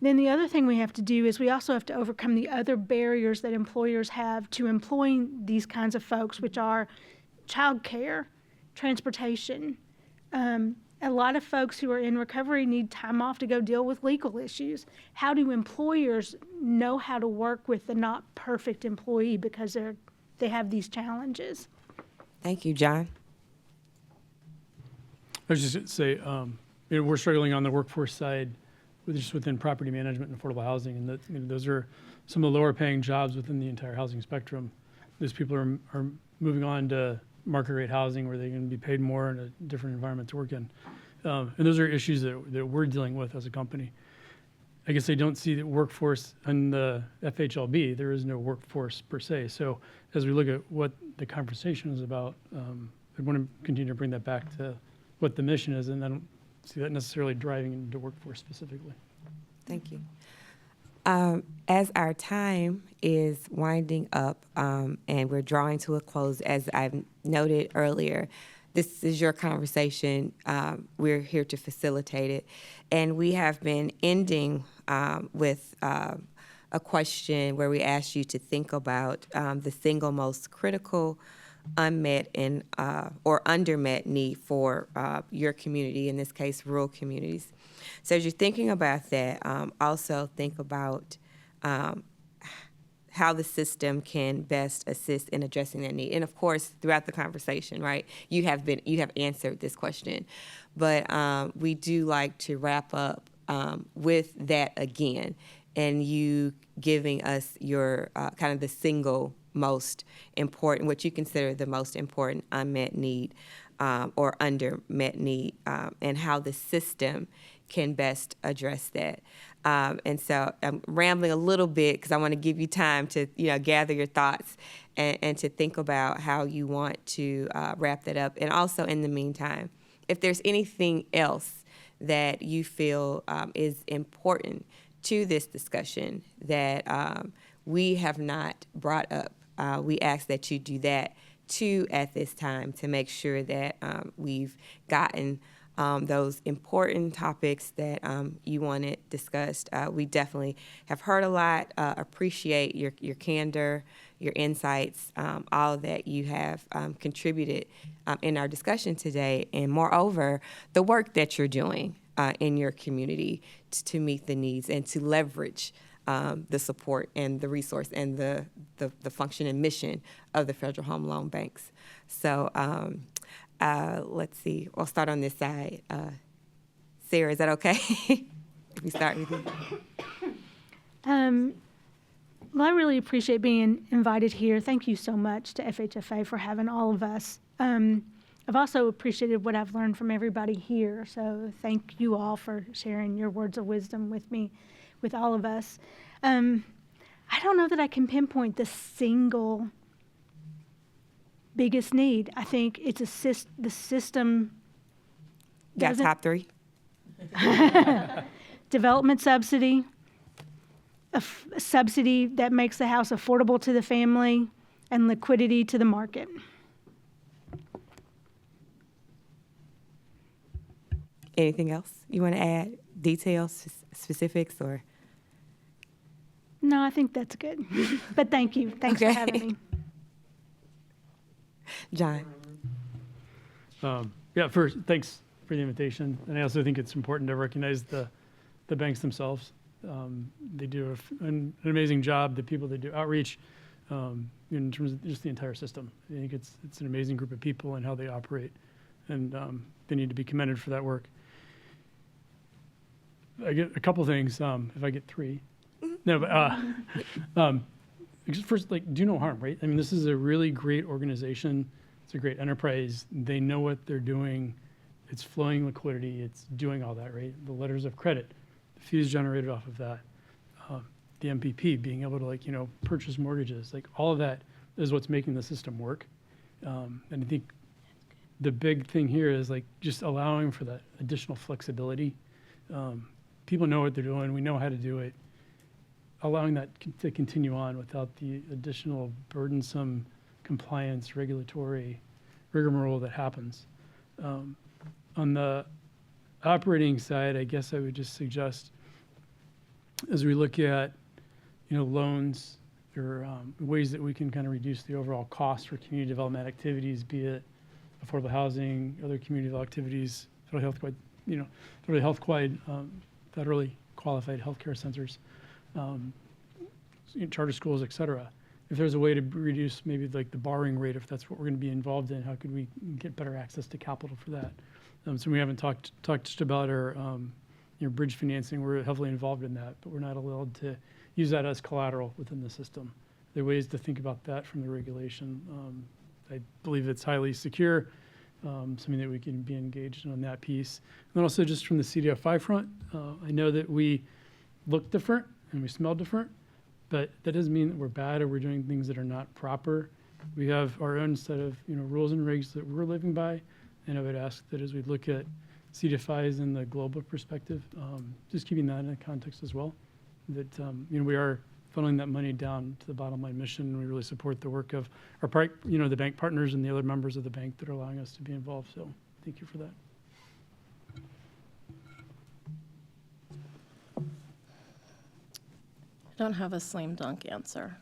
Then the other thing we have to do is we also have to overcome the other barriers that employers have to employing these kinds of folks, which are childcare, transportation. A lot of folks who are in recovery need time off to go deal with legal issues. How do employers know how to work with the not perfect employee because they have these challenges? Thank you, John. I was just going to say, we're struggling on the workforce side just within property management and affordable housing, and that, those are some of the lower paying jobs within the entire housing spectrum. Those people are moving on to market rate housing where they're going to be paid more in a different environment to work in. And those are issues that we're dealing with as a company. I guess I don't see the workforce in the FHLB. There is no workforce per se. So as we look at what the conversation is about, I want to continue to bring that back to what the mission is, and I don't see that necessarily driving into workforce specifically. Thank you. As our time is winding up and we're drawing to a close, as I've noted earlier, this is your conversation. We're here to facilitate it. And we have been ending with a question where we ask you to think about the single most critical unmet and or undermet need for your community, in this case, rural communities. So as you're thinking about that, also think about how the system can best assist in addressing that need. And of course, throughout the conversation, right, you have answered this question, but we do like to wrap up with that again, and you giving us your kind of the single most important, what you consider the most important unmet need or undermet need, and how the system can best address that. And so I'm rambling a little bit because I want to give you time to gather your thoughts and to think about how you want to wrap that up. And also in the meantime, if there's anything else that you feel is important to this discussion that we have not brought up, we ask that you do that too at this time to make sure that we've gotten those important topics that you wanted discussed. We definitely have heard a lot, appreciate your candor, your insights, all that you have contributed in our discussion today, and moreover, the work that you're doing in your community to meet the needs and to leverage the support and the resource and the function and mission of the Federal Home Loan Banks. So let's see, I'll start on this side. Sarah, is that okay? If we start with you. Well, I really appreciate being invited here. Thank you so much to FHFA for having all of us. I've also appreciated what I've learned from everybody here, so thank you all for sharing your words of wisdom with me, with all of us. I don't know that I can pinpoint the single biggest need. I think it's the system. Got top three? Development subsidy, a subsidy that makes the house affordable to the family, and liquidity to the market. Anything else you want to add? Details, specifics, or? No, I think that's good. But thank you. Thanks for having me. John. Yeah, first, thanks for the invitation. And I also think it's important to recognize the banks themselves. They do an amazing job, the people that do outreach, in terms of just the entire system. I think it's an amazing group of people and how they operate, and they need to be commended for that work. I get a couple things, if I get three. No, but first, do no harm, right? I mean, this is a really great organization. It's a great enterprise. They know what they're doing. It's flowing liquidity. It's doing all that, right? The letters of credit, the fees generated off of that, the MPP, being able to purchase mortgages, all of that is what's making the system work. And I think the big thing here is just allowing for that additional flexibility. People know what they're doing. We know how to do it. Allowing that to continue on without the additional burdensome compliance, regulatory rigmarole that happens. On the operating side, I guess I would just suggest, as we look at loans or ways that we can kind of reduce the overall cost for community development activities, be it affordable housing, other community activities, federally qualified healthcare centers, charter schools, et cetera. If there's a way to reduce maybe the borrowing rate, if that's what we're going to be involved in, how could we get better access to capital for that? So we haven't talked just about our bridge financing. We're heavily involved in that, but we're not allowed to use that as collateral within the system. There are ways to think about that from the regulation. I believe it's highly secure, something that we can be engaged in on that piece. And then also just from the CDFI front, I know that we look different and we smell different, but that doesn't mean that we're bad or we're doing things that are not proper. We have our own set of rules and regs that we're living by, and I would ask that as we look at CDFIs in the global perspective, just keeping that in the context as well, that we are funneling that money down to the bottom line mission, and we really support the work of our the bank partners and the other members of the bank that are allowing us to be involved. So thank you for that. I don't have a slam dunk answer.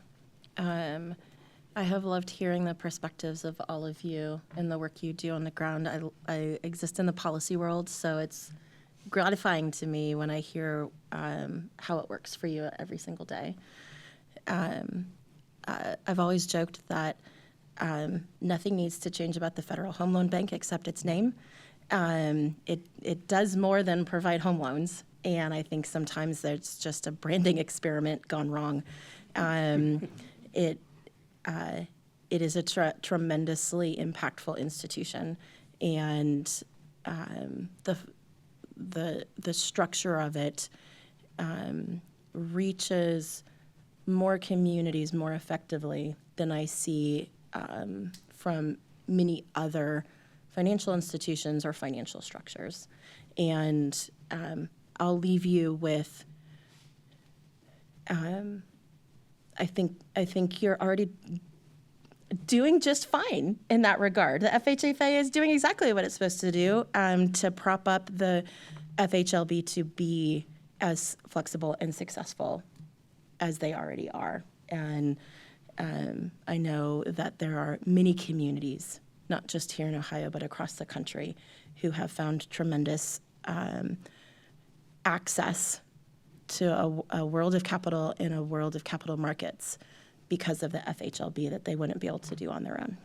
I have loved hearing the perspectives of all of you and the work you do on the ground. I exist in the policy world, so it's gratifying to me when I hear how it works for you every single day. I've always joked that nothing needs to change about the Federal Home Loan Bank except its name. It does more than provide home loans, and I think sometimes there's just a branding experiment gone wrong. It is a tremendously impactful institution, and the structure of it reaches more communities more effectively than I see from many other financial institutions or financial structures. And I'll leave you with, I think you're already doing just fine in that regard. The FHFA is doing exactly what it's supposed to do to prop up the FHLB to be as flexible and successful as they already are. And I know that there are many communities, not just here in Ohio, but across the country, who have found tremendous access to a world of capital in a world of capital markets because of the FHLB that they wouldn't be able to do on their own.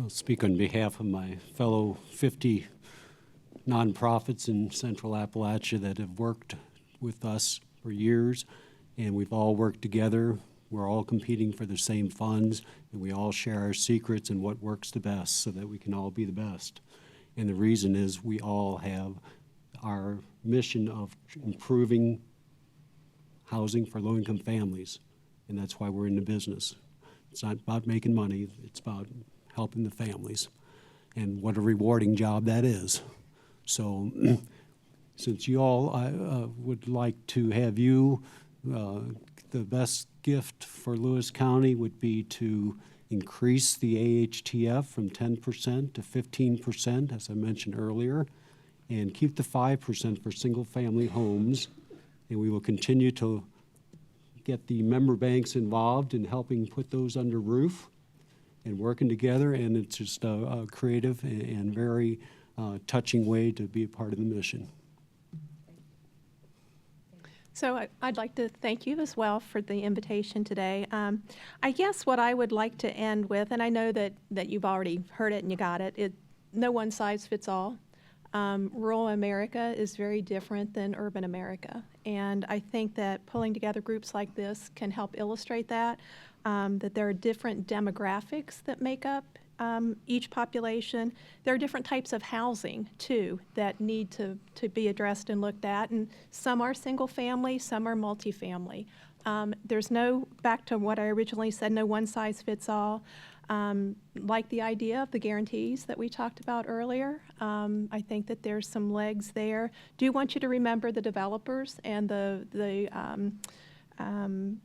I'll speak on behalf of my fellow 50 nonprofits in Central Appalachia that have worked with us for years, and we've all worked together. We're all competing for the same funds, and we all share our secrets and what works the best so that we can all be the best. And the reason is we all have our mission of improving housing for low-income families, and that's why we're in the business. It's not about making money, it's about helping the families, and what a rewarding job that is. So since you all would like to have you, the best gift for Lewis County would be to increase the AHTF from 10% to 15%, as I mentioned earlier, and keep the 5% for single-family homes. And we will continue to get the member banks involved in helping put those under roof and working together. And it's just a creative and very touching way to be a part of the mission. So I'd like to thank you as well for the invitation today. I guess what I would like to end with, and I know that you've already heard it and you got it, no one size fits all. Rural America is very different than urban America. And I think that pulling together groups like this can help illustrate that there are different demographics that make up each population. There are different types of housing, too, that need to be addressed and looked at. And some are single family, some are multifamily. There's back to what I originally said, no one size fits all. Like the idea of the guarantees that we talked about earlier. I think that there's some legs there. Do want you to remember the developers and the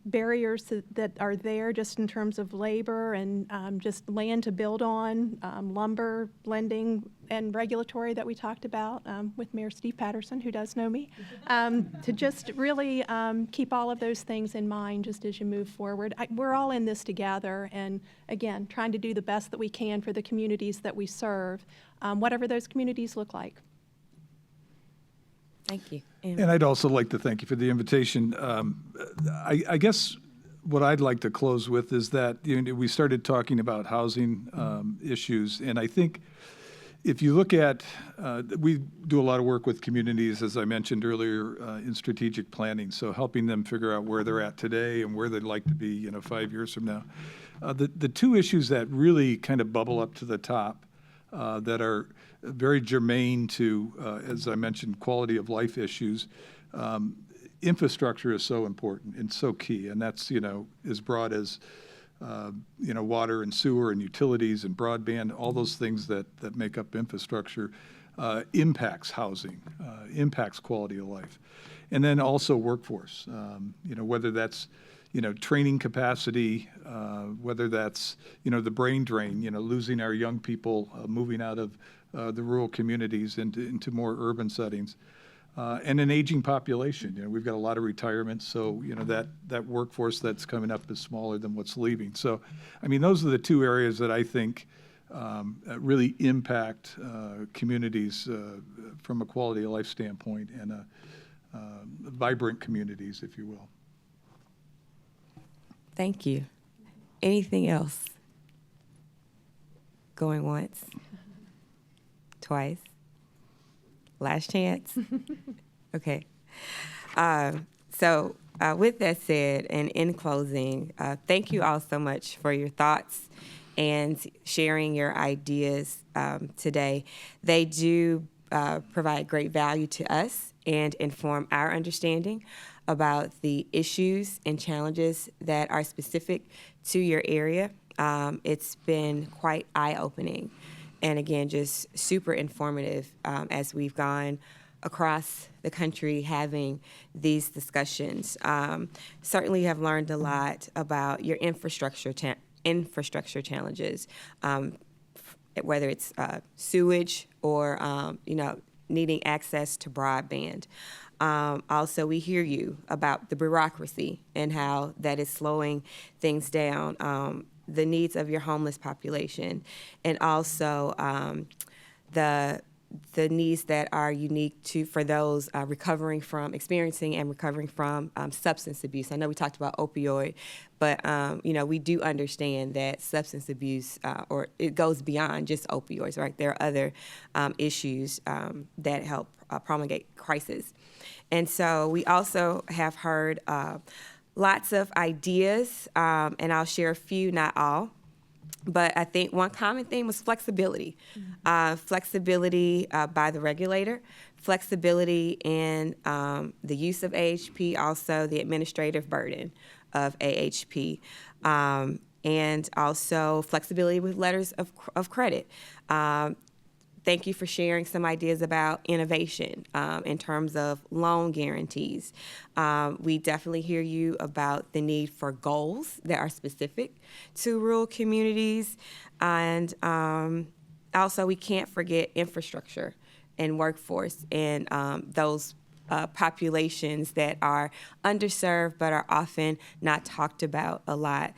barriers that are there just in terms of labor and just land to build on, lumber, blending, and regulatory that we talked about with Mayor Steve Patterson, who does know me, to just really keep all of those things in mind just as you move forward. We're all in this together, and again, trying to do the best that we can for the communities that we serve, whatever those communities look like. Thank you. And I'd also like to thank you for the invitation. I guess what I'd like to close with is that we started talking about housing issues, and I think if you look at, we do a lot of work with communities, as I mentioned earlier, in strategic planning, so helping them figure out where they're at today and where they'd like to be, 5 years from now. The two issues that really kind of bubble up to the top that are very germane to, as I mentioned, quality of life issues, infrastructure is so important and so key, and that's, as broad as water and sewer and utilities and broadband, all those things that make up infrastructure, impacts housing, impacts quality of life. And then also workforce, whether that's, training capacity, whether that's, the brain drain, losing our young people, moving out of the rural communities into more urban settings. And an aging population. We've got a lot of retirement, so that workforce that's coming up is smaller than what's leaving. So, those are the two areas that I think really impact communities from a quality of life standpoint and vibrant communities, if you will. Thank you. Anything else? Going once? Twice? Last chance? Okay. So with that said, and in closing, thank you all so much for your thoughts and sharing your ideas today. They do provide great value to us and inform our understanding about the issues and challenges that are specific to your area. It's been quite eye-opening. And again, just super informative as we've gone across the country having these discussions. Certainly have learned a lot about your infrastructure challenges, whether it's sewage or needing access to broadband. Also, we hear you about the bureaucracy and how that is slowing things down. The needs of your homeless population, and also the needs that are unique for those experiencing and recovering from substance abuse. I know we talked about opioid, but we do understand that substance abuse, or it goes beyond just opioids, right? There are other issues that help promulgate crisis. And so we also have heard lots of ideas, and I'll share a few, not all. But I think one common theme was flexibility. Flexibility by the regulator, flexibility in the use of AHP, also the administrative burden of AHP, and also flexibility with letters of credit. Thank you for sharing some ideas about innovation in terms of loan guarantees. We definitely hear you about the need for goals that are specific to rural communities. And also, we can't forget infrastructure and workforce and those populations that are underserved but are often not talked about a lot,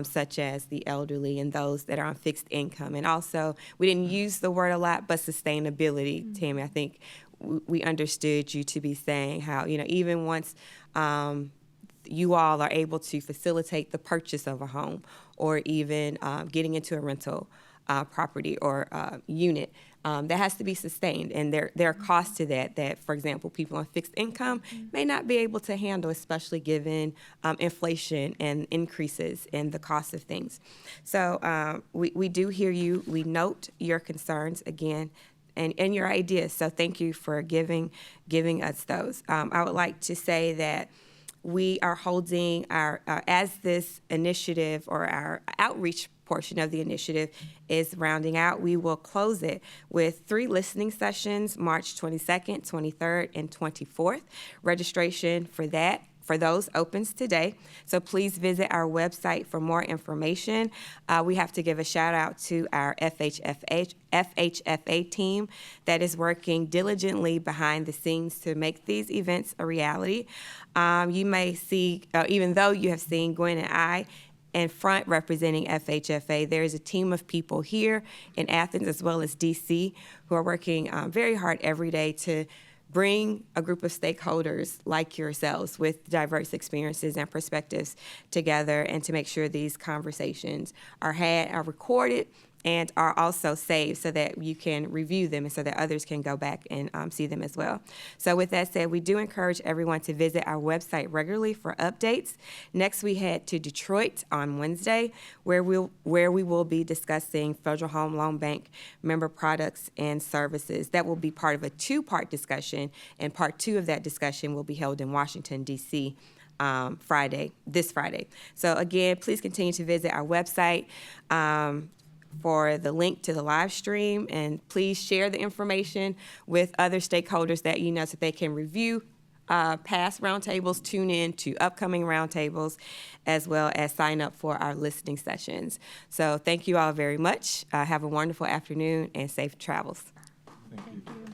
such as the elderly and those that are on fixed income. And also, we didn't use the word a lot, but sustainability, Tammy. I think we understood you to be saying how, even once you all are able to facilitate the purchase of a home or even getting into a rental property or unit, that has to be sustained, and there are costs to that, for example, people on fixed income may not be able to handle, especially given inflation and increases in the cost of things. So we do hear you. We note your concerns again and your ideas. So thank you for giving us those. I would like to say that we are holding as this initiative or our outreach portion of the initiative is rounding out, we will close it with 3 listening sessions, March 22nd, 23rd, and 24th. Registration for those opens today. So please visit our website for more information. We have to give a shout out to our FHFA team that is working diligently behind the scenes to make these events a reality. You may see, even though you have seen Gwen and I in front representing FHFA, there is a team of people here in Athens as well as DC who are working very hard every day to bring a group of stakeholders like yourselves with diverse experiences and perspectives together and to make sure these conversations are recorded and are also saved so that you can review them and so that others can go back and see them as well. So with that said, we do encourage everyone to visit our website regularly for updates. Next, we head to Detroit on Wednesday, where we will be discussing Federal Home Loan Bank member products and services. That will be part of a two-part discussion, and part 2 of that discussion will be held in Washington, D.C. This Friday. So again, please continue to visit our website for the link to the live stream, and please share the information with other stakeholders that you know so they can review past roundtables, tune in to upcoming roundtables, as well as sign up for our listening sessions. So thank you all very much. Have a wonderful afternoon and safe travels. Thank you.